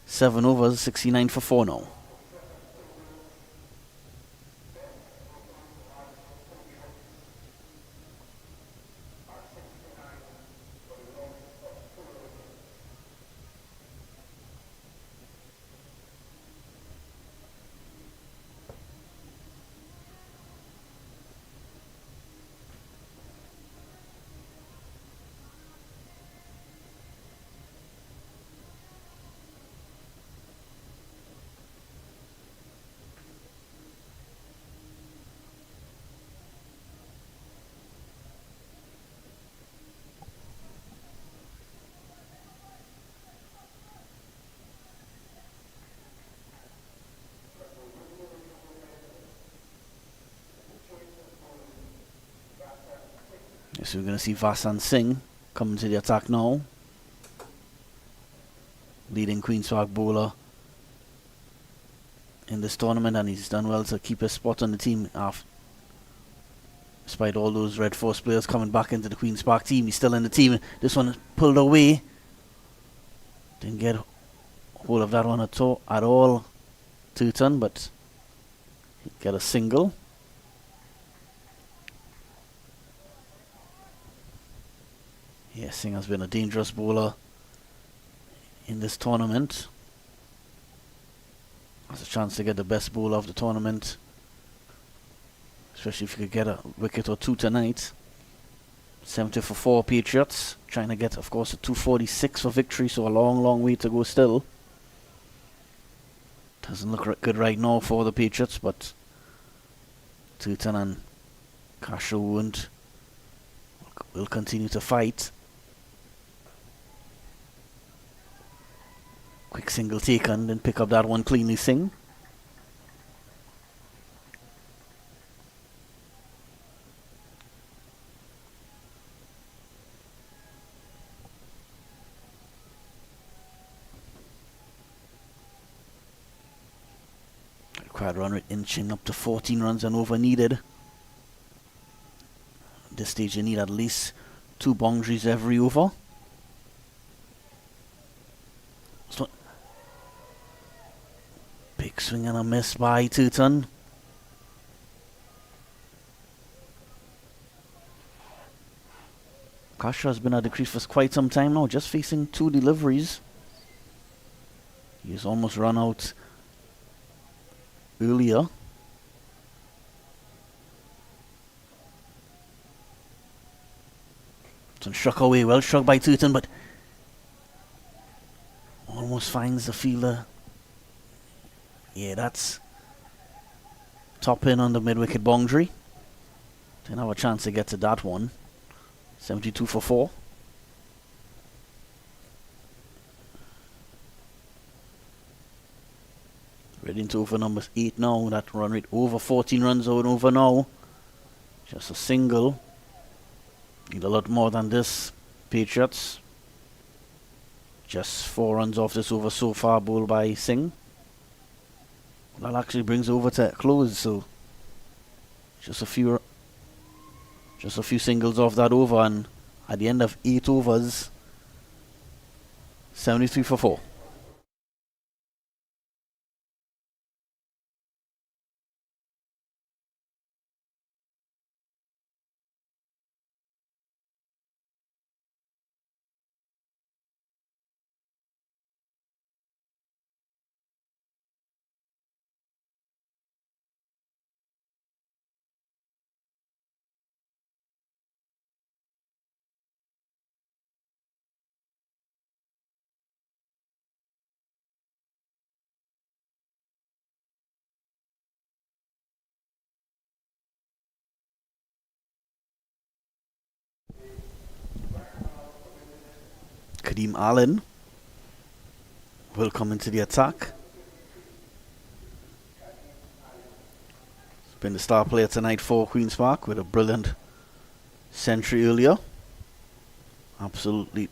7 overs, 69 for 4 now. So we're going to see Vasan Singh coming to the attack now. Leading Queen's Park bowler in this tournament, and he's done well to keep his spot on the team despite all those Red Force players coming back into the Queen's Park team. He's still in the team. This one is pulled away. Didn't get hold of that one at all, Tooten, but he get a single. Yeah, Singh has been a dangerous bowler in this tournament. Has a chance to get the best bowler of the tournament, especially if you could get a wicket or 2 tonight. 70 for 4 Patriots, trying to get, of course, a 246 for victory, so a long way to go still. Doesn't look good right now for the Patriots, but Tooten and Kasha will continue to fight. Quick single taken, then pick up that one cleanly, Singh. Required run rate inching up to 14 runs and over needed. At this stage you need at least 2 boundaries every over. So big swing and a miss by Tooten. Kasha has been at the crease for quite some time now, just facing 2 deliveries. He's almost run out earlier. Some struck away, well struck by Tooten, but almost finds the fielder. Yeah, that's top in on the mid-wicket boundary. Didn't have a chance to get to that one. 72 for 4. Ready into over number 8 now. That run rate over 14 runs out over now. Just a single. Need a lot more than this, Patriots. Just 4 runs off this over so far, bowled by Singh. That actually brings over to close, so just a few singles off that over, and at the end of 8 overs, 73 for 4. Kadeem Allen will come into the attack. He's been the star player tonight for Queen's Park with a brilliant century earlier. Absolutely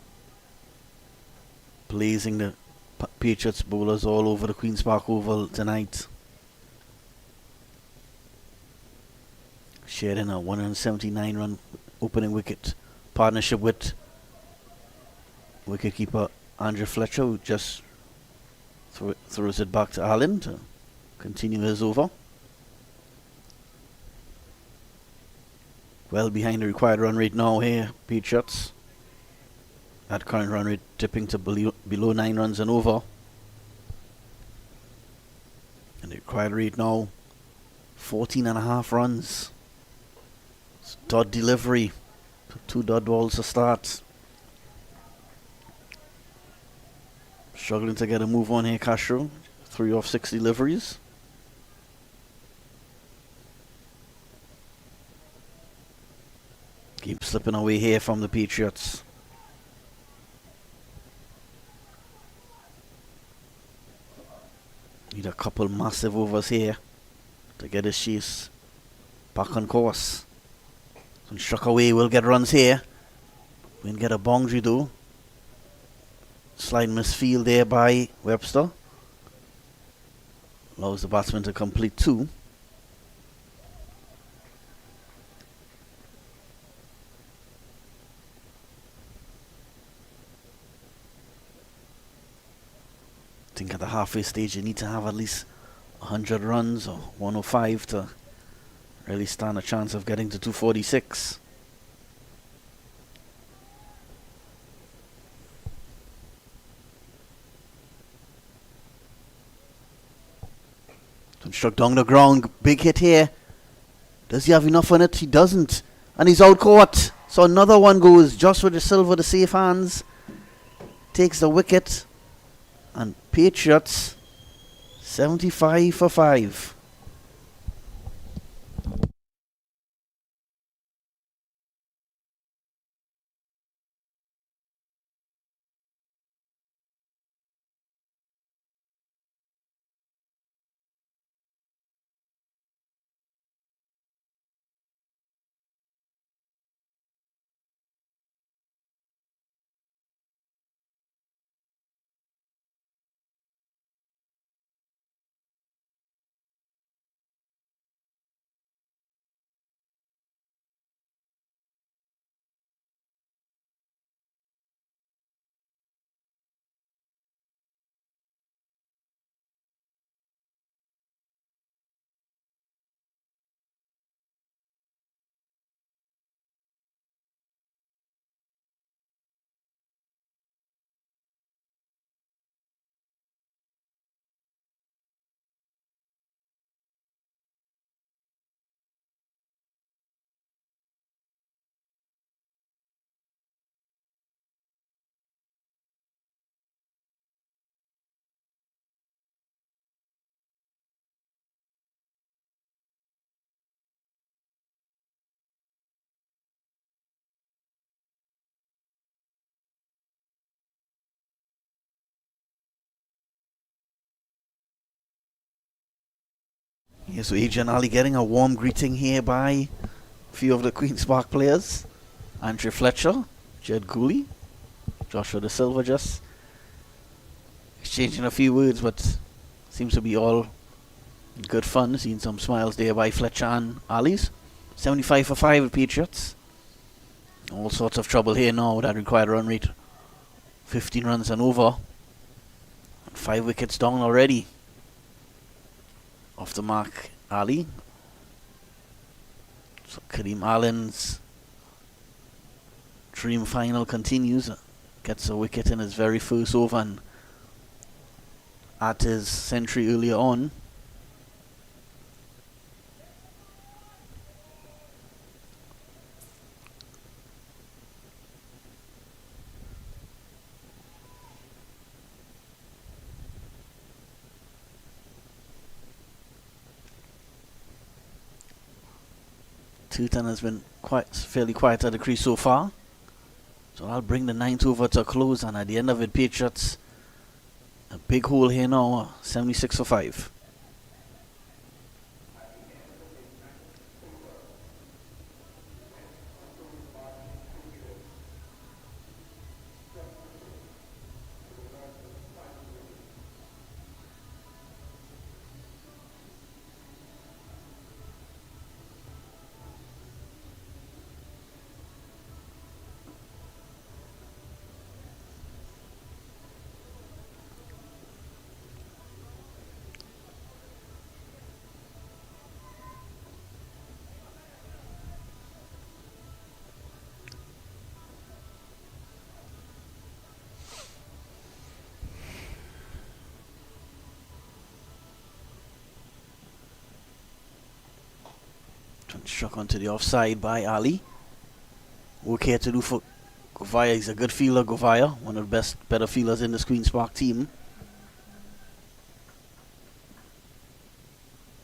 blazing the Patriots bowlers all over the Queen's Park Oval tonight. Shared in a 179 run opening wicket partnership with wicketkeeper Andrew Fletcher, who just throws it back to Allen to continue his over. Well behind the required run rate now here, Patriots. That current run rate dipping to below 9 runs and over. And the required rate now 14.5 runs. It's dot delivery. 2 dot balls to start. Struggling to get a move on here, Castro. 3 off 6 deliveries. Keep slipping away here from the Patriots. Need a couple massive overs here to get his chase back on course. So struck away, will get runs here. We'll get a boundary though. Slight misfield there by Webster. Allows the batsman to complete 2. I think at the halfway stage you need to have at least 100 runs or 105 to really stand a chance of getting to 246. Struck down the ground, big hit here. Does he have enough on it? He doesn't. And he's out caught. So another one goes. Joshua De Silva, the safe hands, takes the wicket. And Patriots 75 for 5. Yeah, so Adrian Ali getting a warm greeting here by a few of the Queen's Park players. Andrew Fletcher, Jed Cooley, Joshua De Silva just exchanging a few words, but seems to be all good fun. Seeing some smiles there by Fletcher and Ali's. 75 for 5 with Patriots. All sorts of trouble here now. That required a run rate 15 runs and over. And 5 wickets down already. Off the mark, Ali. So Kareem Allen's dream final continues. Gets a wicket in his very first over and at his century earlier on. Tutan has been fairly quiet at the crease so far. So I'll bring the 9th over to a close, and at the end of it, Patriots a big hole here now, 76 for 5. Struck onto the offside by Ali. Work here to do for Govaya. He's a good fielder, Govaya. One of the better fielders in the Queen's Park team.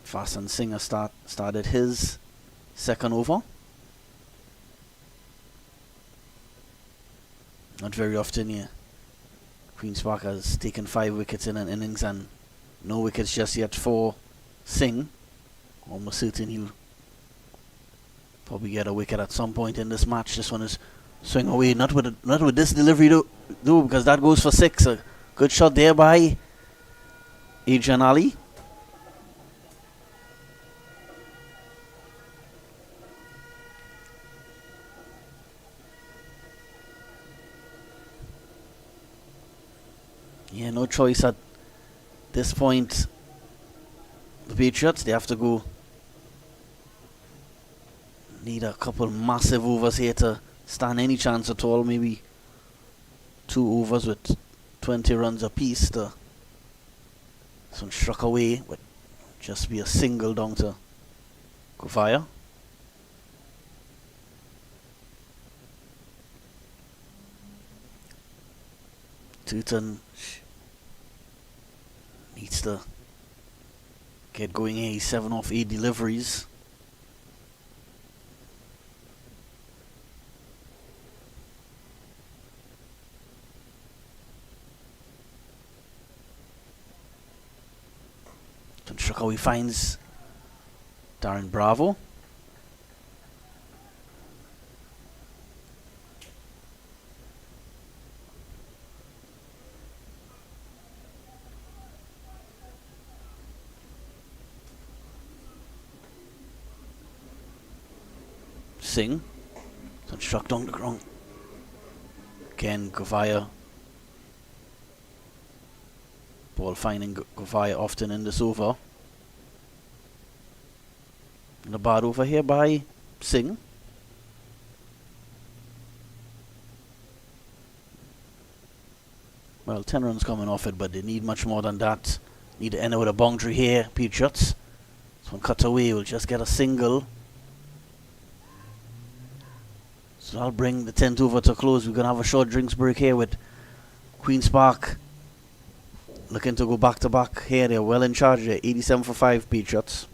Fasan Singer started his second over. Not very often, yeah. Queen's Park has taken 5 wickets in an innings and no wickets just yet for Singh. Almost certain he'll probably get a wicket at some point in this match. This one is swing away, not with this delivery though, because that goes for 6. A good shot there by Adrian Ali. Yeah, no choice at this point. The Patriots, they have to go. Need a couple massive overs here to stand any chance at all. Maybe 2 overs with 20 runs apiece. This one struck away, but just be a single down to Govaya. Tutan needs to get going here. He's 7 off 8 deliveries. How he finds Darren Bravo. Singh. Struck down the ground. Again, Govaya. Ball finding Govaya often in this over. And a bad over here by Singh. Well, 10 runs coming off it, but they need much more than that. Need to end it with a boundary here, Patriots. This one cut away, we'll just get a single. So I'll bring the 10th over to a close. We're going to have a short drinks break here with Queen's Park looking to go back to back here. They're well in charge. They're 87 for 5, Patriots.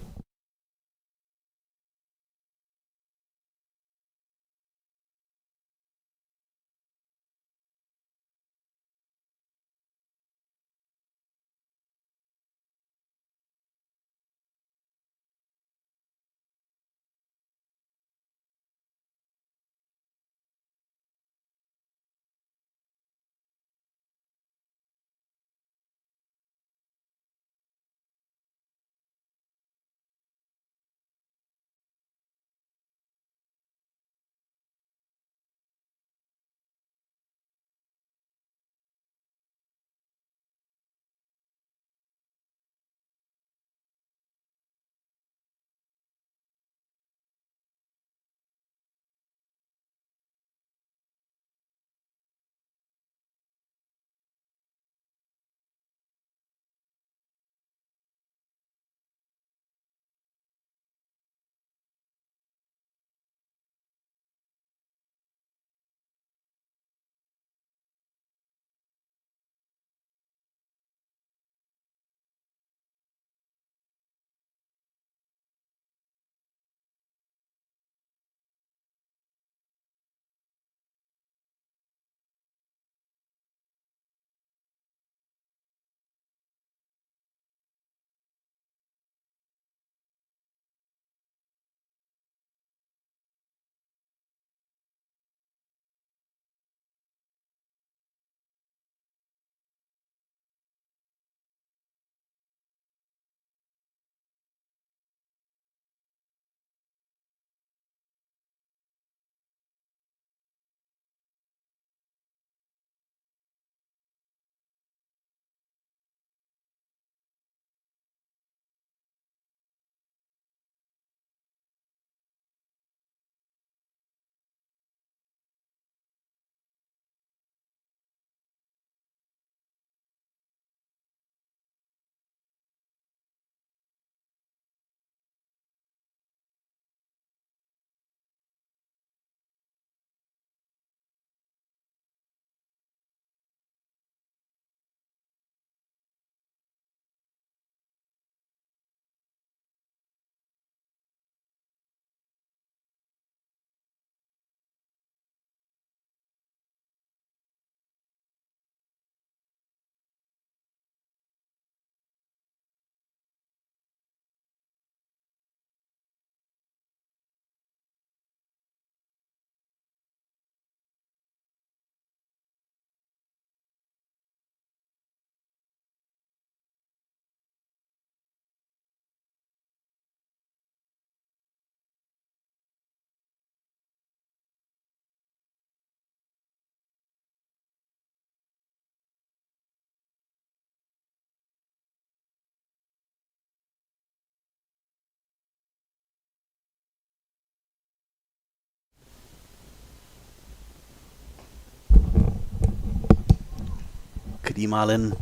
Kadeem Allen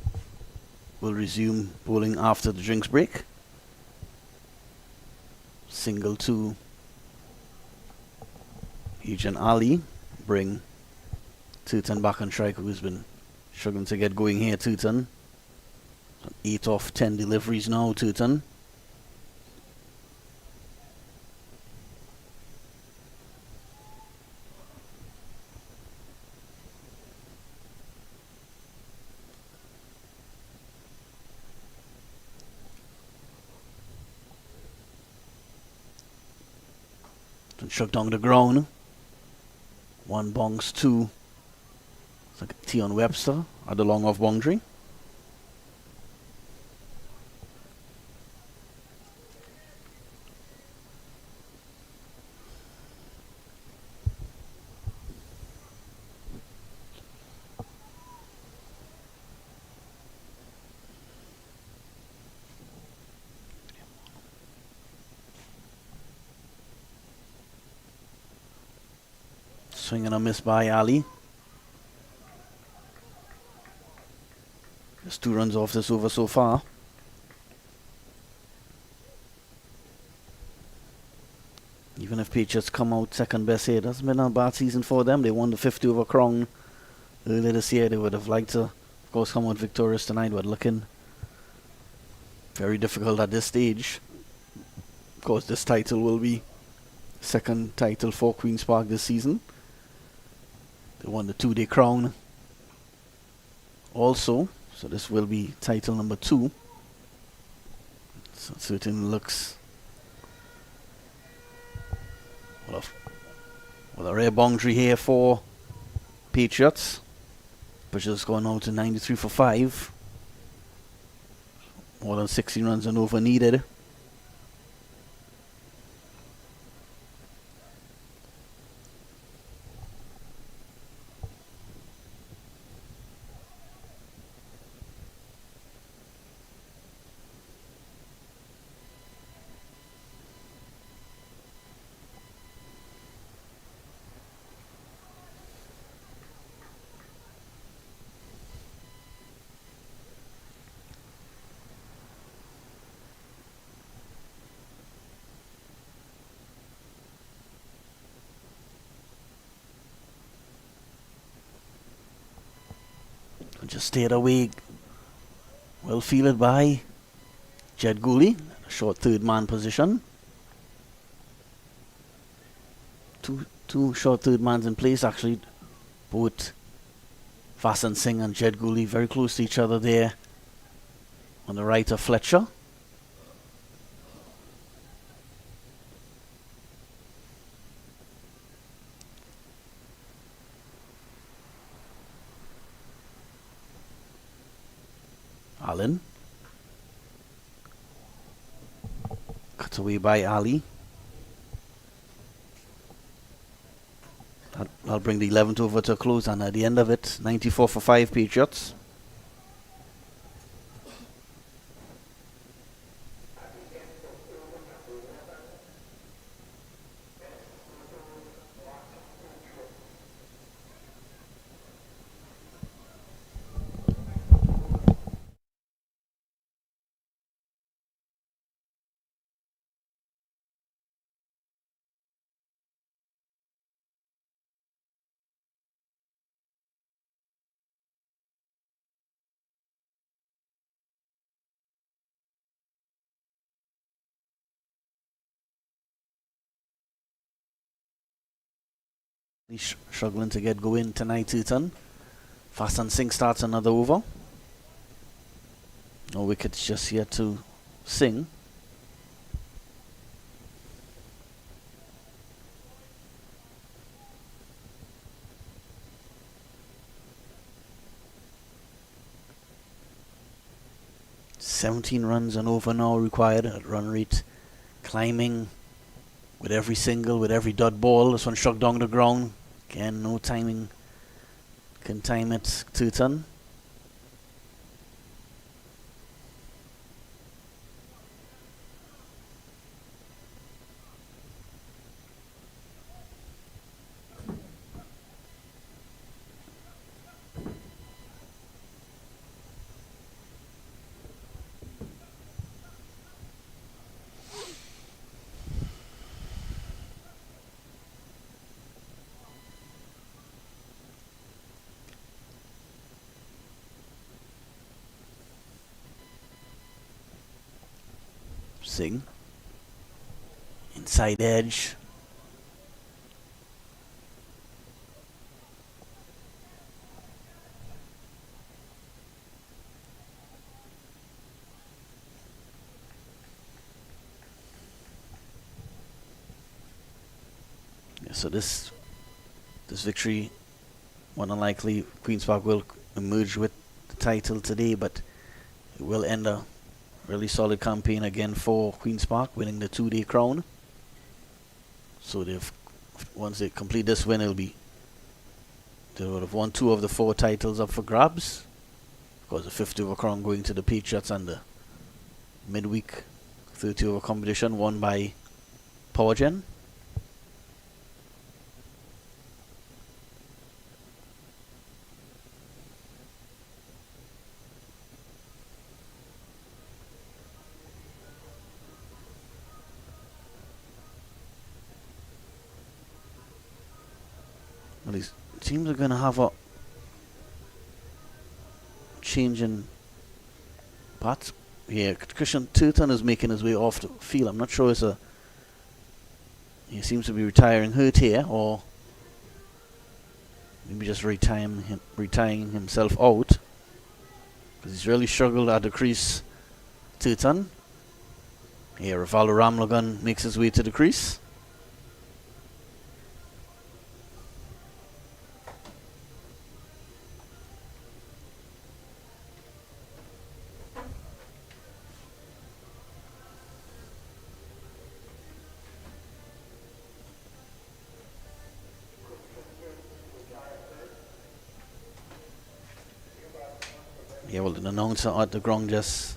will resume bowling after the drinks break. Single to Eugene Ali, bring Tutan back on strike, who's been struggling to get going here. Tutan, 8 off 10 deliveries now. Tutan. Struck down the ground. 1 bonks, 2. It's like a tee on Webster at the long off boundary. Swing and a miss by Ali. Just 2 runs off this over so far. Even if Patriots come out second best here, it hasn't been a bad season for them. They won the 50 over crown earlier this year. They would have liked to, of course, come out victorious tonight, but looking very difficult at this stage. Of course, this title will be second title for Queen's Park this season. They won the 2-day crown also, so this will be title number 2. So it certainly looks well, a rare boundary here for Patriots. But just going out to 93 for 5. More than 16 runs and over needed. Just stayed away. Well fielded by Jed Gooley. Short third man position. Two short third mans in place actually. Both Vasan Singh and Jed Gooley very close to each other there. On the right of Fletcher. Allen. Cut away by Ali. That'll bring the 11th over to a close, and at the end of it, 94 for 5 Patriots. He's struggling to get going tonight, Tutan. Fast and Singh starts another over. No wickets just yet to Singh. "17 runs and over now required at run rate, climbing with every single, with every dot ball. This one struck down the ground. Again, no timing. Can time it, Tutan. Singh. Inside edge. Yeah, so this victory, more than likely, Queen's Park will emerge with the title today, but it will end a really solid campaign again for Queen's Park, winning the 2-day crown. So once they complete this win, they would have won 2 of the 4 titles up for grabs. Of course, the 50 over crown going to the Patriots, and the midweek 30 over competition won by Powergen. Well, these teams are going to have a change in parts. Yeah, Christian Turton is making his way off the field. I'm not sure he seems to be retiring hurt here, or maybe just retiring himself out, because he's really struggled at the crease. Turton. Here, Rivaldo Ramlogan makes his way to the crease. Yeah, well, an announcer at the ground just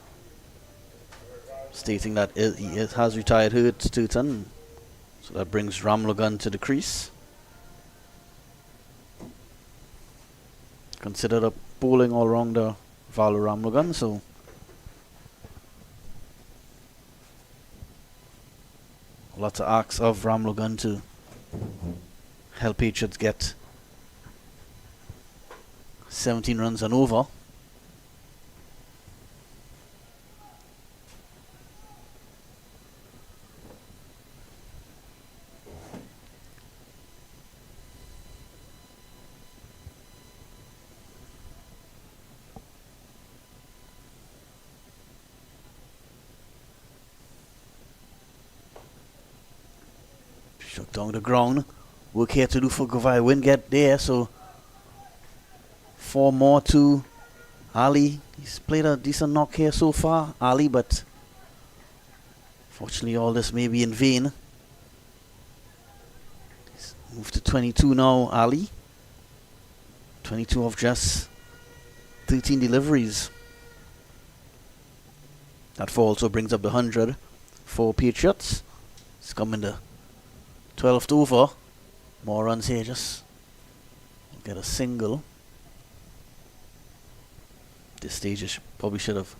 stating that he has retired hurt, Turton. So that brings Ramlogan to the crease. Considered a bowling all-rounder, Rivaldo Ramlogan, so lots of acts of Ramlogan to help Patriots get 17 runs and over. Struck down the ground. Work here to do for Govai. Win get there, so 4 more to Ali. He's played a decent knock here so far, Ali, but fortunately all this may be in vain. He's moved to 22 now, Ali. 22 of just 13 deliveries. That four also brings up the 100 for Patriots. It's coming to 12th over. More runs here, just get a single. This stage I probably should have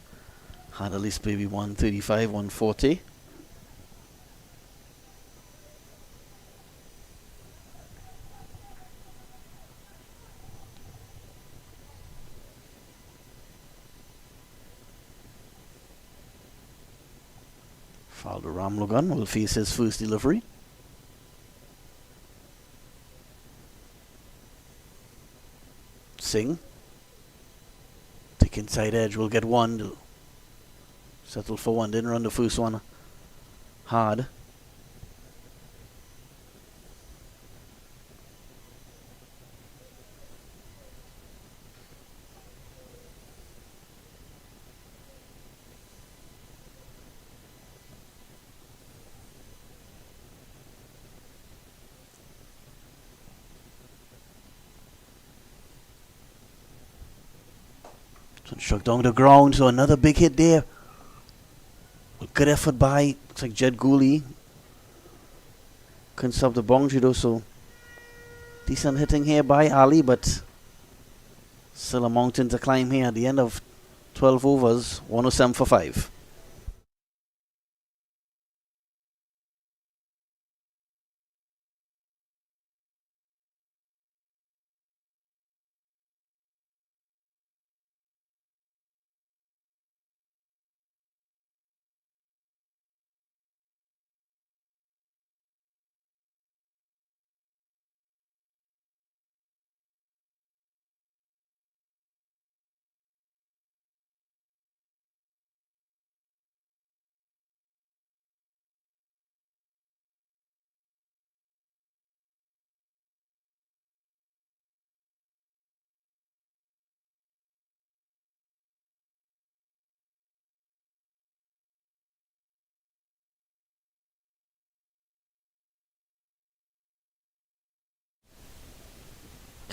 had at least maybe 135, 140. Rivaldo Ramlogan will face his first delivery. Singh. Take inside edge, will get one. They'll settle for one. Didn't run the first one hard. Struck down the ground, so another big hit there. Good effort by, looks like Jed Gooley. Couldn't stop the boundary though, so decent hitting here by Ali, but still a mountain to climb here at the end of 12 overs, 107 for 5.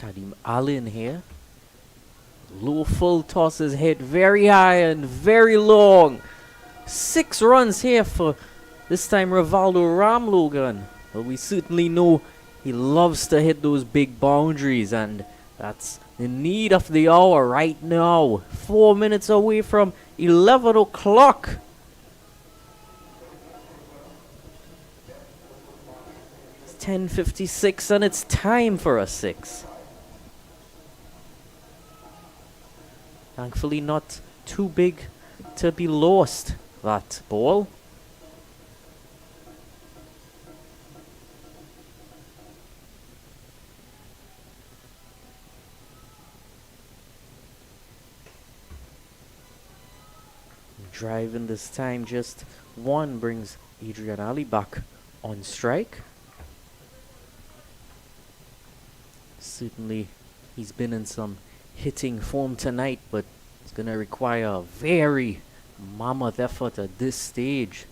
Kadim Allen here. Low full toss is hit very high and very long. 6 runs here for this time Rivaldo Ramlogan. Well, we certainly know he loves to hit those big boundaries, and that's the need of the hour right now. 4 minutes away from 11 o'clock. It's 10:56 and it's time for a 6. Thankfully not too big to be lost, that ball. Driving this time, just 1 brings Adrian Ali back on strike. Certainly he's been in some hitting form tonight, but it's going to require a very mammoth effort at this stage.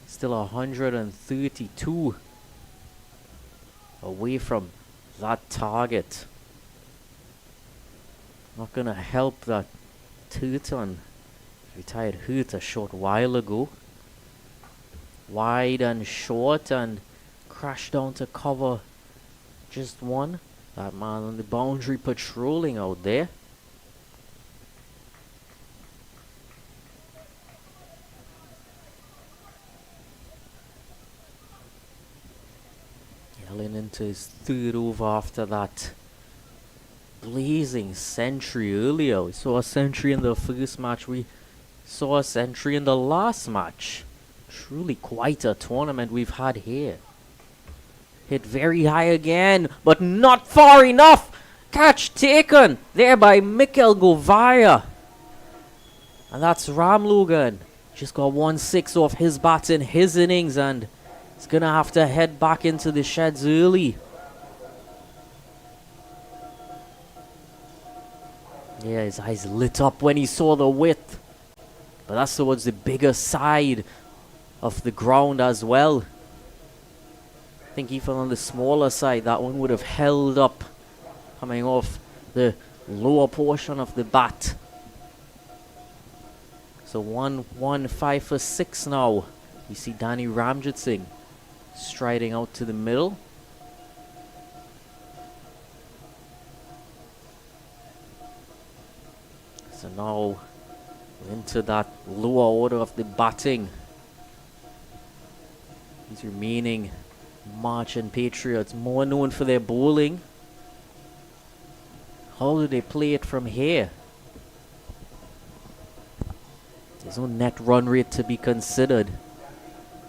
Still 132 away from that target. Not going to help that Turton retired hurt a short while ago. Wide and short and crashed down to cover just 1. That man on the boundary patrolling out there. Yelling into his 3rd over after that blazing century earlier. We saw a century in the first match. We saw a century in the last match. Truly quite a tournament we've had here. Hit very high again, but not far enough. Catch taken there by Mikel Govaya. And that's Ramlogan. Just got 1-6 off his bat in his innings, and he's going to have to head back into the sheds early. Yeah, his eyes lit up when he saw the width. But that's towards the bigger side of the ground as well. I think even on the smaller side, that one would have held up coming off the lower portion of the bat. So 1-5 for 6 now. We see Danny Ramjit Singh striding out to the middle. So now into that lower order of the batting. These remaining Marchin Patriots, more known for their bowling. How do they play it from here? There's no net run rate to be considered.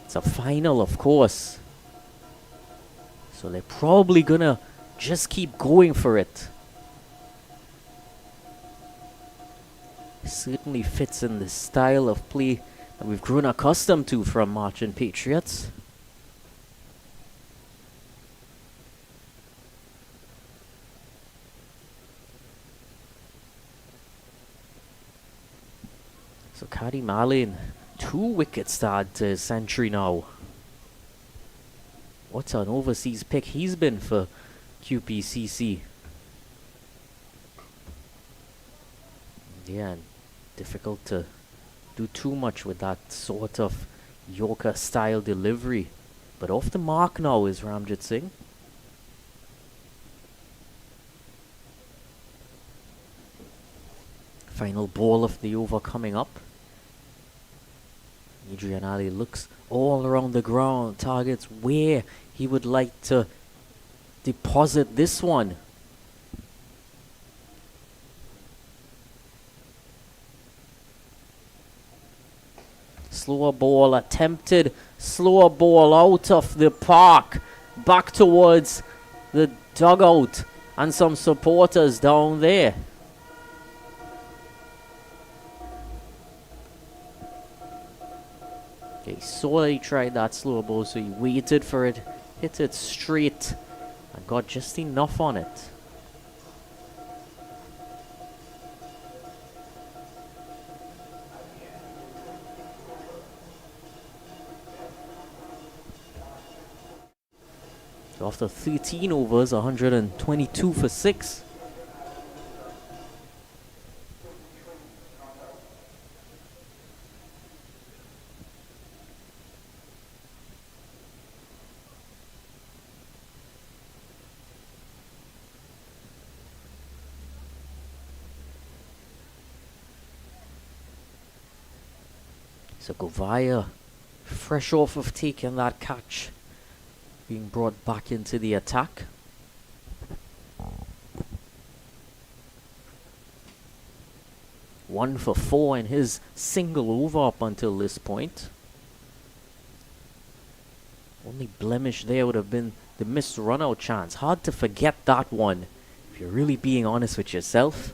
It's a final, of course. So they're probably gonna just keep going for it. Certainly fits in the style of play that we've grown accustomed to from Marchin Patriots. So Kadim Allen, 2 wickets to add to his century now. What an overseas pick he's been for QPCC. Yeah, and difficult to do too much with that sort of Yorker style delivery. But off the mark now is Ramjit Singh. Final ball of the over coming up. Adrian Ali looks all around the ground, targets where he would like to deposit this one. Slower ball attempted, slower ball out of the park, back towards the dugout and some supporters down there. Okay, saw that he tried that slow ball, so he waited for it, hit it straight, and got just enough on it. So after 13 overs, 122 for 6. So Govaya, fresh off of taking that catch, being brought back into the attack. One for 4 in his single over up until this point. Only blemish there would have been the missed run-out chance. Hard to forget that one, if you're really being honest with yourself.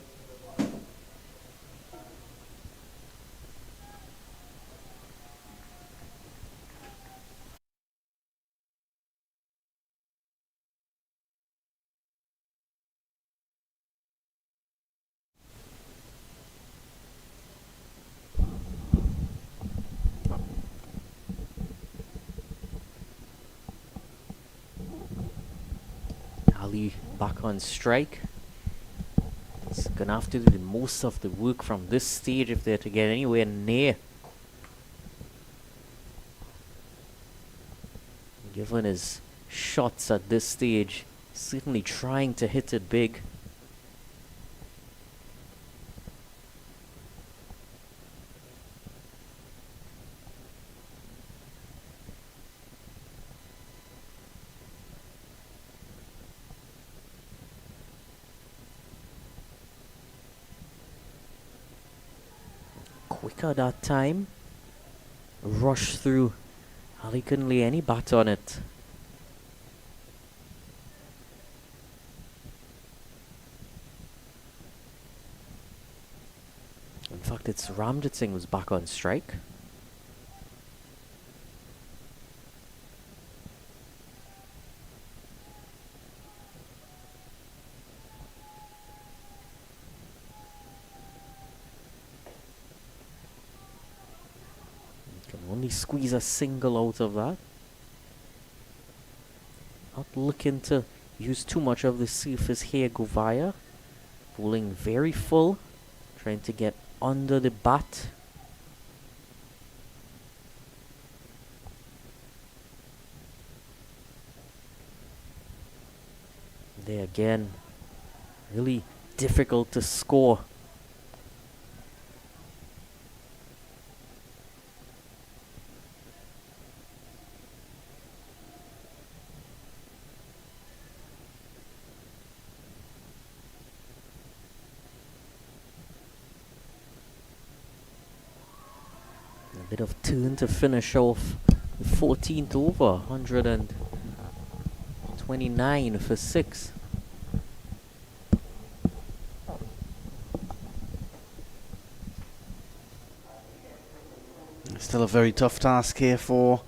Ali back on strike. He's gonna have to do the most of the work from this stage if they're to get anywhere near. Given his shots at this stage, certainly trying to hit it big. Quicker that time. Rush through. Ali couldn't lay any bat on it. In fact, it's Ramjit Singh who's back on strike. Can only squeeze a single out of that. Not looking to use too much of the surface here, Govaya. Bowling very full. Trying to get under the bat. There again. Really difficult to score. A bit of turn to finish off the 14th over, 129 for 6. Still a very tough task here for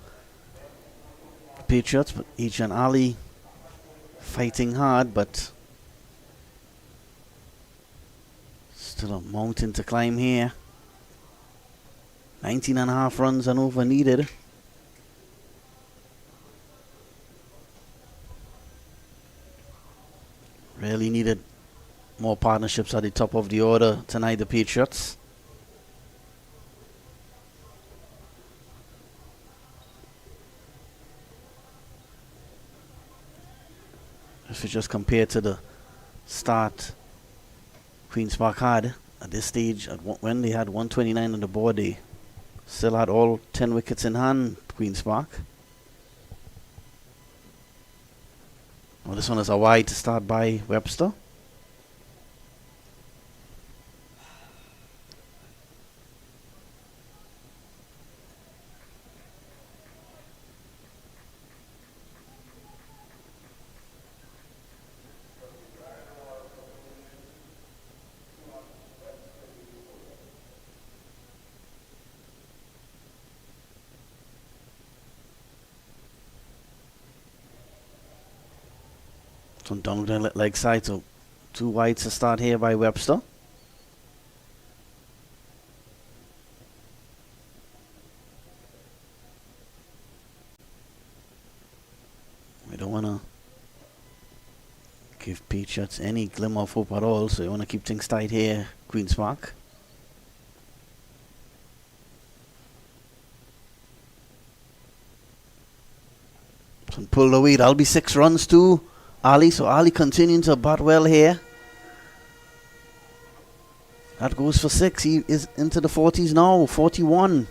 the Patriots, but Each and Ali fighting hard, but still a mountain to climb here. 19.5 runs and over needed. Really needed more partnerships at the top of the order tonight, the Patriots. If you just compare to the start Queen's Park had at this stage, when they had 129 on the board, they still had all 10 wickets in hand, Queen's Park. Well, this one is a wide to start by Webster. Some down the leg side, so 2 wides to start here by Webster. We don't want to give Patriots any glimmer of hope at all, so you want to keep things tight here, Queen's Park. And pulled away. That'll be 6 runs to Ali. So Ali continuing to bat well here. That goes for 6. He is into the 40s now. 41.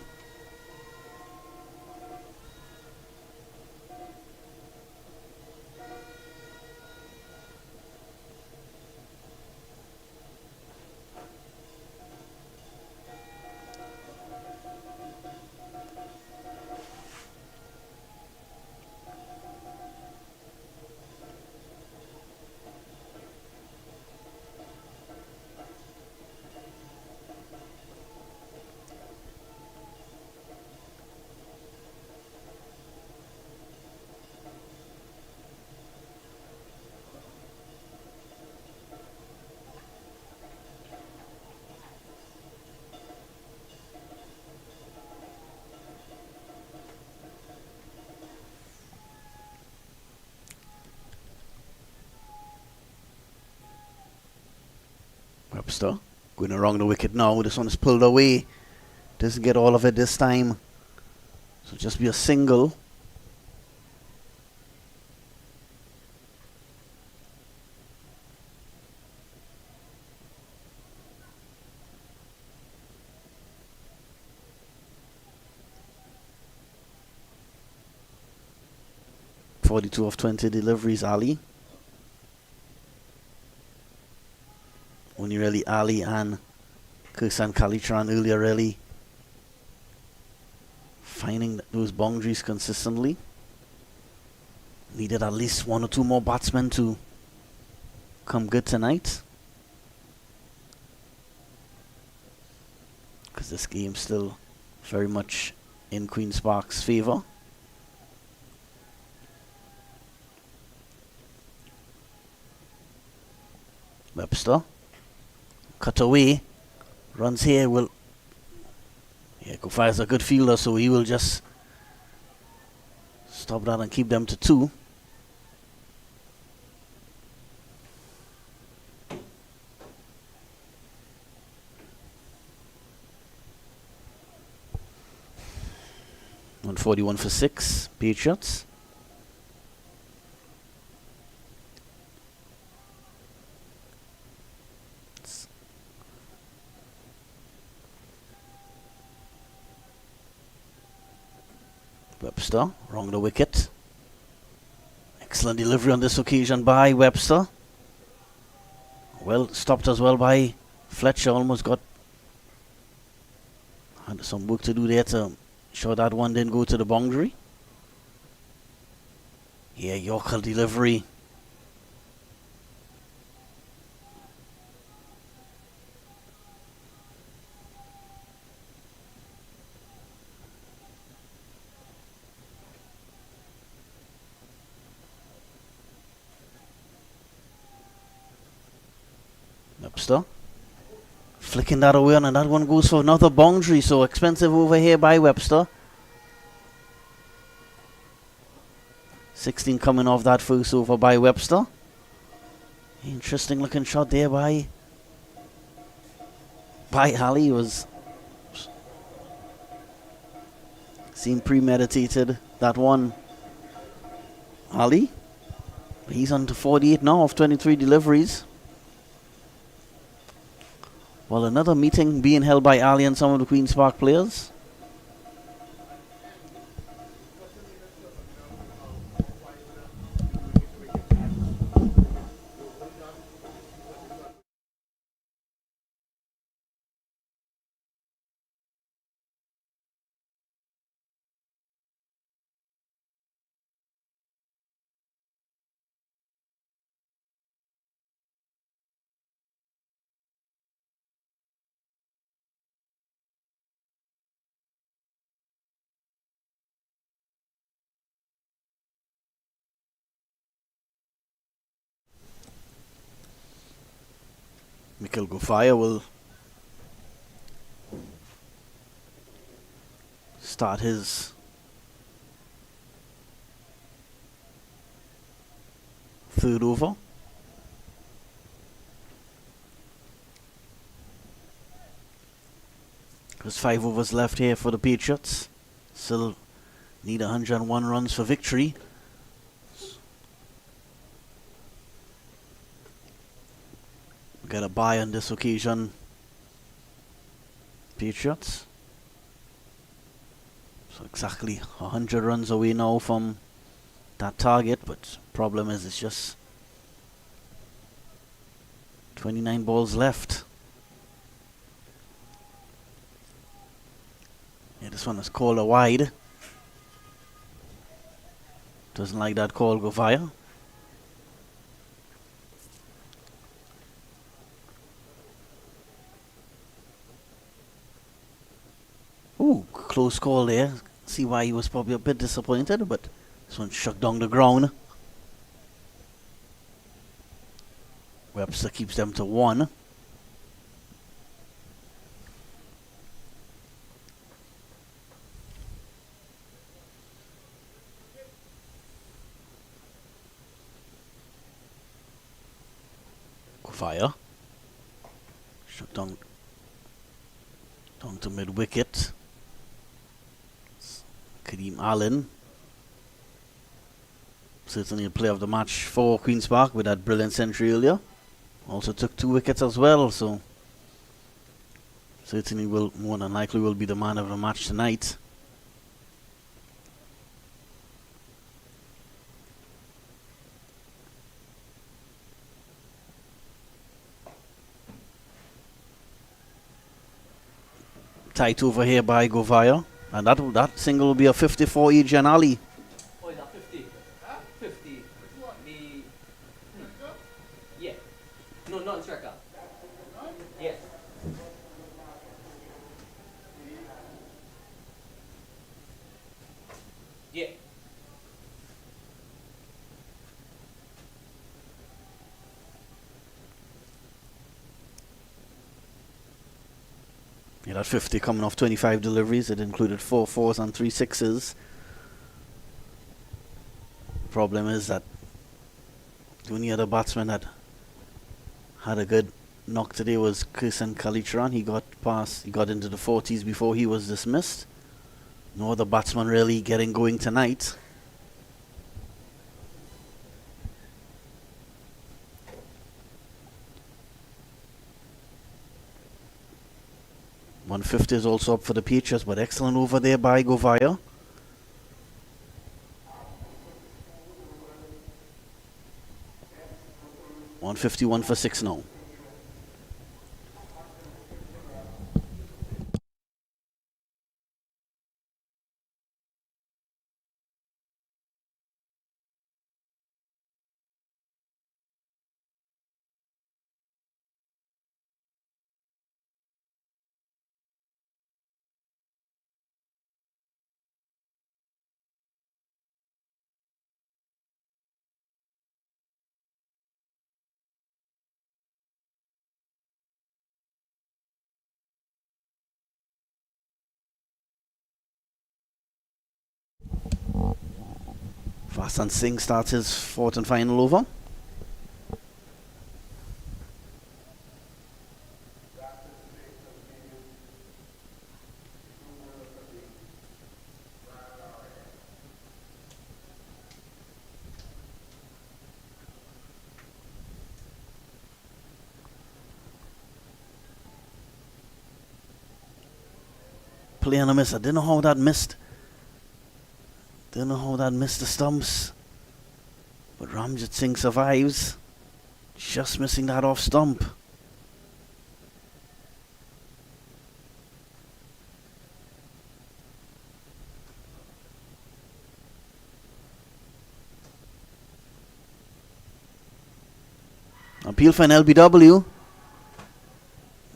Webster going around the wicket now. This one is pulled away. Doesn't get all of it this time. So just be a single. .42 of 20 deliveries, Ali. Only really Ali and Kirsan Kalitran earlier really finding those boundaries consistently. Needed at least 1 or 2 more batsmen to come good tonight, because this game's still very much in Queen's Park's favour. Webster cut away, runs here. Will Gofire's a good fielder, so he will just stop that and keep them to 2. .141 for 6, Patriots. Webster, wrong the wicket. Excellent delivery on this occasion by Webster. Well stopped as well by Fletcher. Almost had some work to do there to ensure that one didn't go to the boundary. Yeah, Yorker delivery. Webster flicking that away, and that one goes for another boundary. So expensive over here by Webster. 16 coming off that first over by Webster. Interesting looking shot there by Ali. Was seemed premeditated, that one. Ali, he's on to 48 now of 23 deliveries. Well, another meeting being held by Ali and some of the Queen's Park players. Mikhail Gofaya will start his third over. There's 5 overs left here for the Patriots. Still need 101 runs for victory. Get a bye on this occasion, Patriots. So exactly 100 runs away now from that target, but problem is it's just 29 balls left. Yeah, this one is called a wide. Doesn't like that call, go fire. Ooh, close call there. See why he was probably a bit disappointed, but this one shut down the ground. Webster keeps them to 1. Fire. Shut down to mid wicket. Kadeem Allen, certainly a player of the match for Queen's Park with that brilliant century earlier. Also took 2 wickets as well, so certainly will more than likely will be the man of the match tonight. Tight over here by Govaya, and that single will be a 54 Adrian Ali. Oh, is that 50? 50. The... Yeah. No, not striker. Yes. Yeah. Yeah, that 50 coming off 25 deliveries. It included 4 fours and 3 sixes. Problem is that the only other batsman that had a good knock today was Kirsan Kalicharan. He got into the 40s before he was dismissed. No other batsman really getting going tonight. .150 is also up for the Patriots, but excellent over there by Govaya. .151 for 6 now. Vasan Singh starts his 4th and final over. Play on a miss. I didn't know how that missed. Don't know how that missed the stumps, but Ramjit Singh survives, just missing that off stump. Appeal for an LBW.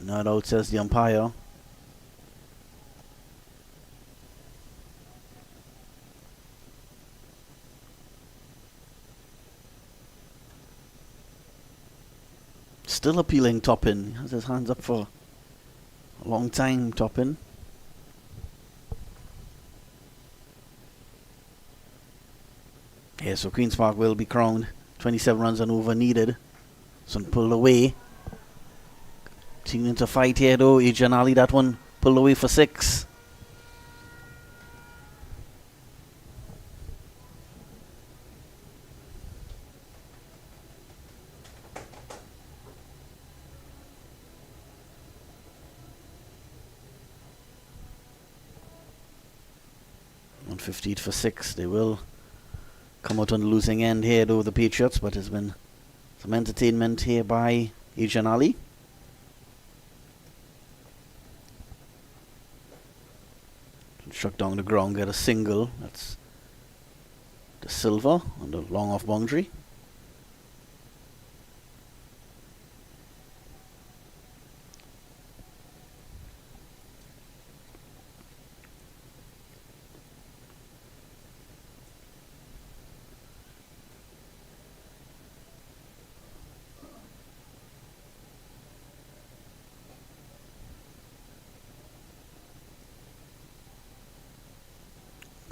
Not out, says the umpire. Still appealing Toppin. He has his hands up for a long time, Toppin. Yeah, so Queen's Park will be crowned. 27 runs and over needed. Sun pulled away. Continuing to fight here though. Adrian Ali, that one pulled away for 6. $158 for 6. They will come out on the losing end here, though, the Patriots, but there's been some entertainment here by Adrian Ali. Struck down the ground, get a single. That's the silver on the long off boundary.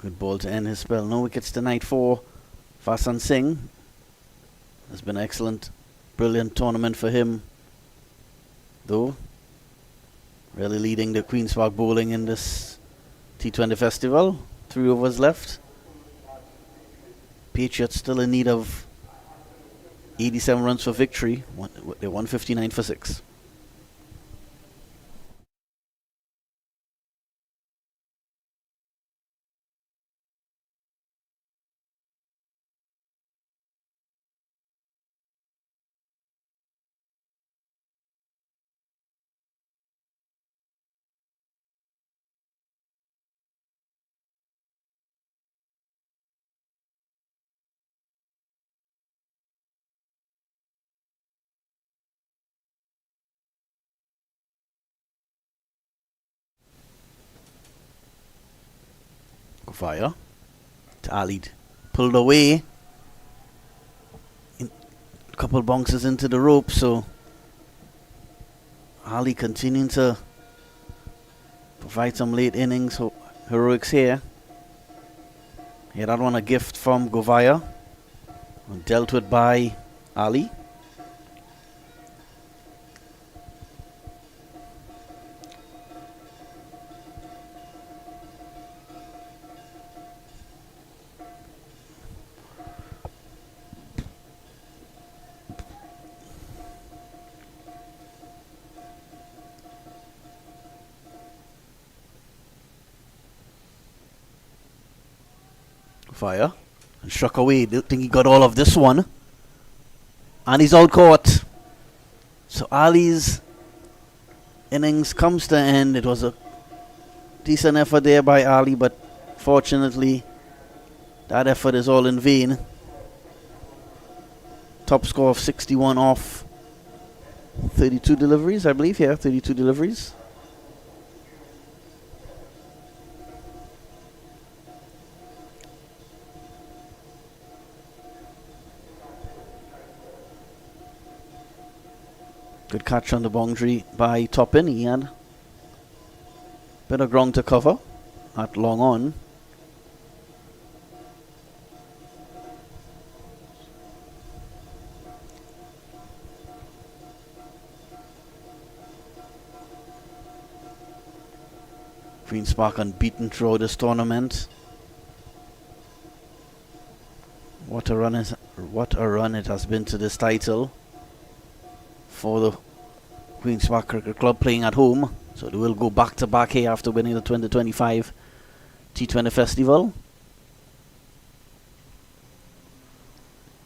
Good ball to end his spell. No wickets tonight for Vasan Singh. It's been an excellent, brilliant tournament for him, though. Really leading the Queen's Park bowling in this T20 festival. 3 overs left. Patriots still in need of 87 runs for victory. They're 159 for 6. Fire. Ali pulled away. A couple bounces into the rope, so Ali continuing to provide some late innings heroics here. He had that one a gift from Govaya, dealt with by Ali. Fire and struck away. Don't think he got all of this one, and he's out caught. So Ali's innings comes to an end. It was a decent effort there by Ali, but fortunately that effort is all in vain. Top score of 61 off 32 deliveries, I believe. Yeah, 32 deliveries. Good catch on the boundary by Toppin. He had a bit of ground to cover at long on. Queen's Park unbeaten throughout this tournament. What a run it has been to this title for the Queen's Park Cricket Club playing at home. So they will go back to back here after winning the 2025 T20 Festival.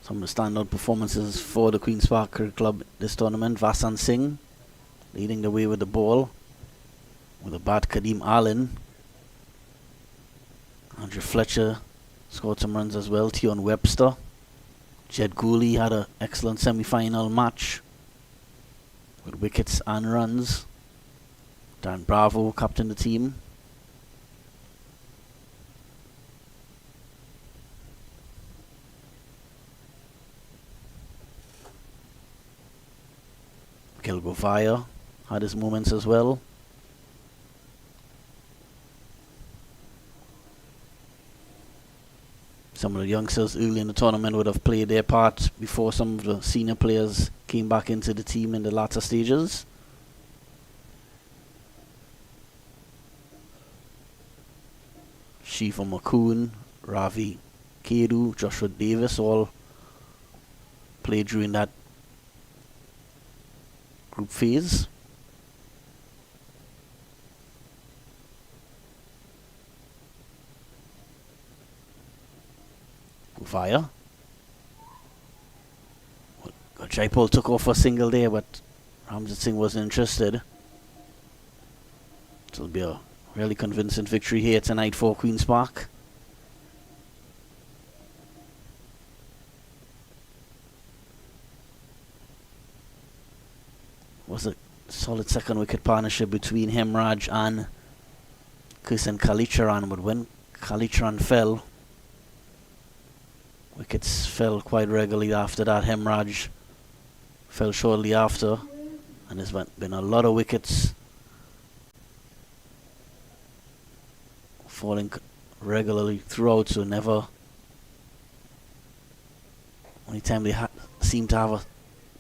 Some of the standout performances for the Queen's Park Cricket Club this tournament. Vasan Singh leading the way with the ball. With a bat, Kadeem Allen. Andrew Fletcher scored some runs as well. Tion Webster. Jed Gooley had an excellent semi-final match with wickets and runs. Dan Bravo captained the team. Kilgovaya had his moments as well. Some of the youngsters early in the tournament would have played their part before some of the senior players came back into the team in the latter stages. Shiva McCoon, Ravi Kedu, Joshua Davis all played during that group phase. Guvaya. Jaipal took off a single there, but Ramjit Singh wasn't interested. It'll be a really convincing victory here tonight for Queen's Park. Was a solid second wicket partnership between Hemraj and Kishan Kalicharan, but when Kalicharan fell, wickets fell quite regularly after that. Hemraj fell shortly after, and there's been a lot of wickets falling regularly throughout, so never. Only time they seemed to have a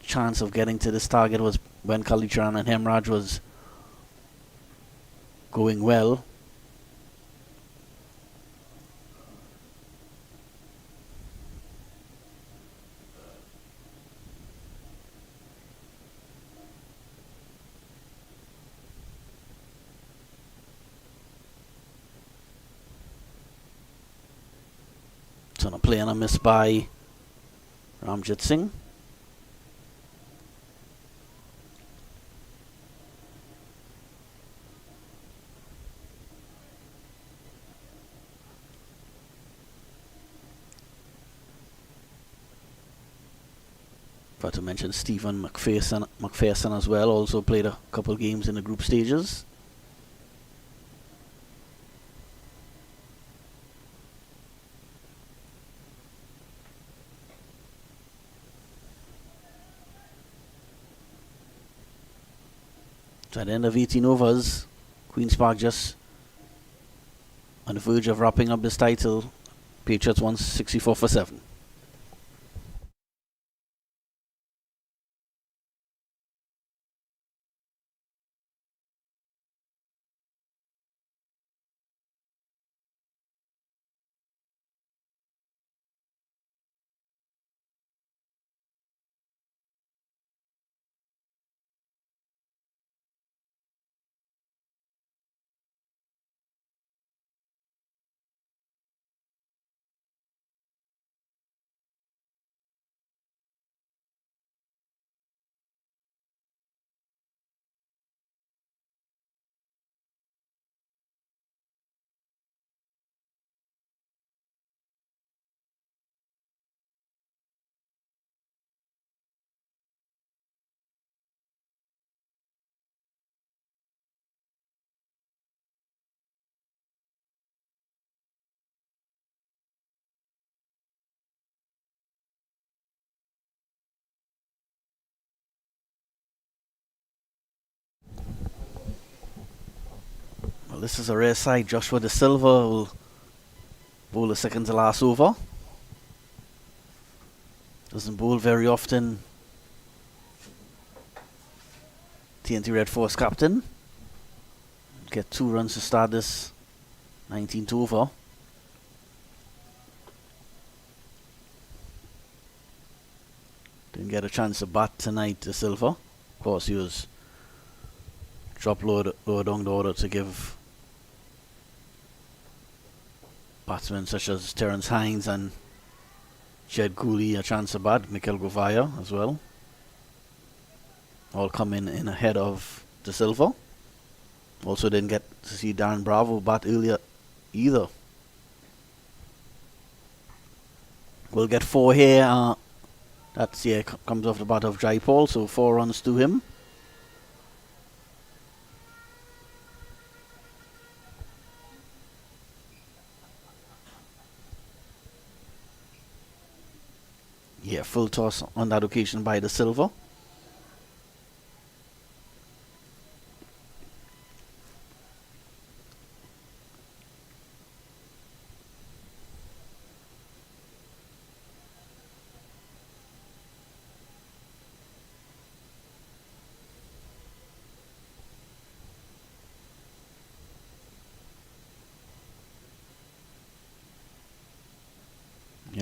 chance of getting to this target was when Kalicharan and Hemraj was going well. So on a play and a miss by Ramjit Singh. Forgot to mention Stephen McPherson as well, also played a couple games in the group stages. So at the end of 18 overs, Queen's Park just on the verge of wrapping up this title. Patriots won 64 for 7. Well, this is a rare side. Joshua De Silva will bowl the second to last over. Doesn't bowl very often. TNT Red Force captain. Get 2 runs to start this 19th over. Didn't get a chance to bat tonight, De Silva. Of course, he was dropped lower down the order to give batsmen such as Terence Hines and Jed Cooley a chance to bat. Mikhail Guvaya as well. All coming in ahead of De Silva. Also didn't get to see Darren Bravo bat earlier either. We'll get 4 here. That's comes off the bat of Jaipal, so 4 runs to him. Yeah, full toss on that occasion by De Silva.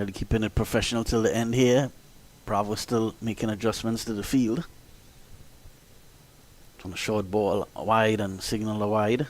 Nearly keeping it professional till the end here. Bravo still making adjustments to the field. On a short ball wide and signal a wide.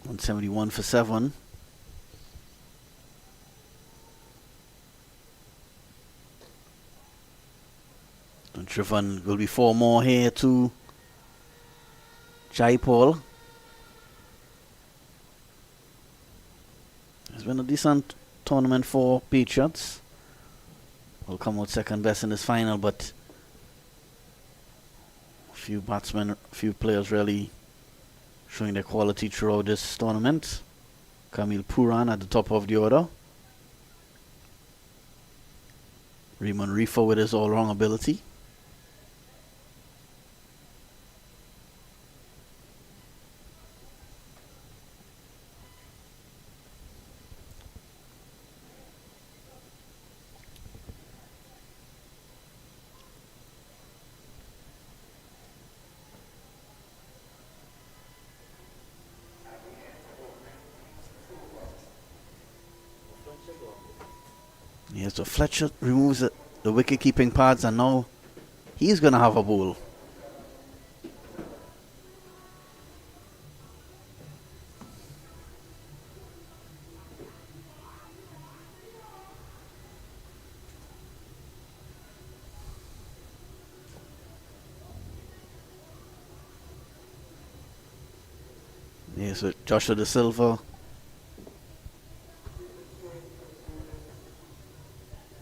.171 for 7. And Driven will be 4 more here to Jaipal. It's been a decent tournament for Patriots. Will come out second best in this final, but a few batsmen, a few players really showing their quality throughout this tournament. Kamil Puran at the top of the order. Raymond Rifa with his all-round ability. Yeah, so Fletcher removes the wicket-keeping pads, and now he's going to have a bowl. Yeah, so Joshua De Silva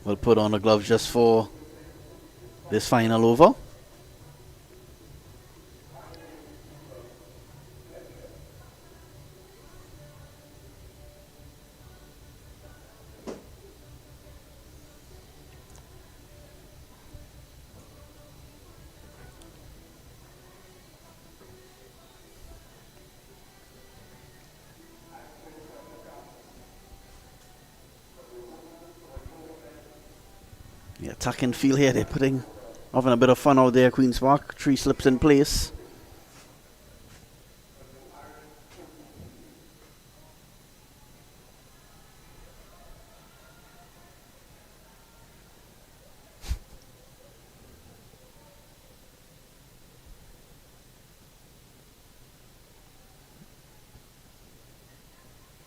will put on the gloves just for this final over. Yeah, attacking field here, they're having a bit of fun out there, Queen's Park. 3 slips in place.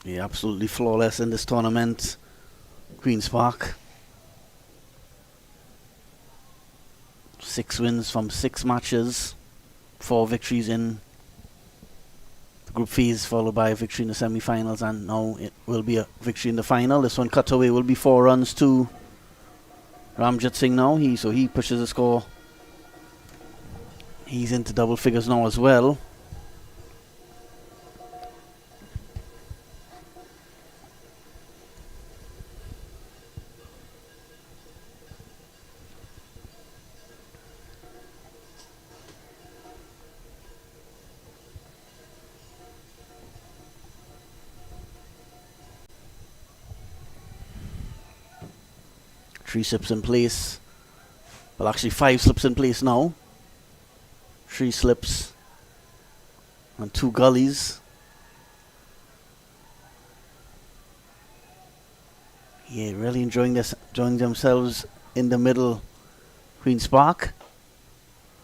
Yeah, absolutely flawless in this tournament, Queen's Park. 6 wins from 6 matches, 4 victories in the group phase, followed by a victory in the semi-finals, and now it will be a victory in the final. This one cut away will be 4 runs to Ramjit Singh now. He pushes the score. He's into double figures now as well. Three slips in place. Well, actually 5 slips in place now. 3 slips and 2 gullies. Yeah, really enjoying themselves in the middle. Queen's Park.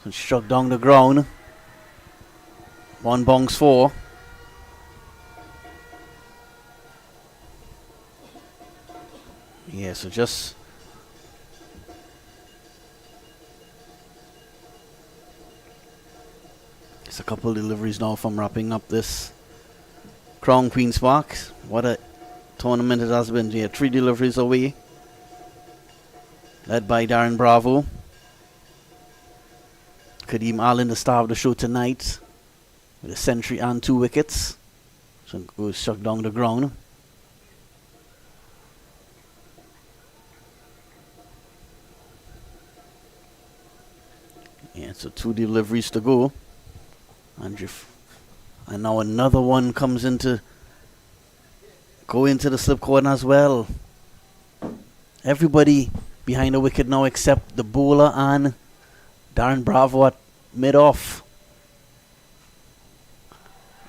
So struck down the ground. 1 bongs 4. Yeah, so just a couple deliveries now from wrapping up this Crown Queen's Park. What a tournament it has been. Yeah, 3 deliveries away, led by Darren Bravo. Kadeem Allen, the star of the show tonight, with a century and 2 wickets. So goes struck down the ground. Yeah, so 2 deliveries to go. And now another one comes go into the slip corner as well. Everybody behind the wicket now except the bowler and Darren Bravo at mid-off.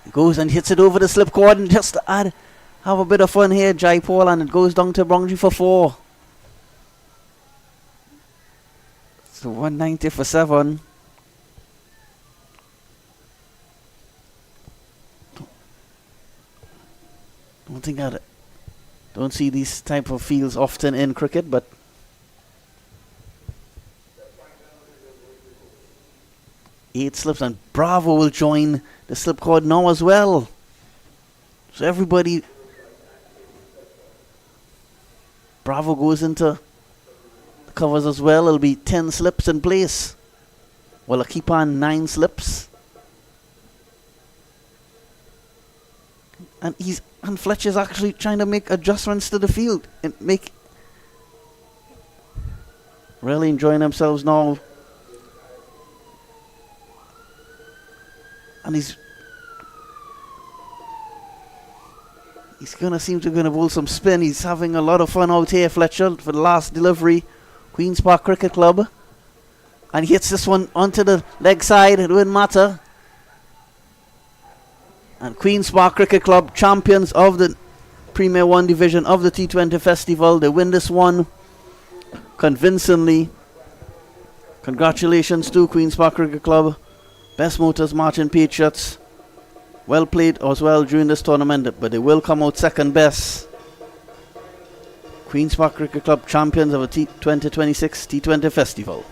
He goes and hits it over the slip cord, and just to have a bit of fun here, Jai Paul, and it goes down to Brongji for 4. So 190 for 7. Don't see these type of fields often in cricket, but eight slips, and Bravo will join the slip cord now as well. So everybody, Bravo goes into the covers as well. It'll be 10 slips in place. Well, I keep on 9 slips. And Fletcher's actually trying to make adjustments to the field and really enjoying themselves now. And he's gonna bowl some spin. He's having a lot of fun out here, Fletcher, for the last delivery. Queen's Park Cricket Club. And he hits this one onto the leg side. It wouldn't matter. And Queen's Park Cricket Club, champions of the Premier 1 division of the T20 Festival. They win this one convincingly. Congratulations to Queen's Park Cricket Club. Bess Motors, Marchin Patriots. Well played as well during this tournament, but they will come out second best. Queen's Park Cricket Club, champions of the T2026 T20 Festival.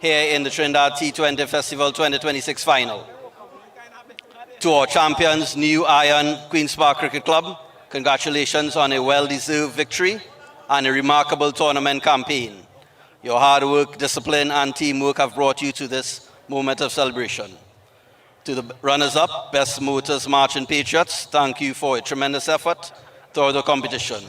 here in the Trinidad T20 Festival 2026 final. To our champions, New Iron Queen's Park Cricket Club, congratulations on a well-deserved victory and a remarkable tournament campaign. Your hard work, discipline, and teamwork have brought you to this moment of celebration. To the runners-up, Bess Motors Marchin Patriots, thank you for a tremendous effort throughout the competition.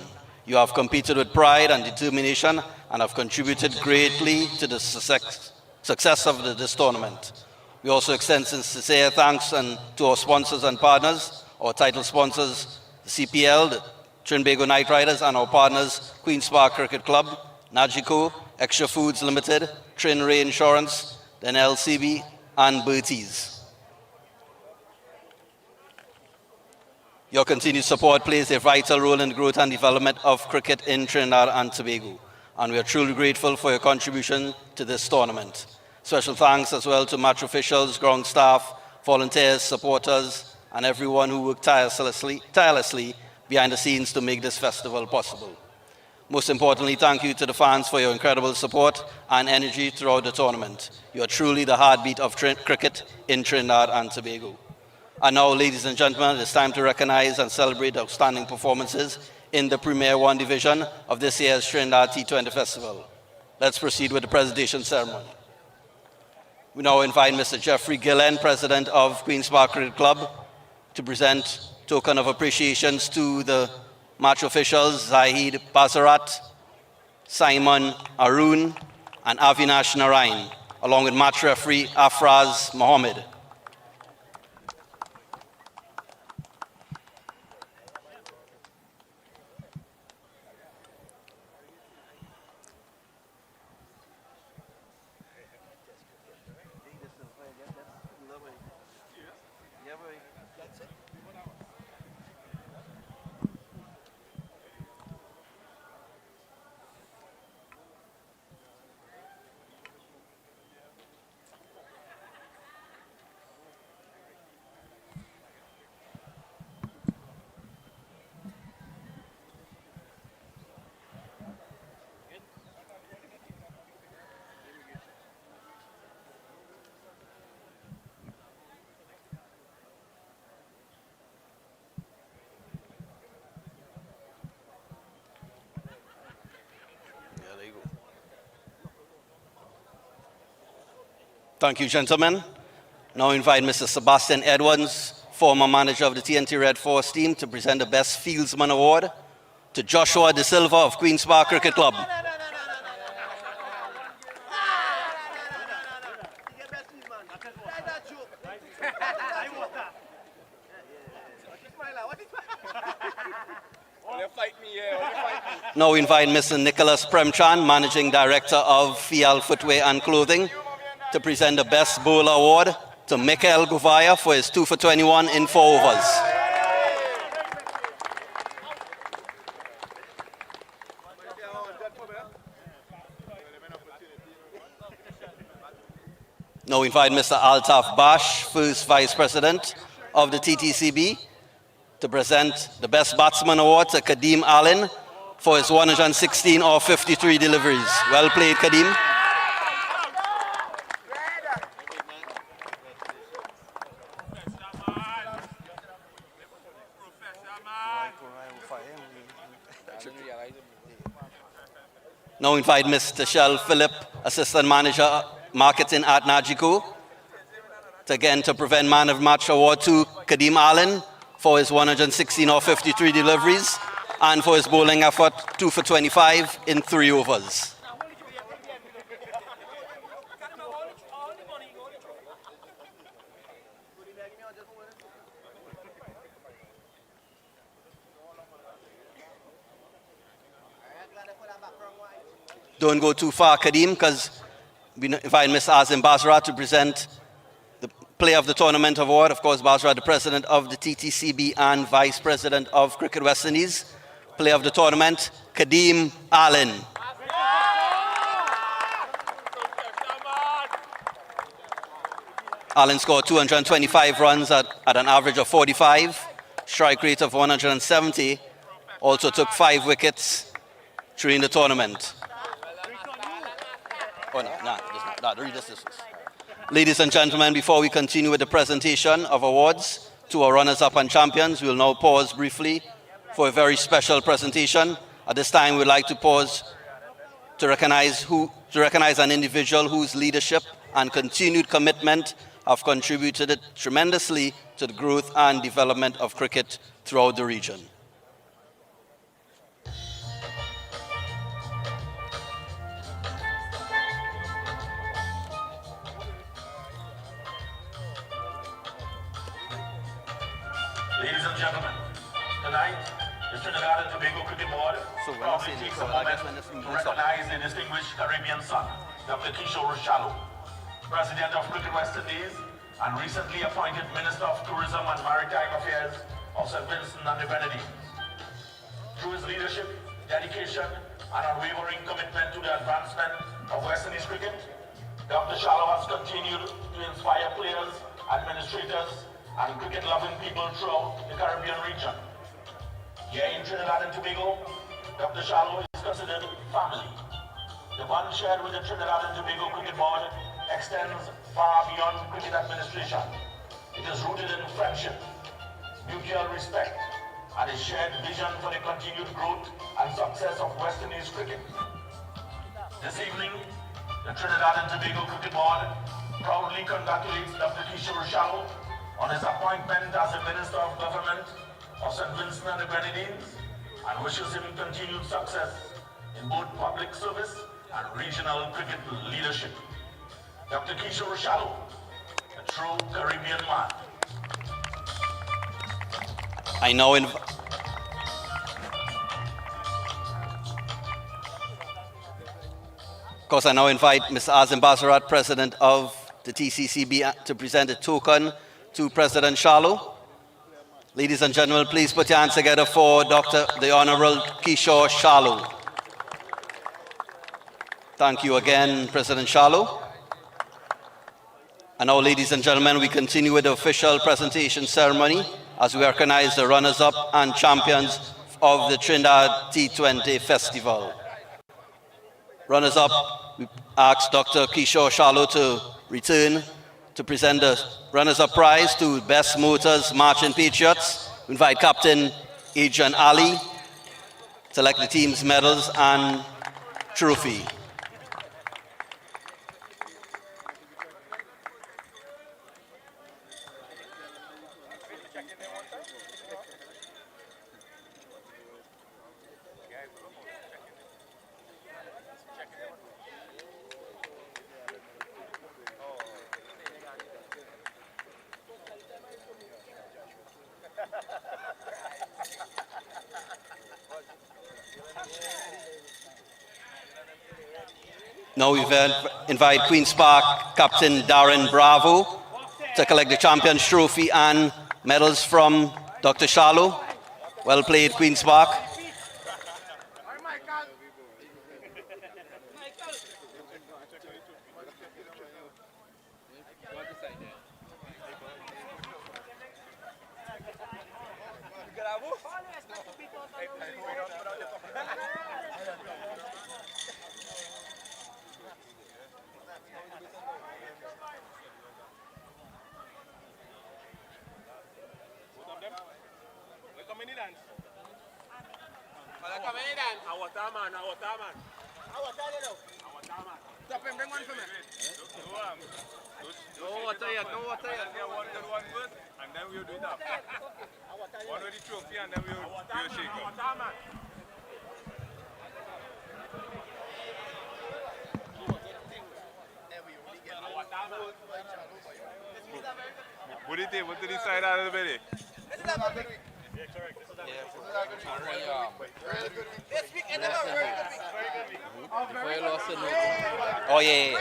You have competed with pride and determination and have contributed greatly to the success of this tournament. We also extend sincere thanks to our sponsors and partners, our title sponsors, the CPL, the Trinbago Knight Riders, and our partners, Queen's Park Cricket Club, Nagico, Extra Foods Limited, Trin Ray Insurance, the NLCB, and Bertie's. Your continued support plays a vital role in the growth and development of cricket in Trinidad and Tobago, and we are truly grateful for your contribution to this tournament. Special thanks as well to match officials, ground staff, volunteers, supporters, and everyone who worked tirelessly behind the scenes to make this festival possible. Most importantly, thank you to the fans for your incredible support and energy throughout the tournament. You are truly the heartbeat of cricket in Trinidad and Tobago. And now, ladies and gentlemen, it's time to recognize and celebrate outstanding performances in the Premier 1 division of this year's Trinidad T20 Festival. Let's proceed with the presentation ceremony. We now invite Mr. Jeffrey Gillen, President of Queen's Park Cricket Club, to present token of appreciations to the match officials Zahid Basarat, Simon Arun, and Avinash Narain, along with match referee Afraz Mohammed. Thank you, gentlemen. Now invite Mr. Sebastian Edwards, former manager of the TNT Red Force team, to present the Best Fieldsman Award to Joshua De Silva of Queen's Park Cricket Club. Now invite Mr. Nicholas Premchan, Managing Director of Fial Footwear and Clothing, to present the Best Bowler Award to Mikael Guvaya for his 2 for 21 in 4 overs. Now invite Mr. Altaf Bash, first Vice President of the TTCB, to present the Best Batsman Award to Kadeem Allen for his 116 or 53 deliveries. Well played, Kadeem. Now invite Mr. Shell Phillip, Assistant Manager Marketing at Nagico, to prevent Man of Match Award to Kadeem Allen for his 116 or 53 deliveries and for his bowling effort 2 for 25 in 3 overs. Don't go too far, Kadeem, because we invite Mr. Azim Basra to present the Player of the Tournament Award. Of course, Basra, the President of the TTCB and Vice President of Cricket West Indies. Player of the Tournament, Kadeem Allen. Allen scored 225 runs at an average of 45, strike rate of 170, also took 5 wickets during the tournament. Oh, no, it's not. read this. Ladies and gentlemen, before we continue with the presentation of awards to our runners-up and champions, we will now pause briefly for a very special presentation. At this time, we'd like to pause to recognize an individual whose leadership and continued commitment have contributed tremendously to the growth and development of cricket throughout the region. Ladies and gentlemen, tonight, the Trinidad and Tobago Cricket Board proudly takes a moment to recognize the distinguished Caribbean son, Dr. Kishore Shallow, President of Cricket West Indies and recently appointed Minister of Tourism and Maritime Affairs of St. Vincent and the Grenadines. Through his leadership, dedication, and unwavering commitment to the advancement of West Indies cricket, Dr. Shallow has continued to inspire players, administrators, and cricket-loving people throughout the Caribbean region. Here in Trinidad and Tobago, Dr. Shallow is considered family. The bond shared with the Trinidad and Tobago Cricket Board extends far beyond cricket administration. It is rooted in friendship, mutual respect, and a shared vision for the continued growth and success of West Indies cricket. This evening, the Trinidad and Tobago Cricket Board proudly congratulates Dr. Kishore Shallow on his appointment as the Minister of Government of St. Vincent and the Grenadines and wishes him continued success in both public service and regional cricket leadership. Dr. Kishore Shallow, a true Caribbean man. I now invite Mr. Azim Basarat, President of the TCCB, to present a token to President Shallow. Ladies and gentlemen, please put your hands together for the Honorable Kishore Shallow. Thank you again, President Shallow. And now, ladies and gentlemen, we continue with the official presentation ceremony as we recognize the runners-up and champions of the Trinidad T20 Festival. Runners-up, we ask Dr. Kishore Shallow to return to present the runners-up prize to Bess Motors Marchin Patriots. We invite Captain Adrian Ali to select the team's medals and trophy. Now we invite Queen's Park Captain Darren Bravo to collect the Champions Trophy and medals from Dr. Shallow. Well played, Queen's Park. What did he say out of the video? Oh, yeah.